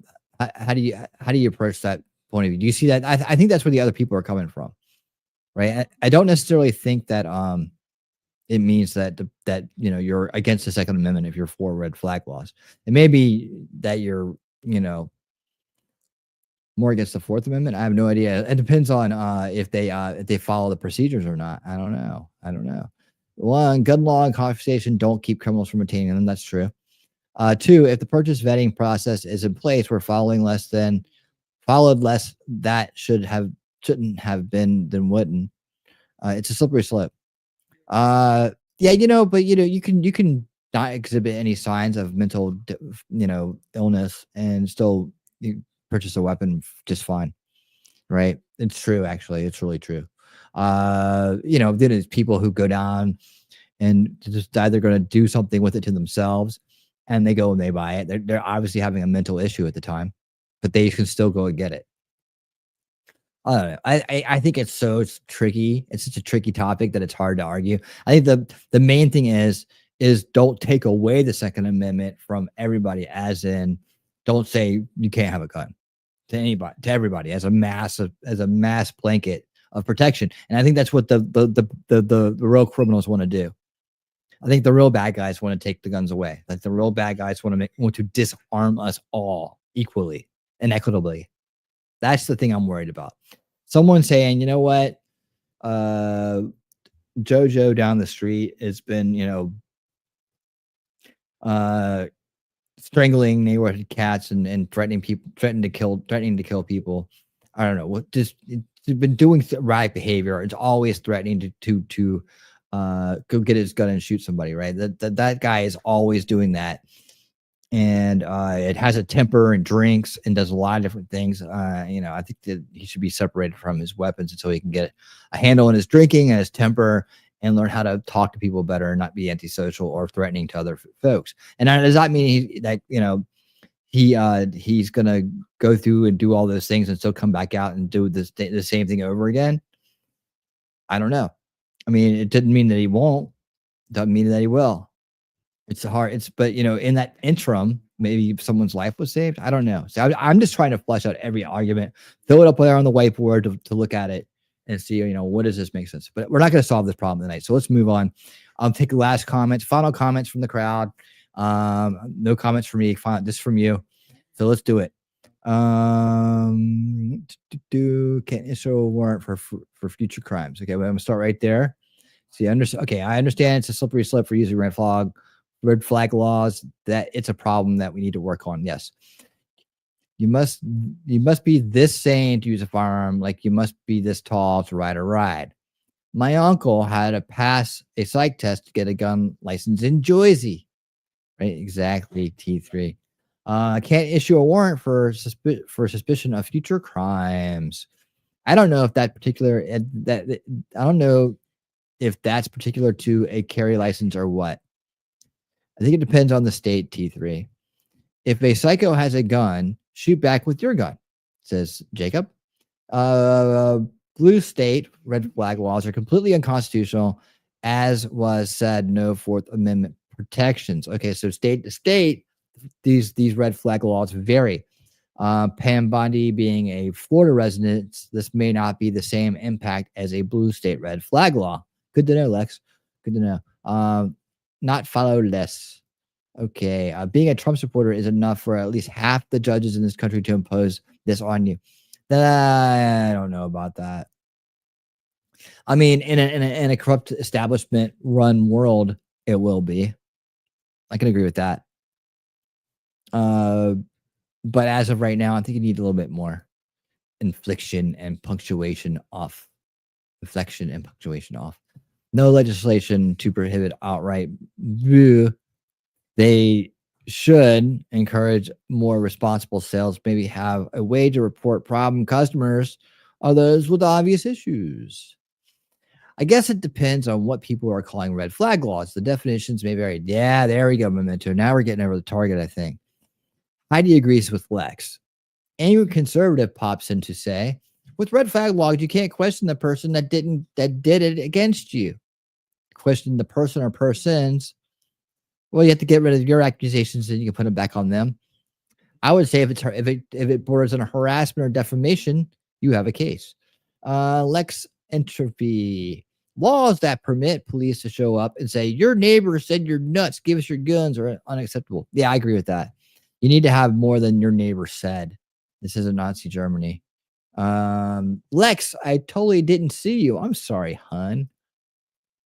do you approach that point of view? Do you see that? I think that's where the other people are coming from, right? I don't necessarily think that it means that you know, you're against the Second Amendment if you're for red flag laws. It may be that you're, you know, more against the Fourth Amendment. I have no idea. It depends on if they follow the procedures or not. I don't know. One, gun law and confiscation don't keep criminals from obtaining them. That's true. Two, if the purchase vetting process is in place, we're followed less, that shouldn't have been than wouldn't. It's a slippery slope. Yeah, you know, but you know, you can not exhibit any signs of mental, you know, illness and still you purchase a weapon just fine, right? It's true, actually. It's really true. You know, there's people who go down and just either going to do something with it to themselves, and they go and they buy it. They're obviously having a mental issue at the time, but they can still go and get it. I don't know. I think it's tricky. It's such a tricky topic that it's hard to argue. I think the main thing is don't take away the Second Amendment from everybody, as in don't say you can't have a gun to anybody, to everybody, as a mass blanket of protection. And I think that's what the real criminals want to do. I think the real bad guys want to take the guns away. Like the real bad guys want to disarm us all equally and equitably. That's the thing I'm worried about. Someone saying, you know what, JoJo down the street has been, you know, strangling neighborhood cats and threatening to kill people. I don't know what, just it's been doing erratic behavior. It's always threatening to go get his gun and shoot somebody, right? That guy is always doing that. And it has a temper and drinks and does a lot of different things. You know, I think that he should be separated from his weapons until he can get a handle on his drinking and his temper and learn how to talk to people better and not be antisocial or threatening to other folks. And does that mean that, you know, he's going to go through and do all those things and still come back out and do the same thing over again? I don't know. I mean, it didn't mean that he won't. Doesn't mean that he will. But you know, in that interim, maybe someone's life was saved. I don't know. So I'm just trying to flesh out every argument, throw it up there on the whiteboard to look at it and see, you know, what does this make sense? But we're not going to solve this problem tonight. So let's move on. I'll take the last comments, final comments from the crowd. No comments from me. This from you. So let's do it. Can't issue a warrant for future crimes. Okay, well, I'm gonna start right there. See, I understand it's a slippery slope for using red flag laws, that it's a problem that we need to work on. Yes. You must be this sane to use a firearm, like you must be this tall to ride a ride. My uncle had to pass a psych test to get a gun license in Jersey. Right? Exactly, T3. Can't issue a warrant for suspicion of future crimes. I don't know if I don't know if that's particular to a carry license or what. I think it depends on the state, T3. If a psycho has a gun, shoot back with your gun, says Jacob. Blue state red flag laws are completely unconstitutional, as was said, no Fourth Amendment protections. Okay, so state to state, these red flag laws vary. Pam Bondi being a Florida resident, this may not be the same impact as a blue state red flag law. Good to know, Lex. Good to know. Not follow less. Okay. Being a Trump supporter is enough for at least half the judges in this country to impose this on you. I don't know about that. I mean, in a corrupt establishment run world, it will be. I can agree with that. But as of right now, I think you need a little bit more inflection and punctuation off. Inflection and punctuation off. No legislation to prohibit outright. They should encourage more responsible sales. Maybe have a way to report problem customers or those with obvious issues. I guess it depends on what people are calling red flag laws. The definitions may vary. Yeah, there we go, Memento. Now we're getting over the target, I think. Heidi agrees with Lex. Angry conservative pops in to say, with red flag laws, you can't question the person that did it against you. Question the person or persons. Well, you have to get rid of your accusations and you can put them back on them. I would say if it borders on a harassment or defamation, you have a case. Lex Entropy. Laws that permit police to show up and say, your neighbor said you're nuts, give us your guns, are unacceptable. Yeah, I agree with that. You need to have more than your neighbor said. This is a Nazi Germany. Lex, I totally didn't see you. I'm sorry, hun.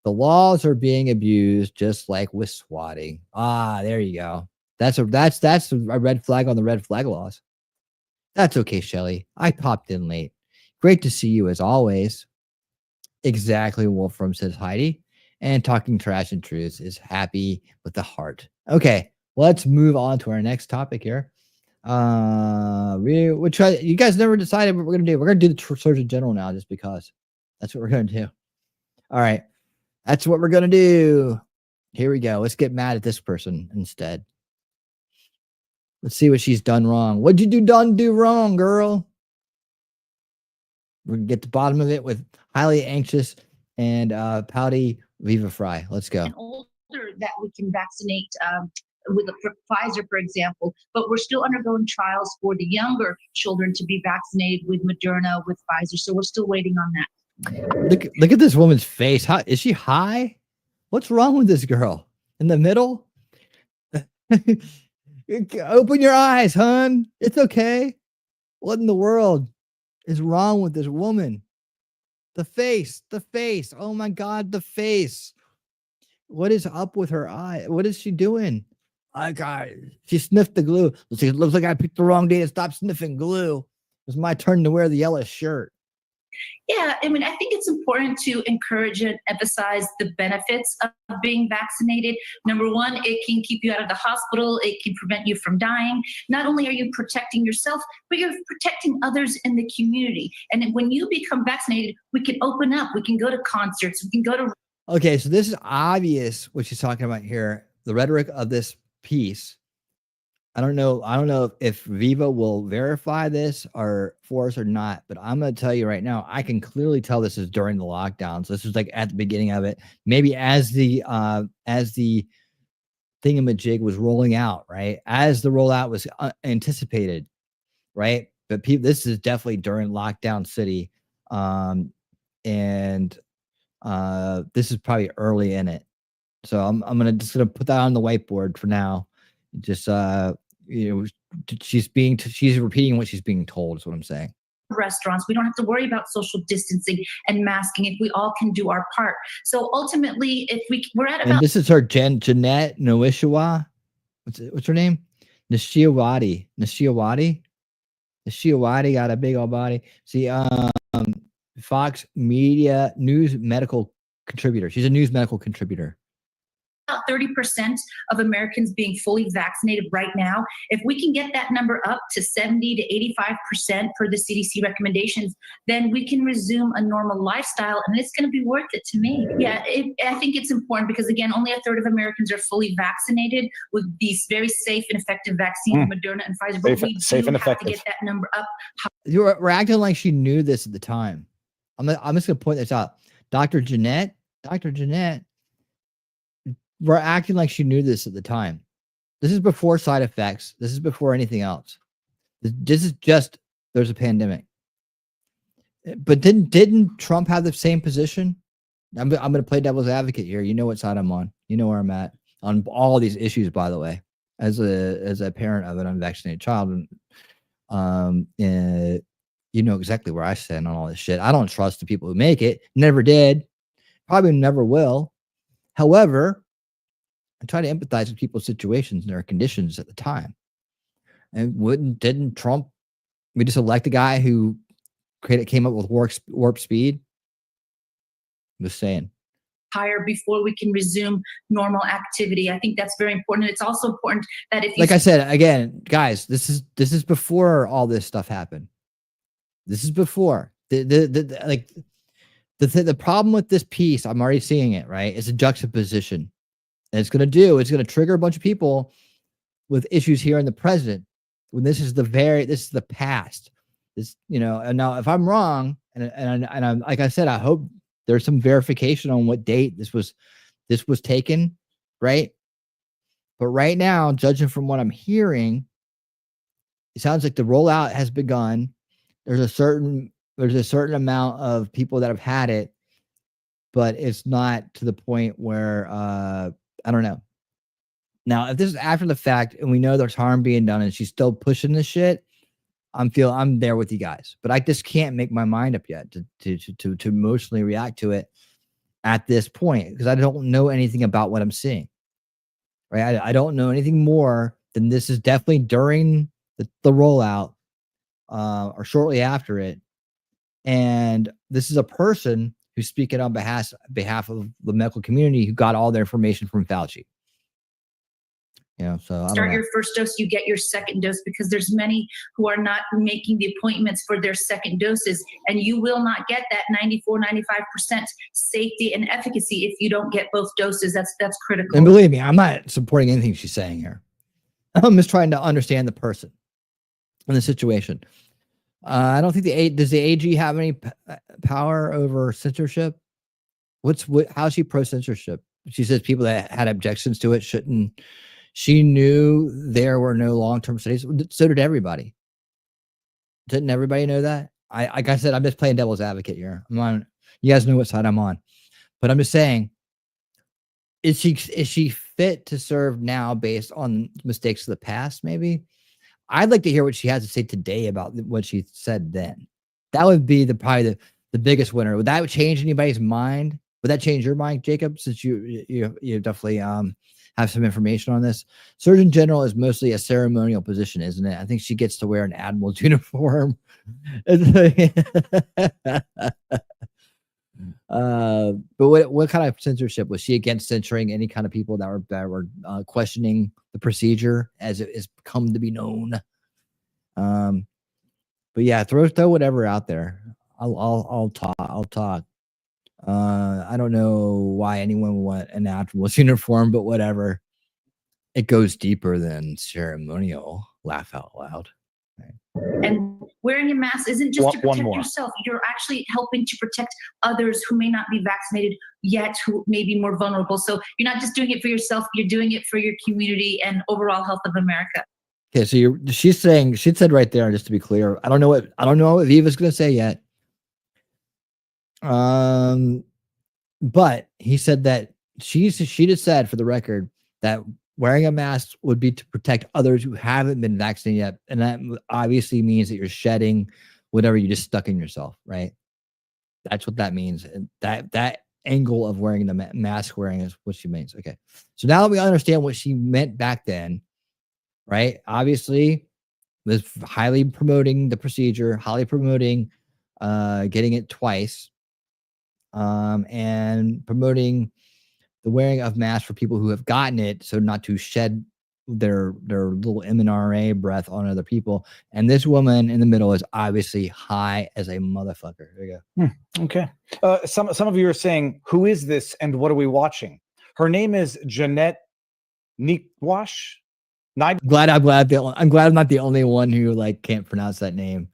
The laws are being abused just like with swatting. Ah, there you go. That's a red flag on the red flag laws. That's okay, Shelly. I popped in late. Great to see you as always. Exactly, Wolfram, says Heidi. And talking trash and truths is happy with the heart. Okay, let's move on to our next topic here. You guys never decided what we're gonna do. We're gonna do the Surgeon General now, just because. That's what we're gonna do. All right, that's what we're gonna do. Here we go. Let's get mad at this person instead. Let's see what she's done wrong. What'd you do wrong, girl? We're gonna get to the bottom of it with highly anxious and pouty Viva Fry. Let's go. And older that we can vaccinate with Pfizer, for example, but we're still undergoing trials for the younger children to be vaccinated with Moderna, with Pfizer. So we're still waiting on that. Look at this woman's face. How is she high? What's wrong with this girl? In the middle? Open your eyes, hun. It's okay. What in the world is wrong with this woman? The face. Oh my God, the face. What is up with her eye? What is she doing? Oh God, she sniffed the glue. It looks like I picked the wrong day to stop sniffing glue. It was my turn to wear the yellow shirt. Yeah, I mean, I think it's important to encourage and emphasize the benefits of being vaccinated. Number one, it can keep you out of the hospital. It can prevent you from dying. Not only are you protecting yourself, but you're protecting others in the community. And when you become vaccinated, we can open up. We can go to concerts. We can go to... Okay, so this is obvious what she's talking about here. The rhetoric of this piece. I don't know if Viva will verify this or for us or not, but I'm going to tell you right now, I can clearly tell this is during the lockdown. So this was like at the beginning of it, maybe as the thingamajig was rolling out, right? As the rollout was anticipated, right? But this is definitely during lockdown city. And this is probably early in it. So I'm just gonna put that on the whiteboard for now. Just she's repeating what she's being told is what I'm saying. Restaurants, we don't have to worry about social distancing and masking if we all can do our part. So ultimately, if we're at about... And this is her Jeanette Noishiwa. What's her name? Nishiawati got a big old body. See, Fox Media news medical contributor. She's a news medical contributor. About 30% of Americans being fully vaccinated right now. If we can get that number up to 70 to 85% per the CDC recommendations, then we can resume a normal lifestyle, and it's going to be worth it to me. Yeah, I think it's important because, again, only a third of Americans are fully vaccinated with these very safe and effective vaccines, Moderna and Pfizer. But we do have to get that number up. We're acting like she knew this at the time. I'm just going to point this out. Dr. Jeanette, we're acting like she knew this at the time. This is before side effects. This is before anything else. This is just there's a pandemic. But didn't Trump have the same position? I'm going to play devil's advocate here. You know what side I'm on. You know where I'm at on all these issues. By the way, as a parent of an unvaccinated child, and you know exactly where I stand on all this shit. I don't trust the people who make it. Never did. Probably never will. However, I try to empathize with people's situations and their conditions at the time. And didn't Trump? We just elect a guy who came up with warp speed. Just saying. Higher before we can resume normal activity. I think that's very important. It's also important that if you, like I said again, guys, this is before all this stuff happened. This is before the problem with this piece. I'm already seeing it. Right, it's a juxtaposition, and it's going to trigger a bunch of people with issues here in the present. When this is the past. This, and now if I'm wrong, and I'm like I said, I hope there's some verification on what date this was taken, right? But right now, judging from what I'm hearing, it sounds like the rollout has begun. There's a certain amount of people that have had it, but it's not to the point where I don't know. Now, if this is after the fact and we know there's harm being done and she's still pushing this shit, I'm there with you guys, but I just can't make my mind up yet to emotionally react to it at this point because I don't know anything about what I'm seeing. Right? I don't know anything more than this is definitely during the rollout or shortly after it, and this is a person who's speaking on behalf of the medical community who got all their information from Fauci. So start your first dose, you get your second dose, because there's many who are not making the appointments for their second doses, and you will not get that 94-95% safety and efficacy if you don't get both doses. That's critical. And believe me, I'm not supporting anything she's saying here. I'm just trying to understand the person and the situation. I don't think does the AG have any power over censorship? How's she pro censorship? She says people that had objections to it shouldn't. She knew there were no long-term studies. So did everybody. Didn't everybody know that? Like I said, I'm just playing devil's advocate here. You guys know what side I'm on. But I'm just saying, is she fit to serve now based on mistakes of the past, maybe? I'd like to hear what she has to say today about what she said then. That would be probably the biggest winner. Would that change anybody's mind? Would that change your mind, Jacob, since you definitely have some information on this? Surgeon General is mostly a ceremonial position, isn't it? I think she gets to wear an admiral's uniform. But what kind of censorship was she against? Censoring any kind of people that were questioning the procedure as it has come to be known? But yeah, throw whatever out there. I'll talk. I don't know why anyone would want an admiral's uniform, but whatever. It goes deeper than ceremonial. Laugh out loud. And wearing a mask isn't just to protect yourself. You're actually helping to protect others who may not be vaccinated yet, who may be more vulnerable. So you're not just doing it for yourself, you're doing it for your community and overall health of America. Okay, so she said right there, just to be clear, I don't know what Viva's gonna say yet. But he said that she just said, for the record, that wearing a mask would be to protect others who haven't been vaccinated yet. And that obviously means that you're shedding whatever you just stuck in yourself, right? That's what that means. And that angle of wearing the mask is what she means. Okay. So now that we understand what she meant back then, right? Obviously, was highly promoting the procedure, highly promoting getting it twice, and promoting the wearing of masks for people who have gotten it, so not to shed their little mRNA breath on other people. And this woman in the middle is obviously high as a motherfucker. There you go. Okay. Some of you are saying, who is this and what are we watching? Her name is Jeanette Nikwash. I'm glad I'm not the only one who can't pronounce that name.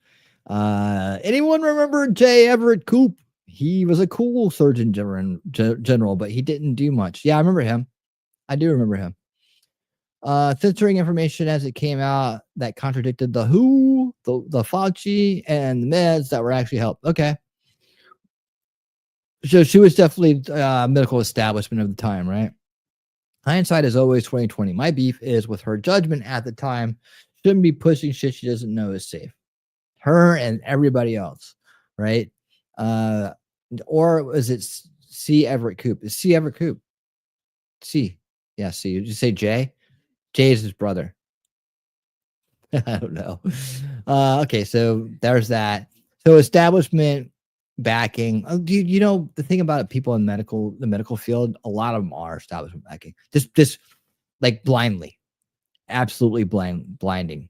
Anyone remember J. Everett Koop? He was a cool surgeon general, but he didn't do much. Yeah, I remember him. I do remember him. censoring information as it came out that contradicted the WHO, the Fauci, and the meds that were actually helped. Okay. So she was definitely medical establishment of the time, right? Hindsight is always 2020. My beef is with her judgment at the time. Shouldn't be pushing shit she doesn't know is safe. Her and everybody else, right? Or was it C. Everett Koop? Is C. Everett Koop? C. Yeah, C. Did you say J? J is his brother. I don't know. Okay, so there's that. So establishment backing. You know the thing about it, people in the medical field, a lot of them are establishment backing. Just like blindly, absolutely blindingly,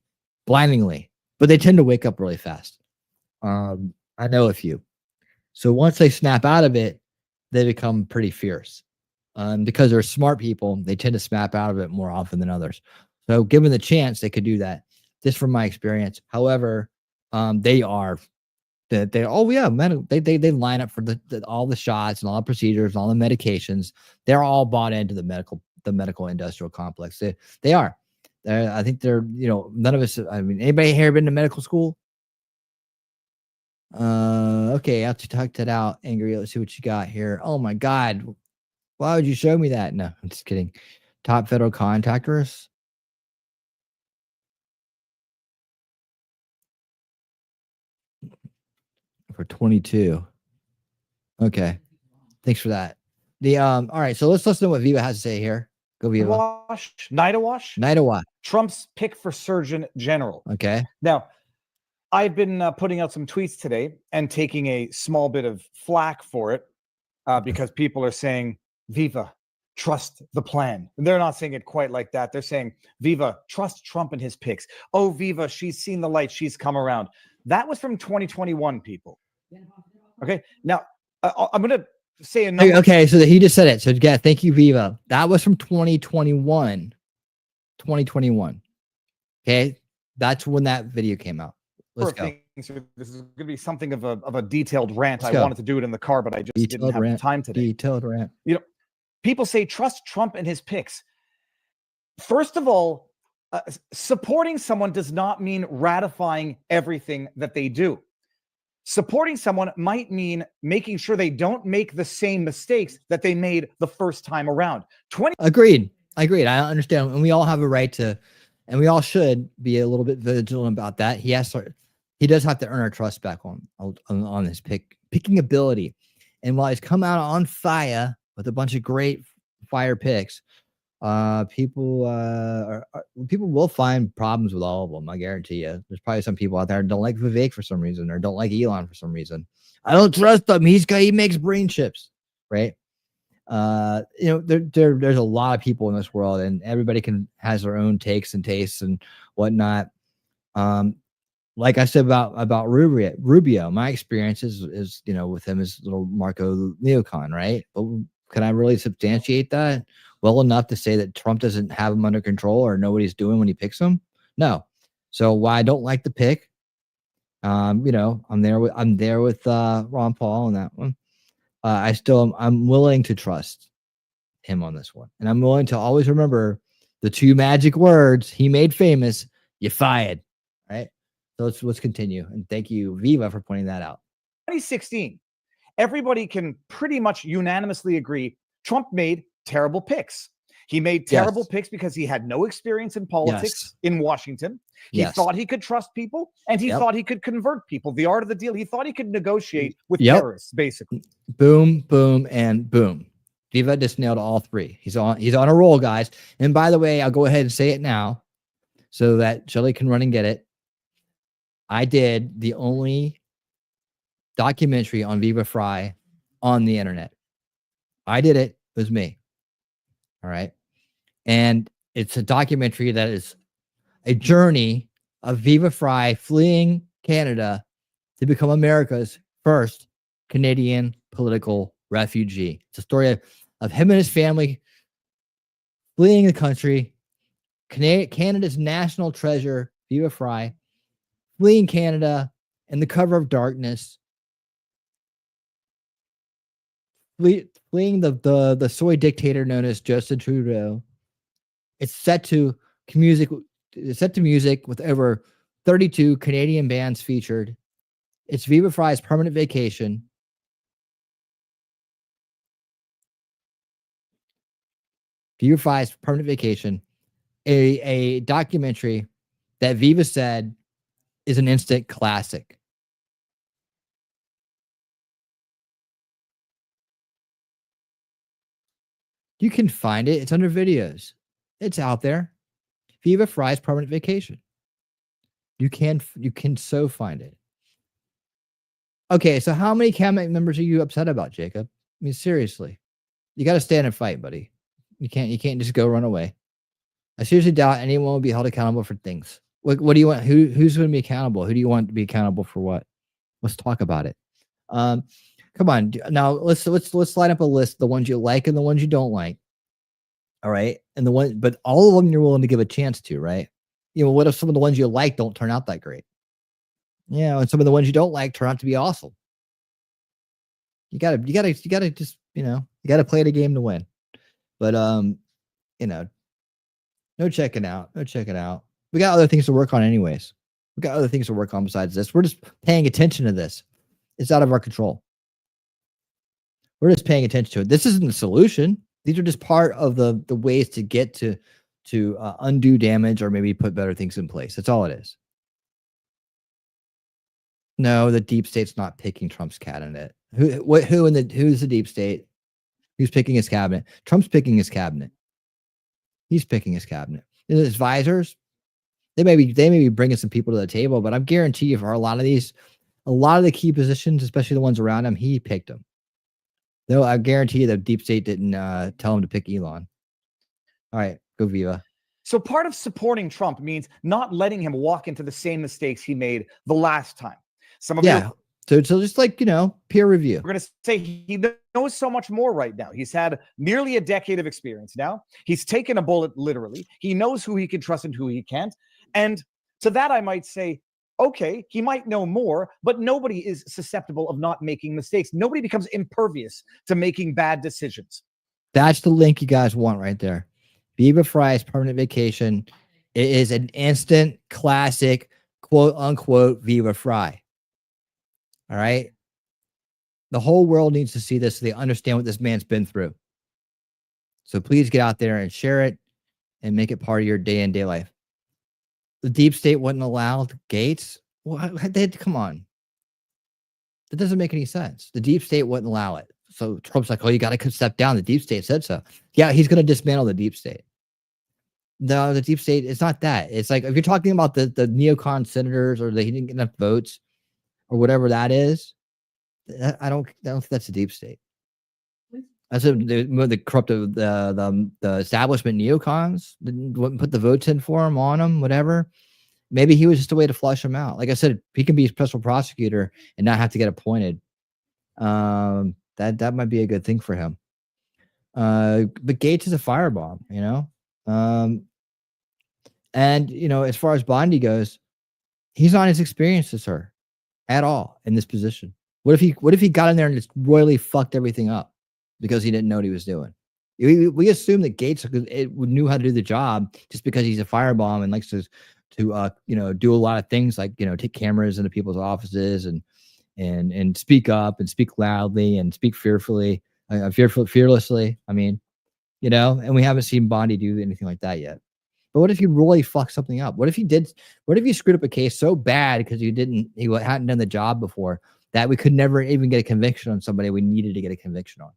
but they tend to wake up really fast. I know a few. So once they snap out of it, they become pretty fierce. Because they're smart people, they tend to snap out of it more often than others. So given the chance, they could do that. Just from my experience. However, they line up for all the shots and all the procedures and all the medications. They're all bought into the medical industrial complex. They are. I think they're, none of us, I mean, anybody here been to medical school? Okay, I'll talk that out. Angry, let's see what you got here. Oh my God. Why would you show me that? No, I'm just kidding. Top federal contractors. For 22. Okay. Thanks for that. All right, so let's listen to what Viva has to say here. Go Viva. NIDA Trump's pick for Surgeon General. Okay. Now, I've been putting out some tweets today and taking a small bit of flack for it because people are saying, Viva, trust the plan. And they're not saying it quite like that. They're saying, Viva, trust Trump and his picks. Oh, Viva, she's seen the light. She's come around. That was from 2021, people. Okay. Now, I'm going to say a number. Okay, so he just said it. So, yeah, thank you, Viva. That was from 2021. 2021. Okay. That's when that video came out. Let's go. This is going to be something of a detailed rant. Let's I wanted to do it in the car, but I just didn't have the time today. Detailed rant. People say trust Trump and his picks. First of all, supporting someone does not mean ratifying everything that they do. Supporting someone might mean making sure they don't make the same mistakes that they made the first time around. Agreed. I understand. And we all have a right to, and we all should be a little bit vigilant about that. He does have to earn our trust back on his picking ability. And while he's come out on fire with a bunch of great fire picks, people will find problems with all of them. I guarantee you. There's probably some people out there that don't like Vivek for some reason, or don't like Elon for some reason. I don't trust him. He makes brain chips, right? There's a lot of people in this world, and everybody has their own takes and tastes and whatnot. Like I said about Rubio, my experience is with him is little Marco Neocon, right? But can I really substantiate that well enough to say that Trump doesn't have him under control or know what he's doing when he picks him? No. So while I don't like the pick, I'm there with Ron Paul on that one. I'm willing to trust him on this one, and I'm willing to always remember the two magic words he made famous: "You fired." Right. So let's continue, and thank you, Viva, for pointing that out. 2016, everybody can pretty much unanimously agree Trump made terrible picks. He made terrible picks because he had no experience in politics in Washington. He thought he could trust people, and he thought he could convert people. The art of the deal. He thought he could negotiate with terrorists, basically. Boom, boom, and boom. Viva just nailed all three. He's on a roll, guys. And by the way, I'll go ahead and say it now so that Shelly can run and get it. I did the only documentary on Viva Fry on the internet. I did it. It was me. All right. And it's a documentary that is a journey of Viva Fry fleeing Canada to become America's first Canadian political refugee. It's a story of him and his family fleeing the country. Canada's national treasure, Viva Fry, fleeing Canada in the cover of darkness, fleeing the soy dictator known as Justin Trudeau, It's set to music. It's set to music with over 32 Canadian bands featured. It's Viva Fry's permanent vacation. Viva Fry's permanent vacation, a documentary that Viva said is an instant classic. You can find it. It's under videos. It's out there. Viva Fry's permanent vacation. You can so find it. Okay, so how many cabinet members are you upset about, Jacob? I mean, seriously. You got to stand and fight, buddy. You can't just go run away. I seriously doubt anyone will be held accountable for things. What do you want? Who's going to be accountable? Who do you want to be accountable for what? Let's talk about it. Come on. Now let's line up a list, the ones you like and the ones you don't like. All right. And but all of them you're willing to give a chance to, right? You know, what if some of the ones you like don't turn out that great? Yeah, and some of the ones you don't like turn out to be awesome. You gotta just, you gotta play the game to win. But no checking out. We got other things to work on anyways. We got other things to work on besides this. We're just paying attention to this. It's out of our control. We're just paying attention to it. This isn't the solution. These are just part of the ways to get to undo damage or maybe put better things in place. That's all it is. No, the deep state's not picking Trump's cabinet. Who's the deep state? Who's picking his cabinet? Trump's picking his cabinet. He's picking his cabinet. His advisors, they may be bringing some people to the table, but I guarantee you for a lot of the key positions, especially the ones around him, he picked them. No, I guarantee you the deep state didn't tell him to pick Elon. All right, go Viva. So part of supporting Trump means not letting him walk into the same mistakes he made the last time. Some of So just like, peer review. We're going to say he knows so much more right now. He's had nearly a decade of experience now. He's taken a bullet literally. He knows who he can trust and who he can't. And to that, I might say, okay, he might know more, but nobody is susceptible of not making mistakes. Nobody becomes impervious to making bad decisions. That's the link you guys want right there. Viva Fry's permanent vacation. It is an instant classic, quote unquote, Viva Fry. All right. The whole world needs to see this so they understand what this man's been through. So please get out there and share it and make it part of your day in day life. The deep state wouldn't allow Gaetz. Come on. That doesn't make any sense. The deep state wouldn't allow it. So Trump's like, oh, you got to step down. The deep state said so. Yeah, he's going to dismantle the deep state. No, the deep state, it's not that. It's like, if you're talking about the neocon senators or he didn't get enough votes or whatever that is, I don't think that's the deep state. That's the corrupt of the establishment neocons wouldn't put the votes in for him, on him, whatever. Maybe he was just a way to flush him out. Like I said, he can be a special prosecutor and not have to get appointed. That might be a good thing for him. But Gaetz is a firebomb, and as far as Bondi goes, he's not as experienced as her at all in this position. What if he got in there and just royally fucked everything up because he didn't know what he was doing? We assume that Gaetz knew how to do the job just because he's a firebomb and likes to do a lot of things like take cameras into people's offices and speak up and speak loudly and speak fearlessly. I mean, and we haven't seen Bondi do anything like that yet. But what if you really fucked something up? What if you screwed up a case so bad because he hadn't done the job before that we could never even get a conviction on somebody we needed to get a conviction on?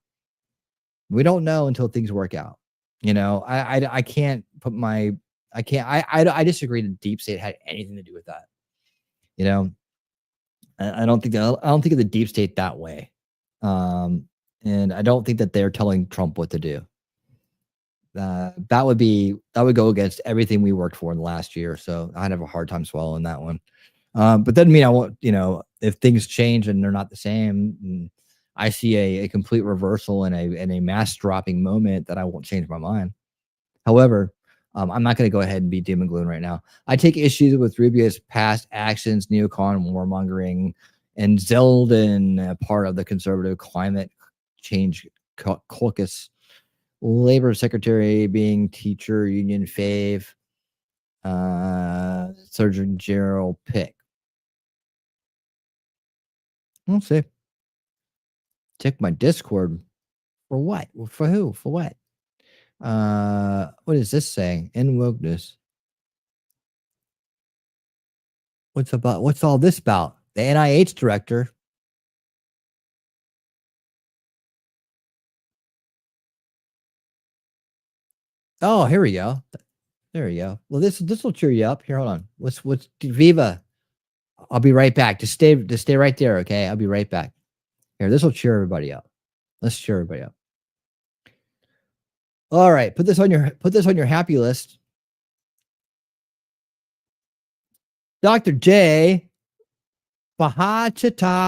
We don't know until things work out. I disagree that deep state had anything to do with that. I don't think of the deep state that way. And I don't think that they're telling Trump what to do. That would go against everything we worked for in the last year. So I'd have a hard time swallowing that one. But doesn't mean I won't, if things change and they're not the same, and I see a complete reversal and a mass dropping moment, that I won't change my mind. However, I'm not going to go ahead and be doom and gloom right now. I take issues with Rubio's past actions, neocon warmongering, and Zeldin, part of the conservative climate change caucus. Labor Secretary being teacher union fave. Surgeon General pick. We'll see. Check my Discord. For what? For who? For what? What is this saying? In wokeness. What's all this about? The NIH director. Oh, here we go. There we go. Well, this will cheer you up. Here, hold on. What's Viva? I'll be right back. Just stay right there, okay? I'll be right back. Here, this will cheer everybody up. Let's cheer everybody up. All right, put this on your happy list. Dr. J. Bahachara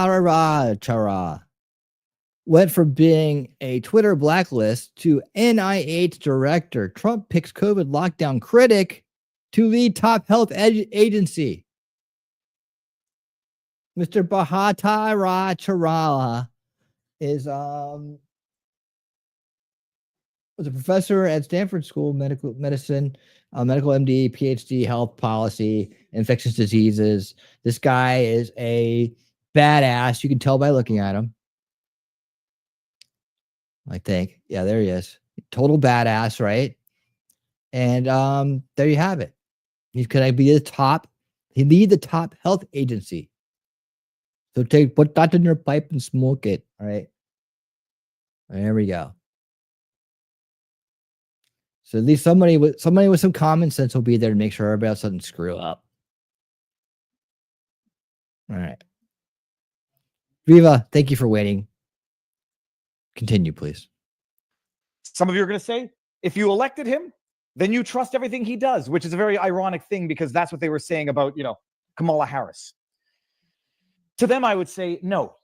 went from being a Twitter blacklist to NIH director. Trump picks COVID lockdown critic to lead top health agency. Mr. Bahachara is was a professor at Stanford School of Medical Medicine, medical MD, PhD, health policy, infectious diseases. This guy is a badass. You can tell by looking at him. I think. Yeah, there he is. Total badass, right? And there you have it. He's gonna be the top. He lead the top health agency. So put that in your pipe and smoke it. All right. There we go. So at least somebody with some common sense will be there to make sure everybody else doesn't screw up. All right. Viva, thank you for waiting. Continue, please. Some of you are going to say, if you elected him, then you trust everything he does, which is a very ironic thing because that's what they were saying about, Kamala Harris. To them, I would say, no.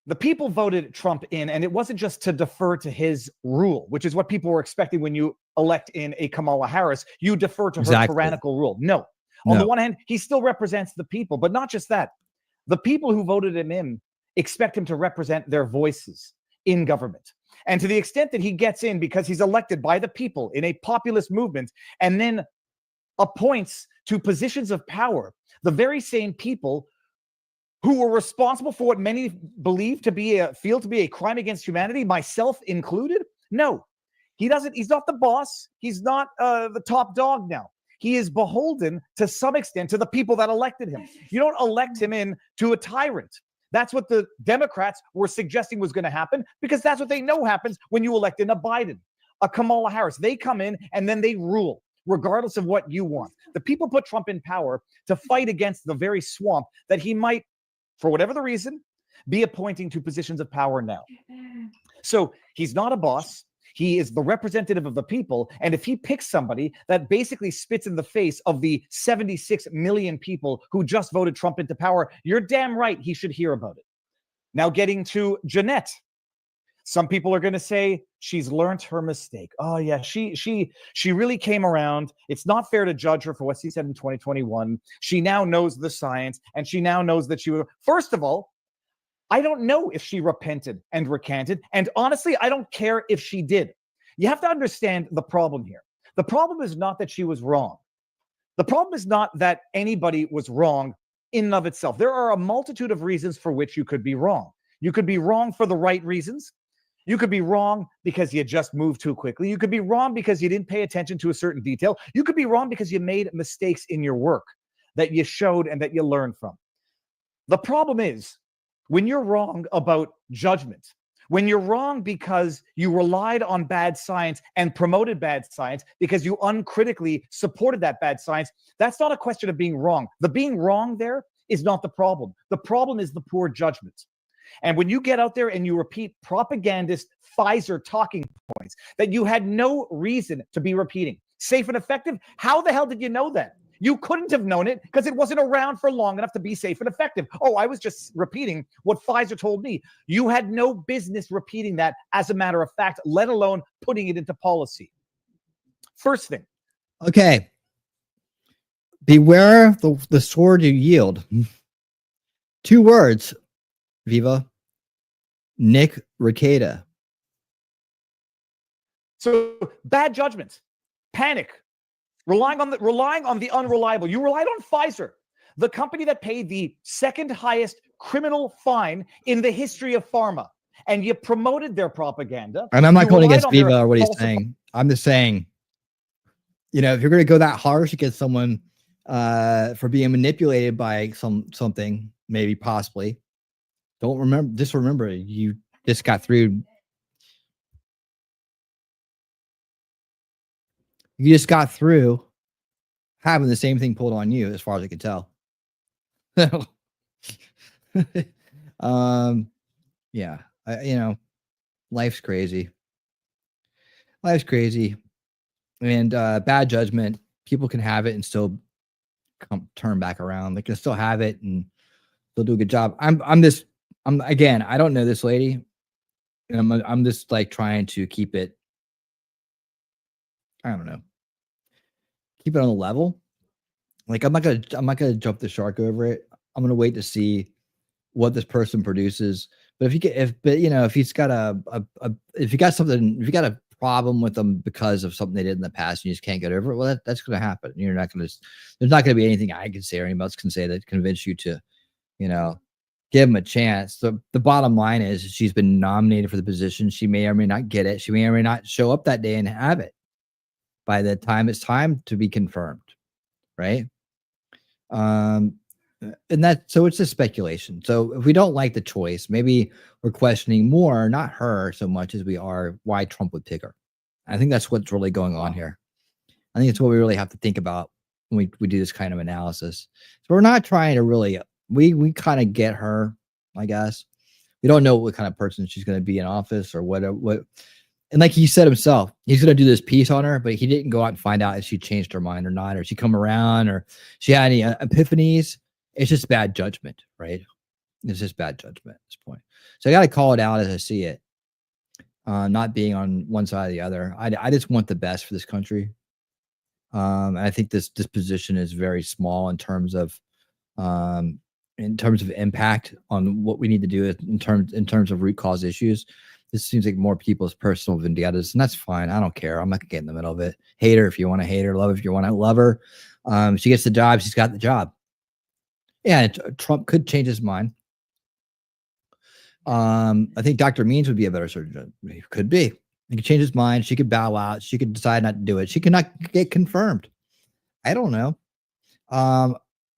The people voted Trump in, and it wasn't just to defer to his rule, which is what people were expecting when you elect in a Kamala Harris. You defer to her tyrannical rule. No. On the one hand, he still represents the people, but not just that. The people who voted him in expect him to represent their voices in government. And to the extent that he gets in because he's elected by the people in a populist movement and then appoints to positions of power the very same people who were responsible for what many believe to be feel to be a crime against humanity, myself included. No, he doesn't. He's not the boss. He's not the top dog now. He is beholden to some extent to the people that elected him. You don't elect him in to a tyrant. That's what the Democrats were suggesting was going to happen because that's what they know happens when you elect in a Biden, a Kamala Harris. They come in and then they rule regardless of what you want. The people put Trump in power to fight against the very swamp that he might, for whatever the reason, be appointing to positions of power now. So he's not a boss. He is the representative of the people. And if he picks somebody that basically spits in the face of the 76 million people who just voted Trump into power, you're damn right he should hear about it. Now getting to Jeanette. Some people are going to say she's learned her mistake. Oh yeah, she really came around. It's not fair to judge her for what she said in 2021. She now knows the science, and she now knows that she was. First of all, I don't know if she repented and recanted, and honestly, I don't care if she did. You have to understand the problem here. The problem is not that she was wrong. The problem is not that anybody was wrong in and of itself. There are a multitude of reasons for which you could be wrong. You could be wrong for the right reasons. You could be wrong because you just moved too quickly. You could be wrong because you didn't pay attention to a certain detail. You could be wrong because you made mistakes in your work that you showed and that you learned from. The problem is when you're wrong about judgment, when you're wrong because you relied on bad science and promoted bad science because you uncritically supported that bad science, that's not a question of being wrong. The being wrong there is not the problem. The problem is the poor judgment. And when you get out there and you repeat propagandist Pfizer talking points that you had no reason to be repeating, safe and effective, how the hell did you know that? You couldn't have known it because it wasn't around for long enough to be safe and effective. Oh, I was just repeating what Pfizer told me. You had no business repeating that as a matter of fact, let alone putting it into policy. First thing. Okay. Beware the sword you yield. 2 words. Viva. Nick Rekieta. So bad judgments, panic, relying on the unreliable. You relied on Pfizer, the company that paid the second highest criminal fine in the history of pharma, and you promoted their propaganda. And I'm not going against on their Viva or what he's false- saying. I'm just saying, you know, if you're going to go that harsh against someone for being manipulated by something, maybe possibly, just remember you just got through. You just got through having the same thing pulled on you, as far as I can tell. Yeah, you know, life's crazy. Life's crazy, and bad judgment. People can have it and still turn back around. They can still have it and they'll do a good job. I'm again, I don't know this lady, and I'm just like trying to keep it. I don't know. Keep it on the level. Like I'm not gonna jump the shark over it. I'm gonna wait to see what this person produces. But if he's got if you got a problem with them because of something they did in the past and you just can't get over it, well, that's gonna happen. There's not gonna be anything I can say or anybody else can say that convince you to, you know, give him a chance. The bottom line is she's been nominated for the position. She may or may not get it. She may or may not show up that day and have it by the time it's time to be confirmed, right? And so it's just speculation. So if we don't like the choice, maybe we're questioning more, not her so much as we are why Trump would pick her. I think that's what's really going on here. I think it's what we really have to think about when we do this kind of analysis. So we're not trying to really, we kind of get her, I guess. We don't know what kind of person she's going to be in office or what. And like he said himself, he's going to do this piece on her, but he didn't go out and find out if she changed her mind or not, or she come around or she had any epiphanies. It's just bad judgment, right? It's just bad judgment at this point. So I got to call it out as I see it, not being on one side or the other. I just want the best for this country. I think this position is very small in terms of impact on what we need to do in terms of root cause issues. This seems like more people's personal vendettas, and that's fine. I don't care. I'm not gonna get in the middle of it. Hate her if you want to hate her. Love her if you want to love her. She gets the job. She's got the job. Yeah, Trump could change his mind. I think Dr. Means would be a better surgeon. He could be. He could change his mind. She could bow out. She could decide not to do it. She could not get confirmed. I don't know.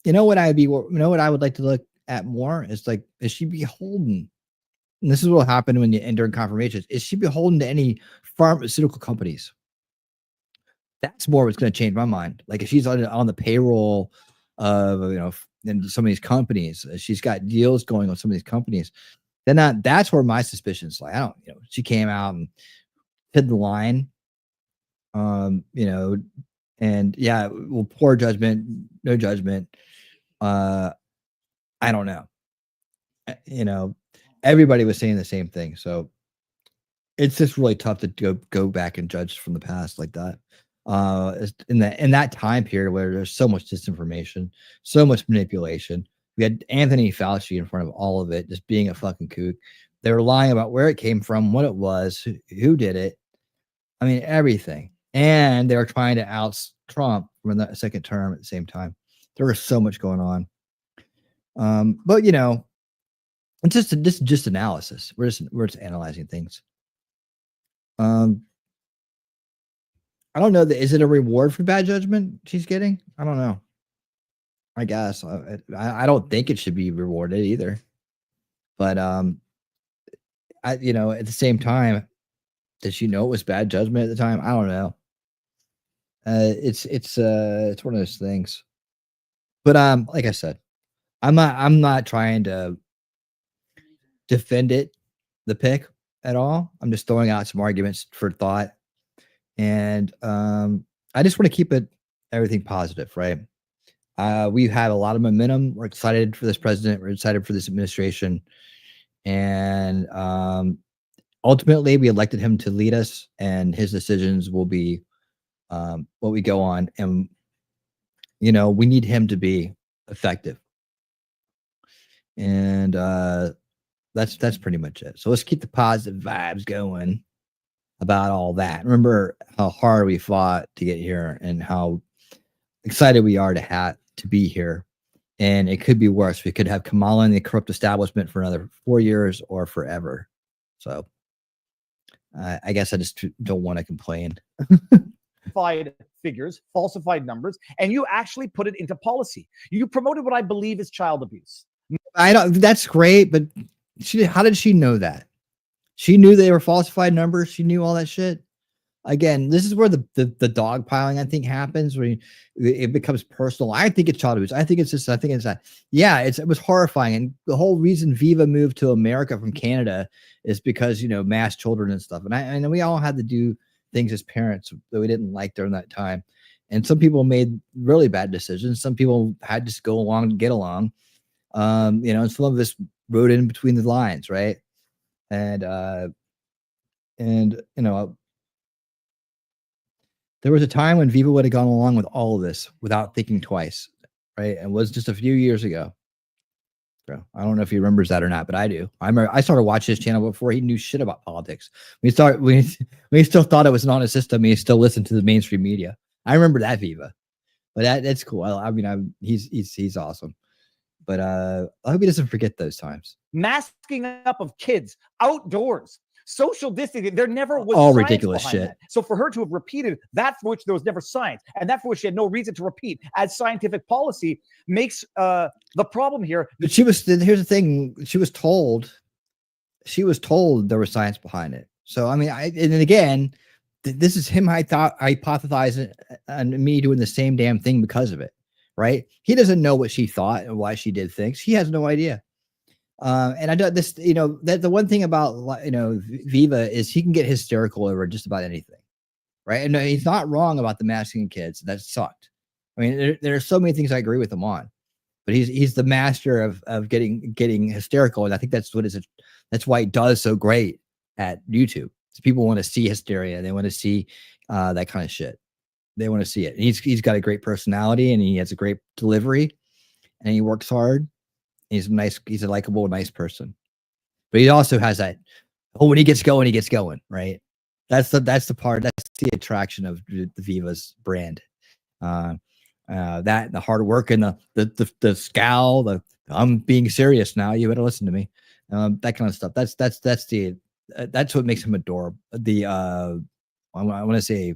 You know what I would like to look at more is like, is she beholden? And this is what will happen when you enter in confirmations. Is she beholden to any pharmaceutical companies? That's more what's going to change my mind. Like if she's on the payroll of, you know, in some of these companies, she's got deals going on some of these companies, then that's where my suspicions lie. I don't, you know, she came out and hid the line, you know, and yeah, well, poor judgment, no judgment. I don't know. You know, everybody was saying the same thing. So it's just really tough to go back and judge from the past like that. In that time period where there's so much disinformation, so much manipulation. We had Anthony Fauci in front of all of it, just being a fucking kook. They were lying about where it came from, what it was, who did it. I mean, everything. And they were trying to oust Trump from the second term at the same time. There was so much going on. But you know, it's just analysis. We're just analyzing things. I don't know. Is it a reward for bad judgment she's getting? I don't know. I guess I don't think it should be rewarded either. But you know, at the same time, did she know it was bad judgment at the time? I don't know. It's one of those things. But like I said, I'm not trying to defend the pick at all. I'm just throwing out some arguments for thought. And I just want to keep everything positive, right? We've had a lot of momentum. We're excited for this president. We're excited for this administration. And ultimately, we elected him to lead us, and his decisions will be what we go on. And, you know, we need him to be effective. And that's pretty much it. So let's keep the positive vibes going. about all that. Remember how hard we fought to get here and how excited we are to be here. And it could be worse. We could have Kamala and the corrupt establishment for another 4 years or forever. So I guess I just don't want to complain. Falsified figures, falsified numbers, and you actually put it into policy. You promoted what I believe is child abuse. I don't. That's great, but how did she know that? She knew they were falsified numbers. She knew all that shit. Again, this is where the dogpiling, I think, happens, where it becomes personal. I think it's child abuse. I think it's that. Yeah, it was horrifying. And the whole reason Viva moved to America from Canada is because, mass children and stuff. And I know we all had to do things as parents that we didn't like during that time. And some people made really bad decisions. Some people had to go along to get along. And some of us wrote in between the lines, right? And there was a time when Viva would have gone along with all of this without thinking twice, right? It was just a few years ago. So I don't know if he remembers that or not, but I do. I remember I started watching his channel before he knew shit about politics. We still thought it was an honest system. He still listened to the mainstream media. I remember that Viva, but that's cool. He's awesome. But I hope he doesn't forget those times. Masking up of kids outdoors. Social distancing, there never was all science ridiculous behind shit. that. So for her to have repeated that for which there was never science, and that for which she had no reason to repeat as scientific policy, makes the problem here. But here's the thing: she was told there was science behind it. So I mean, and again, this is him hypothesizing and me doing the same damn thing because of it, right? He doesn't know what she thought and why she did things. He has no idea. And I do this, that the one thing about, Viva is he can get hysterical over just about anything. Right. And he's not wrong about the masking of kids. That sucked. I mean, there are so many things I agree with him on, but he's the master of getting hysterical. And I think that's why he does so great at YouTube. So people want to see hysteria. They want to see, that kind of shit. They want to see it. And he's got a great personality and he has a great delivery and he works hard. He's a likable, nice person, but he also has that, when he gets going, right? That's the attraction of the Viva's brand. That the hard work and the scowl, I'm being serious now. You better listen to me. That kind of stuff. That's what makes him adorable. I want to say,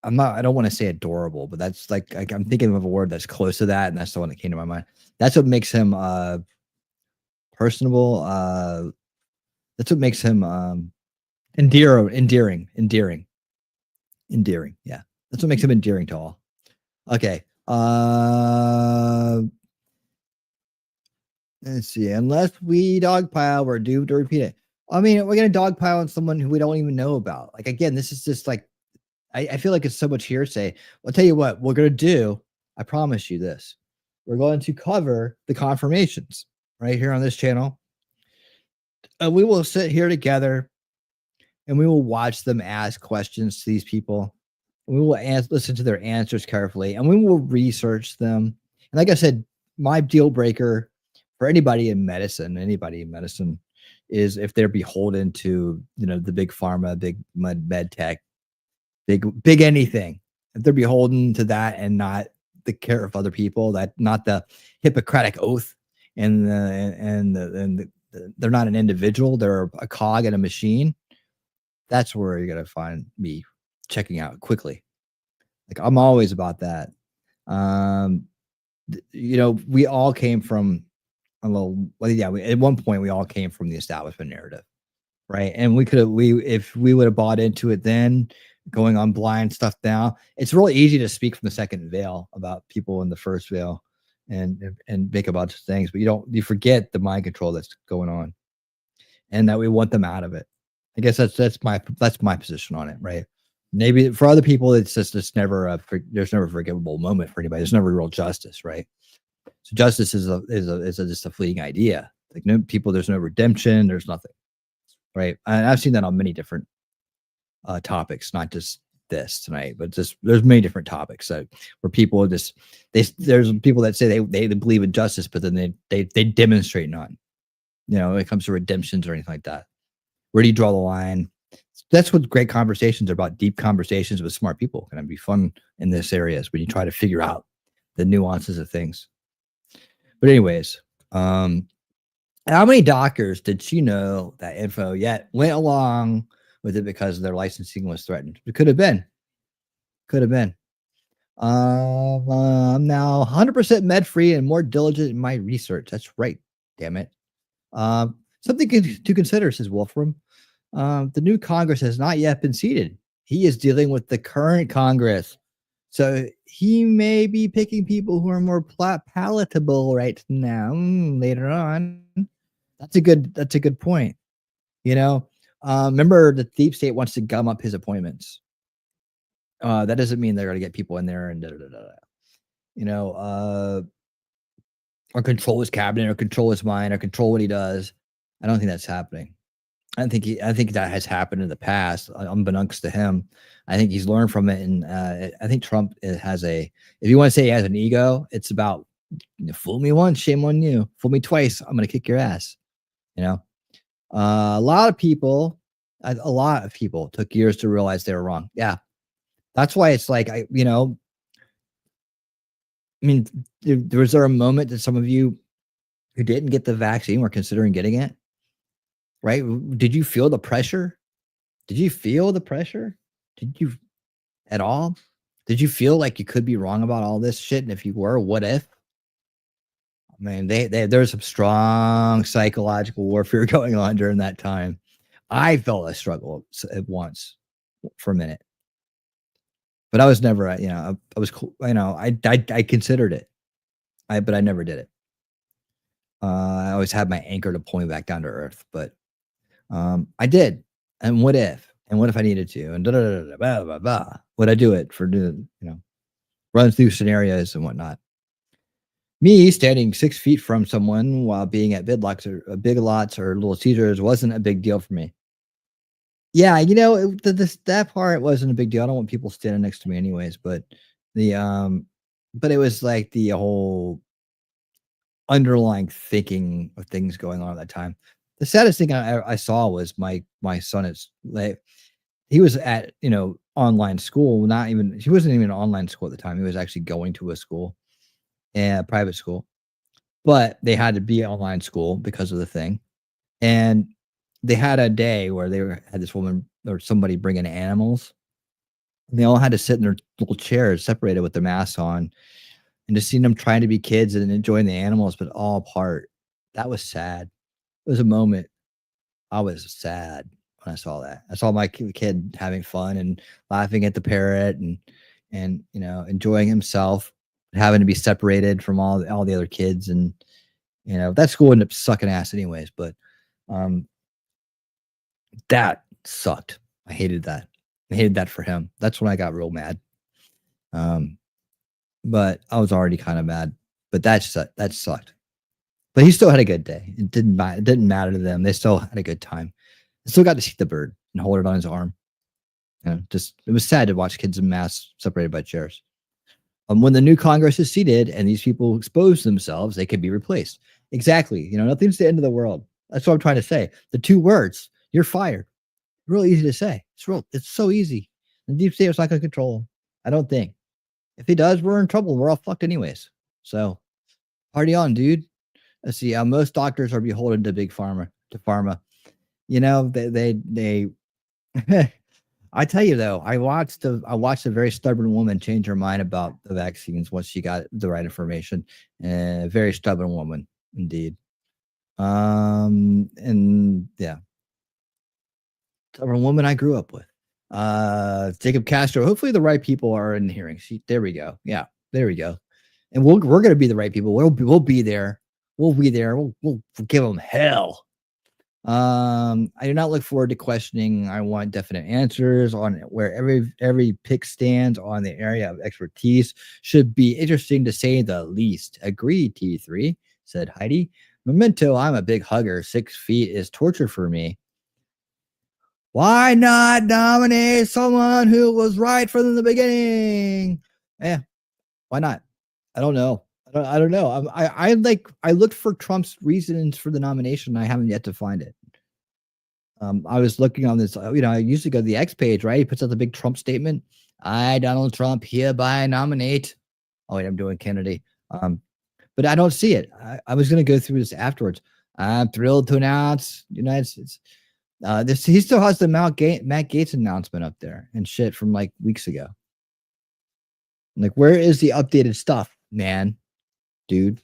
I don't want to say adorable, but that's like I'm thinking of a word that's close to that, and that's the one that came to my mind. That's what makes him personable. That's what makes him endearing. Yeah, that's what makes him endearing to all. Okay. Let's see. Unless we dogpile, we're doomed to repeat it. I mean, we're gonna dogpile on someone who we don't even know about. Like, again, this is just like, I feel like it's so much hearsay. I'll tell you what we're going to do. I promise you this. We're going to cover the confirmations right here on this channel. We will sit here together and we will watch them ask questions to these people. We will listen to their answers carefully and we will research them. And like I said, my deal breaker for anybody in medicine is if they're beholden to, the big pharma, big med tech, big anything. If they're beholden to that and not the care of other people, that not the Hippocratic oath, and they're not an individual, they're a cog in a machine. That's where you're gonna find me checking out quickly. Like, I'm always about that. We all came from at one point we all came from the establishment narrative, right? And if we would have bought into it then, going on blind stuff now, it's really easy to speak from the second veil about people in the first veil and make a bunch of things, but you forget the mind control that's going on and that we want them out of it. I guess that's my position on it, right? Maybe for other people, it's just there's never a forgivable moment for anybody. There's never real justice, right? So justice is just a fleeting idea. Like, no people, there's no redemption, there's nothing, right? And I've seen that on many different topics, not just this tonight, but just there's many different topics where people there's people that say they believe in justice, but then they demonstrate none. When it comes to redemptions or anything like that. Where do you draw the line? That's what great conversations are about. Deep conversations with smart people can be fun in this areas when you try to figure out the nuances of things. But anyways, how many doctors did she know that info yet went along with it because their licensing was threatened? It could have been. Could have been. I'm now 100% med free and more diligent in my research. That's right. Damn it. Something to consider, says Wolfram. The new Congress has not yet been seated. He is dealing with the current Congress. So he may be picking people who are more palatable right now. Later on. That's a good point. You know, remember the deep state wants to gum up his appointments. That doesn't mean they're going to get people in there and you know, or control his cabinet or control his mind or control what he does. I don't think that's happening. I think that has happened in the past, unbeknownst to him. I think he's learned from it, and I think Trump has if you want to say he has an ego, it's about fool me once, shame on you. Fool me twice, I'm gonna kick your ass. You know, a lot of people took years to realize they were wrong. Yeah, that's why it's like I mean, was there a moment that some of you who didn't get the vaccine were considering getting it? Right? Did you feel the pressure? Did you feel the pressure? Did you at all? Did you feel like you could be wrong about all this shit? And if you were, what if? I mean, there's some strong psychological warfare going on during that time. I felt a struggle at once for a minute, but I was never, I was cool. I considered it, but I never did it. I always had my anchor to pull me back down to earth, but I did. And what if? And what if I needed to? And blah, blah, blah. Would I do it for run through scenarios and whatnot? Me standing 6 feet from someone while being at Big Lots or Little Caesars wasn't a big deal for me. Yeah, that part wasn't a big deal. I don't want people standing next to me anyways, but but it was like the whole underlying thinking of things going on at that time. The saddest thing I saw was my son is like, he was at, online school, he wasn't even in online school at the time. He was actually going to a school, a private school, but they had to be online school because of the thing. And they had a day where had this woman or somebody bring in animals. And they all had to sit in their little chairs separated with their masks on, and just seeing them trying to be kids and enjoying the animals, but all apart. That was sad. It was a moment. I was sad when I saw that. I saw my kid having fun and laughing at the parrot and enjoying himself, having to be separated from all the other kids. And that school ended up sucking ass anyways, but that sucked. I hated that. I hated that for him. That's when I got real mad. But I was already kind of mad. But that sucked. But he still had a good day. It didn't matter to them. They still had a good time. They still got to see the bird and hold it on his arm. It was sad to watch kids in masks separated by chairs. When the new Congress is seated and these people expose themselves, they can be replaced. Exactly. Nothing's the end of the world. That's what I'm trying to say. The 2 words, you're fired. Real easy to say. It's so easy. The deep state is not going to control them. I don't think. If he does, we're in trouble. We're all fucked anyways. So party on, dude. Let's see. Most doctors are beholden to big pharma. They I tell you though, I watched a very stubborn woman change her mind about the vaccines once she got the right information. A very stubborn woman, indeed. And yeah, stubborn woman I grew up with. Jacob Castro. Hopefully the right people are in hearing. There we go. Yeah, there we go. And we're gonna be the right people. We'll be there. We'll be there. We'll give them hell. I do not look forward to questioning. I want definite answers on where every pick stands on the area of expertise. Should be interesting to say the least. Agreed, T3, said Heidi. Memento, I'm a big hugger. 6 feet is torture for me. Why not nominate someone who was right from the beginning? Yeah, why not? I don't know. I don't know. I looked for Trump's reasons for the nomination. And I haven't yet to find it. I was looking on this, I usually go to the X page, right? He puts out the big Trump statement. I, Donald Trump, hereby nominate. Oh, wait, I'm doing Kennedy. But I don't see it. I was going to go through this afterwards. I'm thrilled to announce United States. He still has the Matt Gaetz announcement up there and shit from like weeks ago. Like, where is the updated stuff, man? Dude.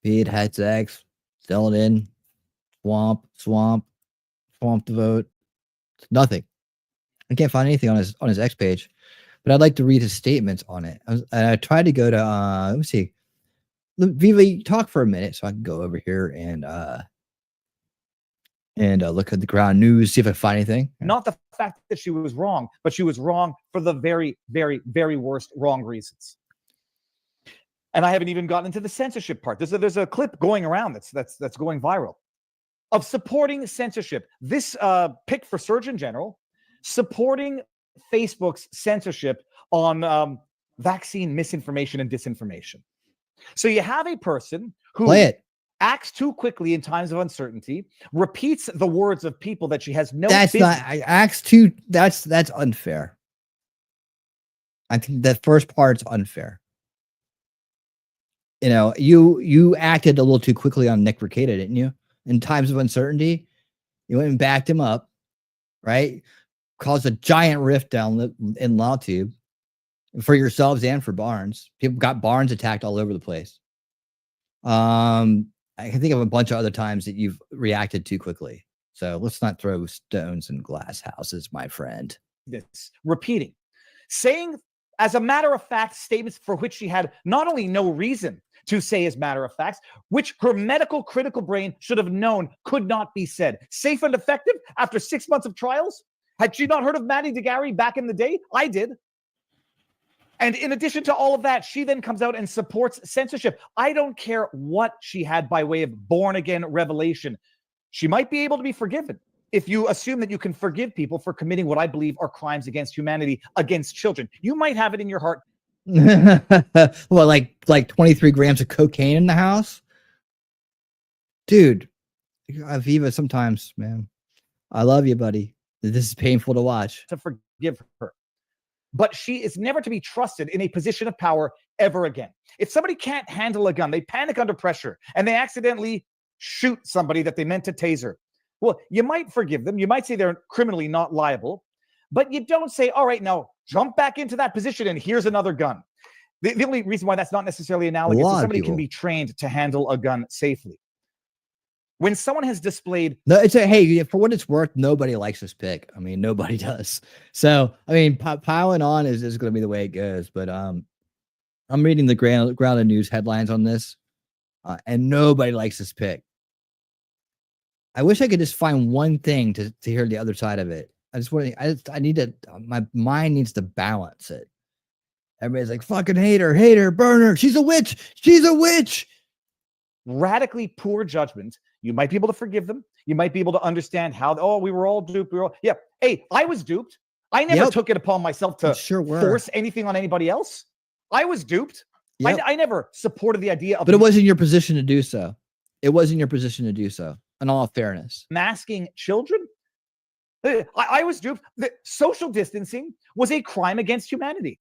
Pete, Heads X, fill it in. Swamp the vote. Nothing. I can't find anything on his X page, but I'd like to read his statements on it. I tried to go to let me see. Viva, talk for a minute so I can go over here and look at the ground news, see if I find anything. Not the fact that she was wrong, but she was wrong for the very, very, very worst wrong reasons. And I haven't even gotten into the censorship part. There's a clip going around that's going viral of supporting censorship. This pick for Surgeon General supporting Facebook's censorship on vaccine misinformation and disinformation. So you have a person who acts too quickly in times of uncertainty, repeats the words of people that she has no business. Acts too. That's unfair. I think that first part's unfair. You acted a little too quickly on Nick Rekieta, didn't you? In times of uncertainty, you went and backed him up, right? Caused a giant rift down in LawTube for yourselves and for Barnes. People got Barnes attacked all over the place. I can think of a bunch of other times that you've reacted too quickly. So let's not throw stones in glass houses, my friend. This repeating, saying as a matter of fact statements for which she had not only no reason to say as matter of facts, which her medical critical brain should have known could not be said. Safe and effective after 6 months of trials? Had she not heard of Maddie DeGarry back in the day? I did. And in addition to all of that, she then comes out and supports censorship. I don't care what she had by way of born-again revelation. She might be able to be forgiven if you assume that you can forgive people for committing what I believe are crimes against humanity, against children. You might have it in your heart. Well, like 23 grams of cocaine in the house? Dude, Viva, sometimes, man. I love you, buddy. This is painful to watch. To forgive her. But she is never to be trusted in a position of power ever again. If somebody can't handle a gun, they panic under pressure, and they accidentally shoot somebody that they meant to taser. Well, you might forgive them. You might say they're criminally not liable, but you don't say, all right, now jump back into that position and here's another gun. The only reason why that's not necessarily analogous is somebody can be trained to handle a gun safely. When someone has displayed... No, hey, for what it's worth, nobody likes this pick. I mean, nobody does. So, I mean, piling on is going to be the way it goes. But I'm reading the ground news headlines on this, and nobody likes this pick. I wish I could just find one thing to hear the other side of it. I need to, my mind needs to balance it. Everybody's like, fucking hate her, burn her. She's a witch. She's a witch. Radically poor judgment. You might be able to forgive them. You might be able to understand how, we were all duped. Hey, I was duped. I never took it upon myself to force anything on anybody else. I was duped. I never supported the idea of... But it wasn't your position to do so. It wasn't your position to do so, in all fairness. Masking children? I was duped. Social distancing was a crime against humanity.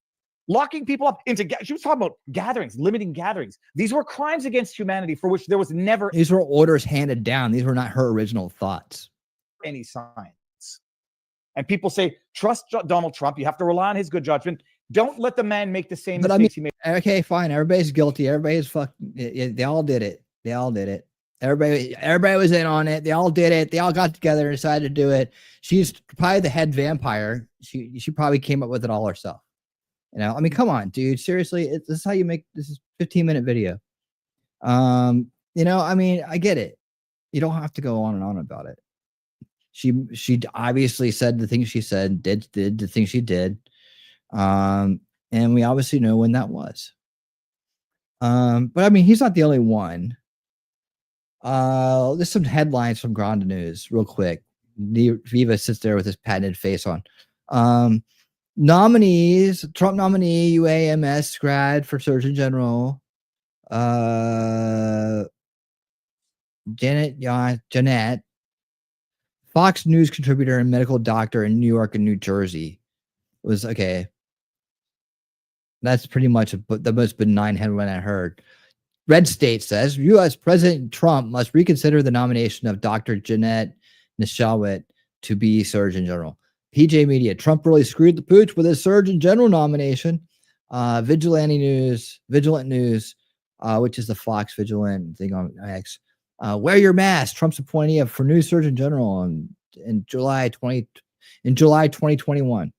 Locking people up into... She was talking about gatherings, limiting gatherings. These were crimes against humanity for which there was never... These were orders handed down. These were not her original thoughts. Any science. And people say, trust Donald Trump. You have to rely on his good judgment. Don't let the man make the same mistakes he made. Okay, fine. Everybody's guilty. Everybody's fucking... They all did it. They all did it. Everybody was in on it. They all did it. They all got together and decided to do it. She's probably the head vampire. She probably came up with it all herself. I mean, come on, dude. Seriously, this is how you make this is 15-minute video. I mean, I get it. You don't have to go on and on about it. She obviously said the things she said, did the things she did. And we obviously know when that was. But I mean, he's not the only one. There's some headlines from Granda News real quick. Viva sits there with his patented face on. Nominees, Trump nominee, UAMS grad for Surgeon General. Jeanette Fox News contributor and medical doctor in New York and New Jersey. Was okay. That's pretty much the most benign headline I heard. Red State says U.S. President Trump must reconsider the nomination of Dr. Jeanette Nishawit to be Surgeon General. PJ Media, Trump really screwed the pooch with his Surgeon General nomination. Vigilant News, which is the Fox Vigilant thing on X. Wear your mask. Trump's appointee for new Surgeon General in July 2021.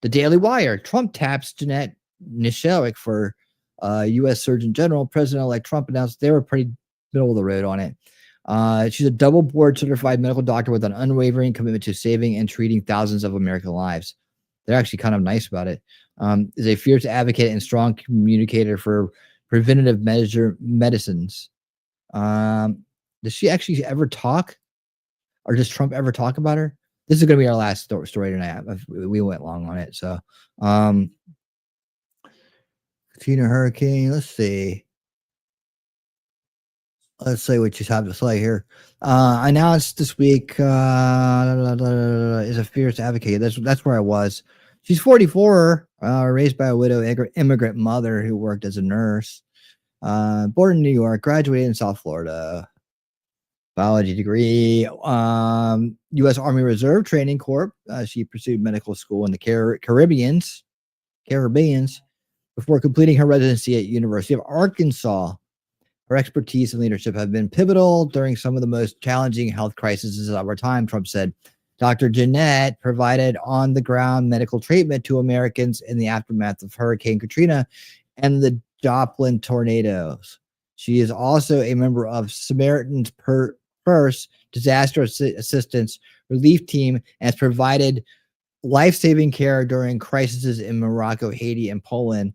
The Daily Wire, Trump taps Jeanette Nishawik for U.S. Surgeon General. President-elect Trump announced they were pretty middle of the road on it. She's a double board certified medical doctor with an unwavering commitment to saving and treating thousands of American lives. They're actually kind of nice about it. Is a fierce advocate and strong communicator for preventative medicines. Does she actually ever talk? Or does Trump ever talk about her? This is going to be our last story tonight. We went long on it. So, Katrina Hurricane. Let's see. Let's see what you have to say here. Announced this week is a fierce advocate. That's where I was. She's 44, raised by a widow immigrant mother who worked as a nurse. Born in New York, graduated in South Florida. Biology degree. U.S. Army Reserve Training Corps. She pursued medical school in the Caribbean before completing her residency at University of Arkansas. Her expertise and leadership have been pivotal during some of the most challenging health crises of our time, Trump said. Dr. Jeanette provided on-the-ground medical treatment to Americans in the aftermath of Hurricane Katrina and the Joplin tornadoes. She is also a member of Samaritan's Purse disaster assistance relief team and has provided life-saving care during crises in Morocco, Haiti, and Poland.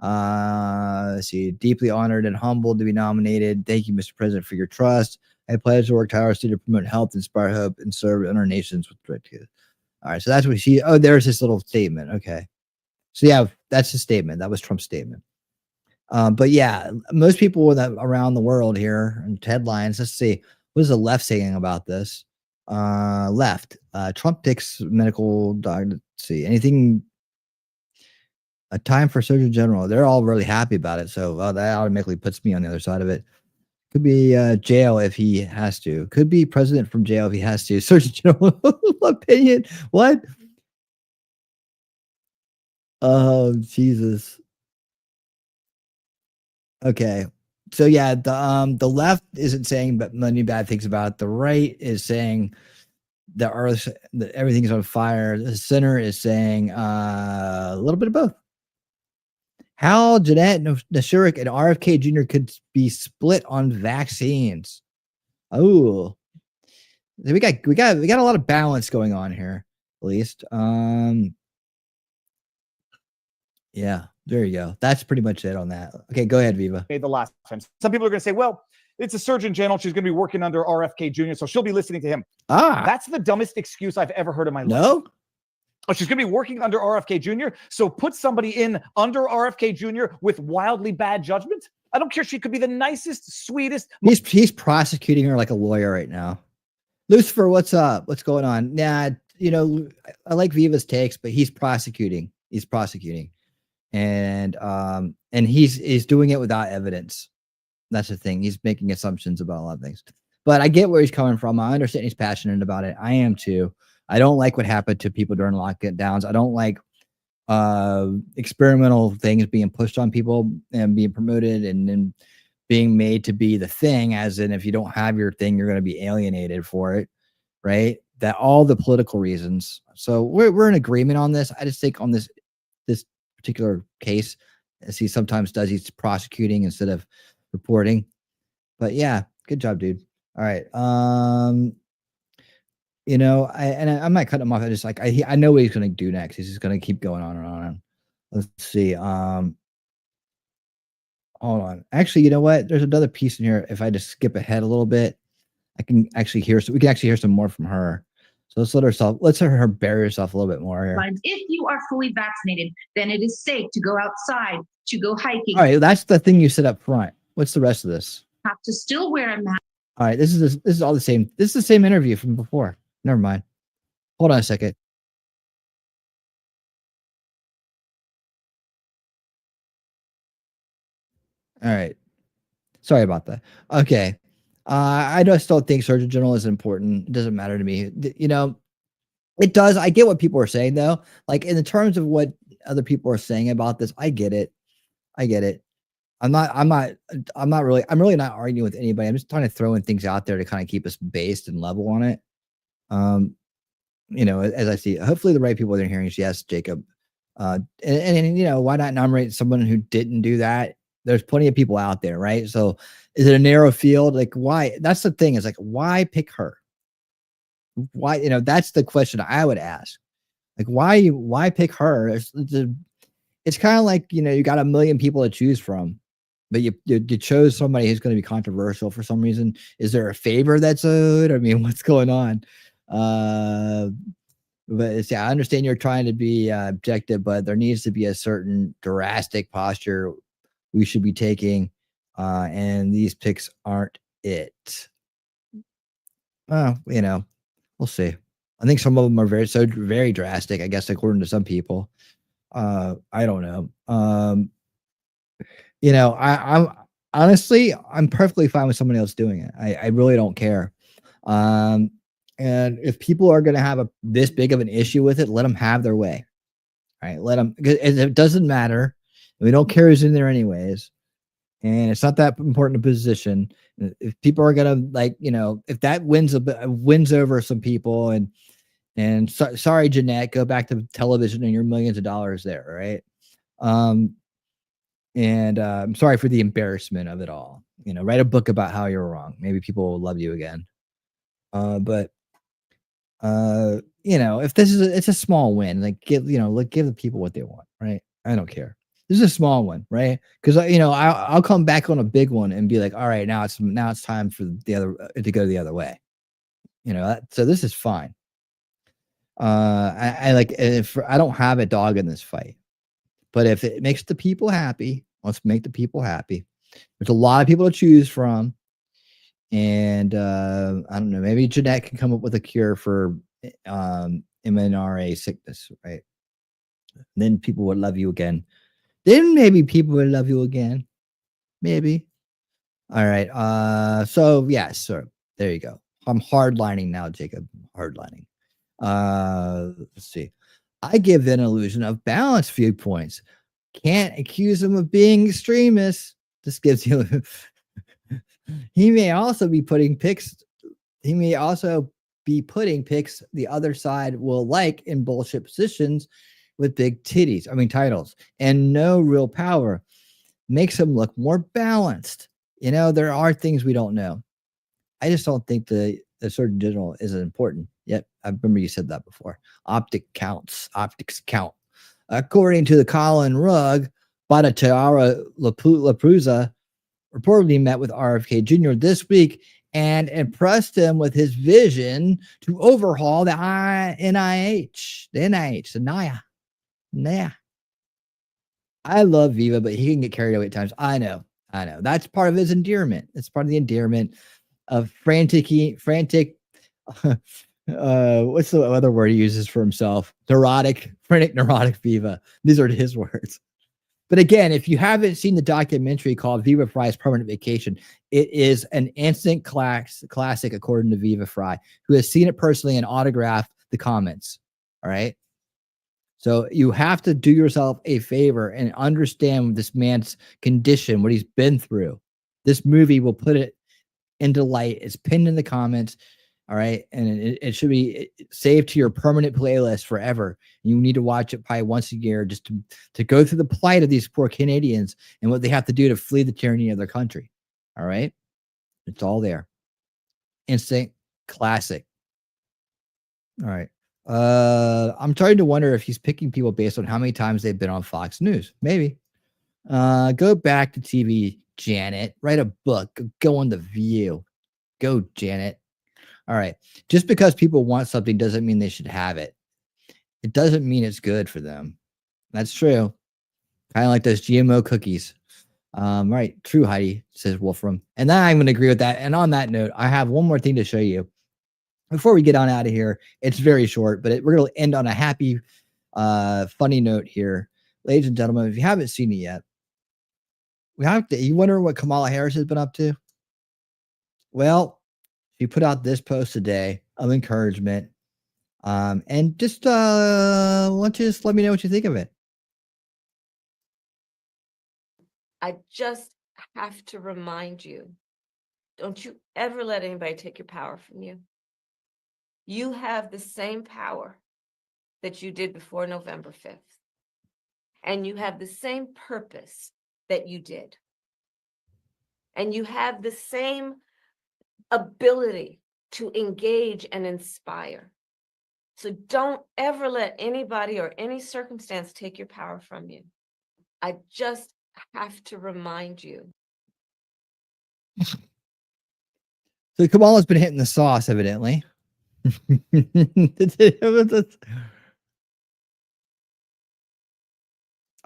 Let's see, deeply honored and humbled to be nominated. Thank you, Mr. President, for your trust. I pledge to work tirelessly to promote health, inspire hope, and serve our nations with direct care. All right, so that's what she. Oh, there's this little statement. Okay, so yeah, that's the statement. That was Trump's statement. But yeah, most people around the world here and headlines. Let's see, what is the left saying about this? Left. Trump takes medical doctor. Let's see, anything. A time for Surgeon General. They're all really happy about it. So that automatically puts me on the other side of it. Could be jail if he has to. Could be president from jail if he has to. Surgeon General opinion. What? Oh, Jesus. Okay. So yeah, the left isn't saying but many bad things about it. The right is saying the earth, that everything's on fire. The center is saying a little bit of both. How Jeanette Nishawik and RFK Jr. could be split on vaccines. Oh, we got a lot of balance going on here, at least. Yeah, there you go. That's pretty much it on that. Okay, go ahead, Viva. Made the last time. Some people are going to say, well, it's a Surgeon General. She's going to be working under RFK Jr., so she'll be listening to him. That's the dumbest excuse I've ever heard in my life. No? Oh, she's going to be working under RFK Jr., so put somebody in under RFK Jr. with wildly bad judgment? I don't care. She could be the nicest, sweetest. He's prosecuting her like a lawyer right now. Lucifer, what's up? What's going on? Nah, I like Viva's takes, but he's prosecuting. He's prosecuting. And he's doing it without evidence. That's the thing. He's making assumptions about a lot of things. But I get where he's coming from. I understand he's passionate about it. I am too. I don't like what happened to people during lockdowns. I don't like experimental things being pushed on people and being promoted and then being made to be the thing, as in if you don't have your thing, you're going to be alienated for it, right? That all the political reasons. So we're in agreement on this. I just think on this particular case, as he sometimes does, he's prosecuting instead of reporting. But yeah, good job, dude. All right. I might cut him off. I just I know what he's going to do next. He's just going to keep going on and on. Let's see. Hold on. Actually, you know what? There's another piece in here. If I just skip ahead a little bit, I can actually hear. So we can actually hear some more from her. So let's let her bury herself a little bit more here. If you are fully vaccinated, then it is safe to go outside, to go hiking. All right, that's the thing you said up front. What's the rest of this? Have to still wear a mask. All right, this is all the same. This is the same interview from before. Never mind. Hold on a second. All right. Sorry about that. Okay. I still think Surgeon General is important. It doesn't matter to me. You know, it does. I get what people are saying though. Like in the terms of what other people are saying about this, I get it. I'm really not arguing with anybody. I'm just trying to throw in things out there to kind of keep us based and level on it. You know, as I see, hopefully the right people are hearing. Yes, Jacob. And you know, why not nominate someone who didn't do that? There's plenty of people out there, right? So is it a narrow field? Like why? That's the thing, is like, why pick her? Why, you know, that's the question I would ask. Like, why pick her? It's kind of like, you know, you got a million people to choose from, but you chose somebody who's going to be controversial for some reason. Is there a favor that's owed? I mean, what's going on? But yeah, I understand you're trying to be objective, but there needs to be a certain drastic posture we should be taking, and these picks aren't it. Well, you know, we'll see. I think some of them are very drastic, I guess, according to some people. I don't know. You know, I'm honestly, I'm perfectly fine with somebody else doing it. I really don't care. And if people are going to have this big of an issue with it, let them have their way. Right? Let them. It doesn't matter. We don't care who's in there anyways, and it's not that important a position. If people are gonna, like, you know, if that wins over some people, and sorry, Jeanette, go back to television and your millions of dollars there, right? And I'm sorry for the embarrassment of it all. You know, write a book about how you're wrong. Maybe people will love you again. But you know, if this is it's a small win, like give the people what they want, right? I don't care. This is a small one, right? Because you know, I'll come back on a big one and be like, all right, now it's time for the other to go the other way. You know, so this is fine. I like, if I don't have a dog in this fight, but if it makes the people happy, let's make the people happy. There's a lot of people to choose from, and I don't know, maybe Jeanette can come up with a cure for MNRA sickness, right? And then people would love you again. Then maybe people will love you again. Maybe. All right. So yes, sir. There you go. I'm hardlining now, Jacob. Hardlining. Let's see. I give an illusion of balanced viewpoints. Can't accuse him of being extremist. This gives you. He may also be putting picks. He may also be putting picks the other side will like in bullshit positions with big titles and no real power. Makes him look more balanced. You know, there are things we don't know. I just don't think the Surgeon General is important yet. I remember you said that before. Optics count. According to the Colin Rugg, Bhattacharya Laprusa reportedly met with RFK Jr. this week and impressed him with his vision to overhaul the NIH, the NIA. Nah. I love Viva, but he can get carried away at times. I know. That's part of his endearment. It's part of the endearment of frantic. What's the other word he uses for himself? Neurotic Viva. These are his words. But again, if you haven't seen the documentary called Viva Fry's Permanent Vacation, it is an instant classic, according to Viva Fry, who has seen it personally and autographed the comments. All right. So you have to do yourself a favor and understand this man's condition, what he's been through. This movie will put it into light. It's pinned in the comments. All right. And it should be saved to your permanent playlist forever. You need to watch it probably once a year just to go through the plight of these poor Canadians and what they have to do to flee the tyranny of their country. All right. It's all there. Instant classic. All right. I'm starting to wonder if he's picking people based on how many times they've been on Fox News. Maybe. Go back to TV, Janet. Write a book. Go on The View. Go, Janet. All right. Just because people want something doesn't mean they should have it. It doesn't mean it's good for them. That's true. Kind of like those GMO cookies. Right. True, Heidi, says Wolfram. And then I'm going to agree with that. And on that note, I have one more thing to show you. before we get on out of here, it's very short, but we're going to end on a happy, funny note here. Ladies and gentlemen, if you haven't seen it yet, you wonder what Kamala Harris has been up to? Well, she put out this post today of encouragement. And just let me know what you think of it. I just have to remind you, don't you ever let anybody take your power from you. You have the same power that you did before November 5th. And you have the same purpose that you did. And you have the same ability to engage and inspire. So don't ever let anybody or any circumstance take your power from you. I just have to remind you. So Kamala's been hitting the sauce, evidently.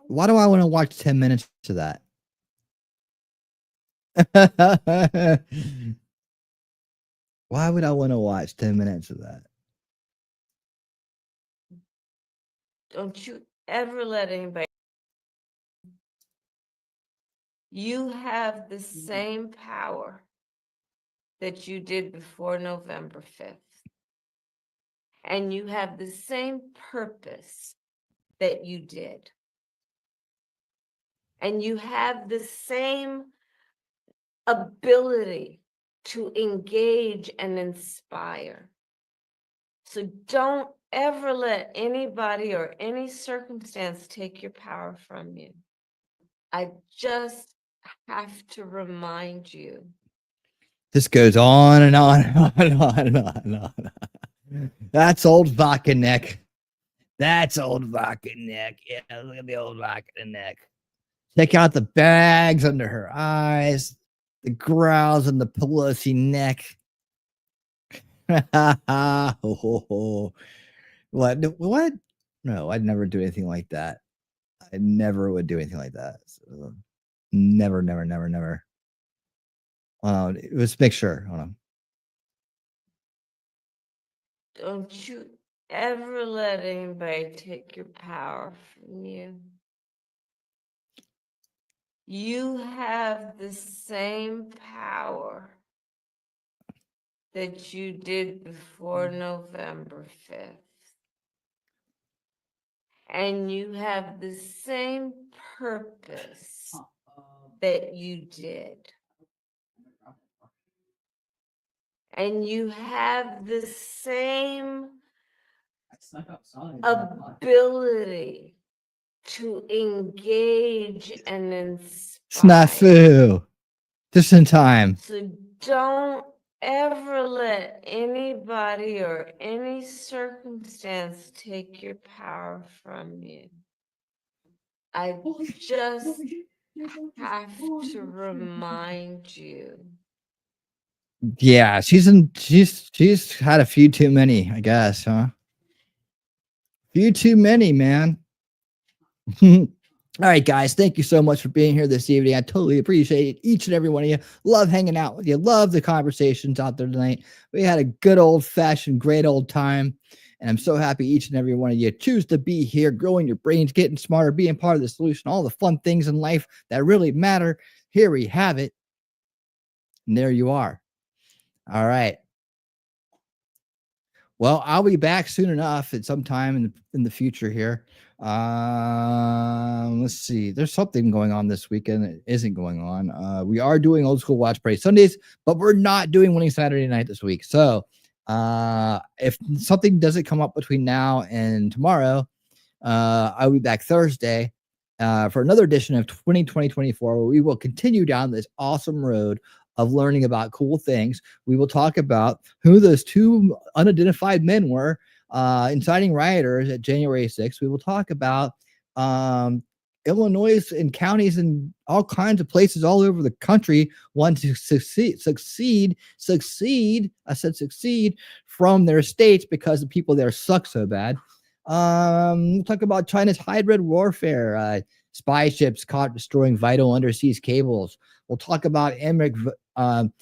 Why do I want to watch 10 minutes of that? Why would I want to watch 10 minutes of that? Don't you ever let anybody. You have the same power that you did before November 5th. And you have the same purpose that you did. And you have the same ability to engage and inspire. So don't ever let anybody or any circumstance take your power from you. I just have to remind you. This goes on and on and on and on and on and on. That's old vodka neck. That's old vodka neck. Yeah, look at the old vodka neck. Check out the bags under her eyes, the growls on the Pelosi neck. What? No, I'd never do anything like that. I never would do anything like that. So, never. Let's make sure. Hold on. Don't you ever let anybody take your power from you. You have the same power that you did before November 5th. And you have the same purpose that you did. And you have the same ability to engage and inspire. Snafu. Just in time. So don't ever let anybody or any circumstance take your power from you. I just have to remind you. Yeah, she's had a few too many, I guess, huh? Few too many, man. All right, guys, thank you so much for being here this evening. I totally appreciate each and every one of you. Love hanging out with you. Love the conversations out there tonight. We had a good old-fashioned, great old time, and I'm so happy each and every one of you choose to be here, growing your brains, getting smarter, being part of the solution, all the fun things in life that really matter. Here we have it, and there you are. All right. Well, I'll be back soon enough at some time in the future here. Let's see. There's something going on this weekend that isn't going on. We are doing Old School Watch Party Sundays, but we're not doing Winning Saturday Night this week. So if something doesn't come up between now and tomorrow, I'll be back Thursday for another edition of 2024, where we will continue down this awesome road of learning about cool things. We will talk about who those two unidentified men were inciting rioters at January 6th. We will talk about Illinois and counties and all kinds of places all over the country want to succeed. I said succeed from their states because the people there suck so bad. We'll talk about China's hybrid warfare, spy ships caught destroying vital undersea cables. We'll talk about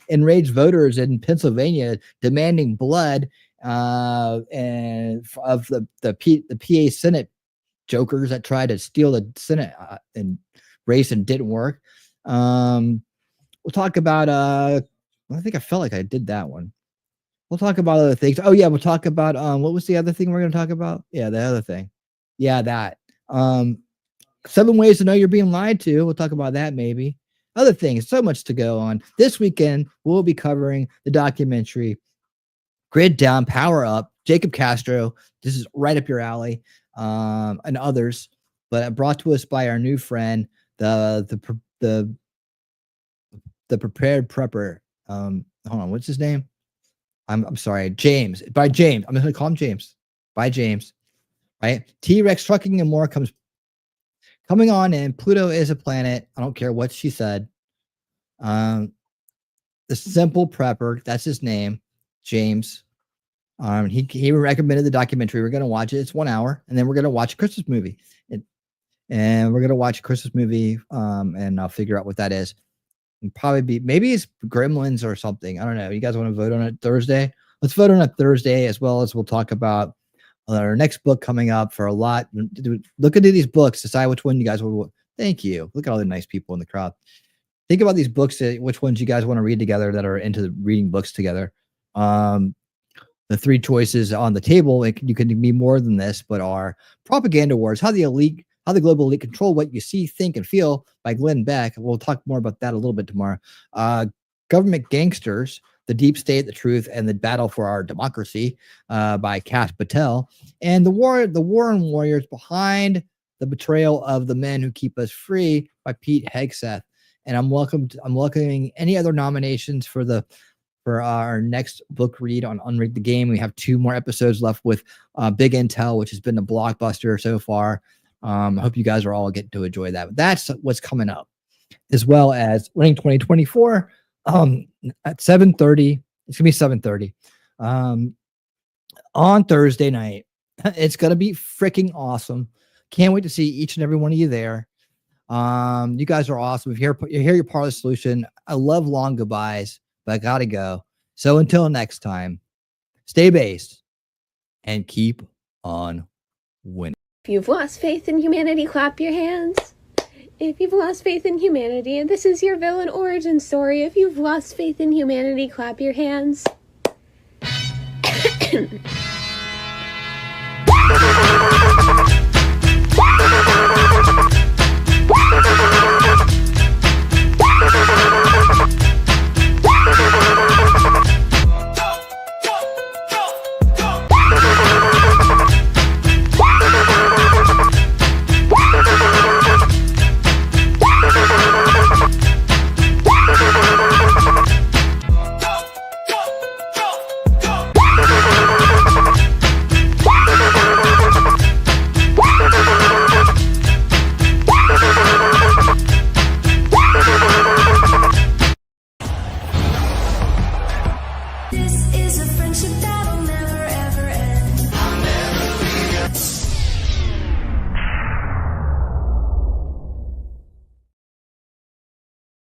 enraged voters in Pennsylvania demanding blood and of the PA Senate jokers that tried to steal the Senate and race and didn't work. We'll talk about I think I felt like I did that one. We'll talk about other things. Oh yeah, we'll talk about what was the other thing we're going to talk about? Yeah, the other thing. Yeah, that 7 ways to know you're being lied to. We'll talk about that maybe. Other things, so much to go on. This weekend we'll be covering the documentary Grid Down, Power Up, Jacob Castro. This is right up your alley, and others, but brought to us by our new friend, the prepared prepper. Hold on, what's his name? I'm sorry, James. By James. I'm just gonna call him James. By James. Right? T-Rex Trucking and More coming on in. Pluto is a planet. I don't care what she said. The Simple Prepper, that's his name, James. He recommended the documentary. We're gonna watch it. It's 1 hour, and then we're gonna watch a Christmas movie. And we're gonna watch a Christmas movie. And I'll figure out what that is. And probably maybe it's Gremlins or something. I don't know. You guys want to vote on it Thursday? Let's vote on it Thursday, as well as we'll talk about our next book coming up for a lot. Look into these books, decide which one you guys will. Thank you. Look at all the nice people in the crowd. Think about these books, which ones you guys want to read together that are into reading books together. The 3 choices on the table, you can be more than this, but are Propaganda Wars, How the Global Elite Control What You See, Think, and Feel by Glenn Beck. We'll talk more about that a little bit tomorrow. Government Gangsters, The Deep State, the Truth, and the Battle for Our Democracy by Kash Patel. And the War and Warriors Behind the Betrayal of the Men Who Keep Us Free by Pete Hegseth. And I'm welcoming any other nominations for our next book read on Unrigged the Game. We have 2 more episodes left with Big Intel, which has been a blockbuster so far. I hope you guys are all getting to enjoy that. That's what's coming up, as well as Winning 2024 at 7:30. It's gonna be 7:30 on Thursday night. It's gonna be freaking awesome. Can't wait to see each and every one of you there. You guys are awesome. If you're here, you're part of the solution. I love long goodbyes, but I gotta go. So until next time, stay based and keep on winning. If you've lost faith in humanity, clap your hands. If you've lost faith in humanity, and this is your villain origin story, if you've lost faith in humanity, clap your hands. This is a friendship battle now.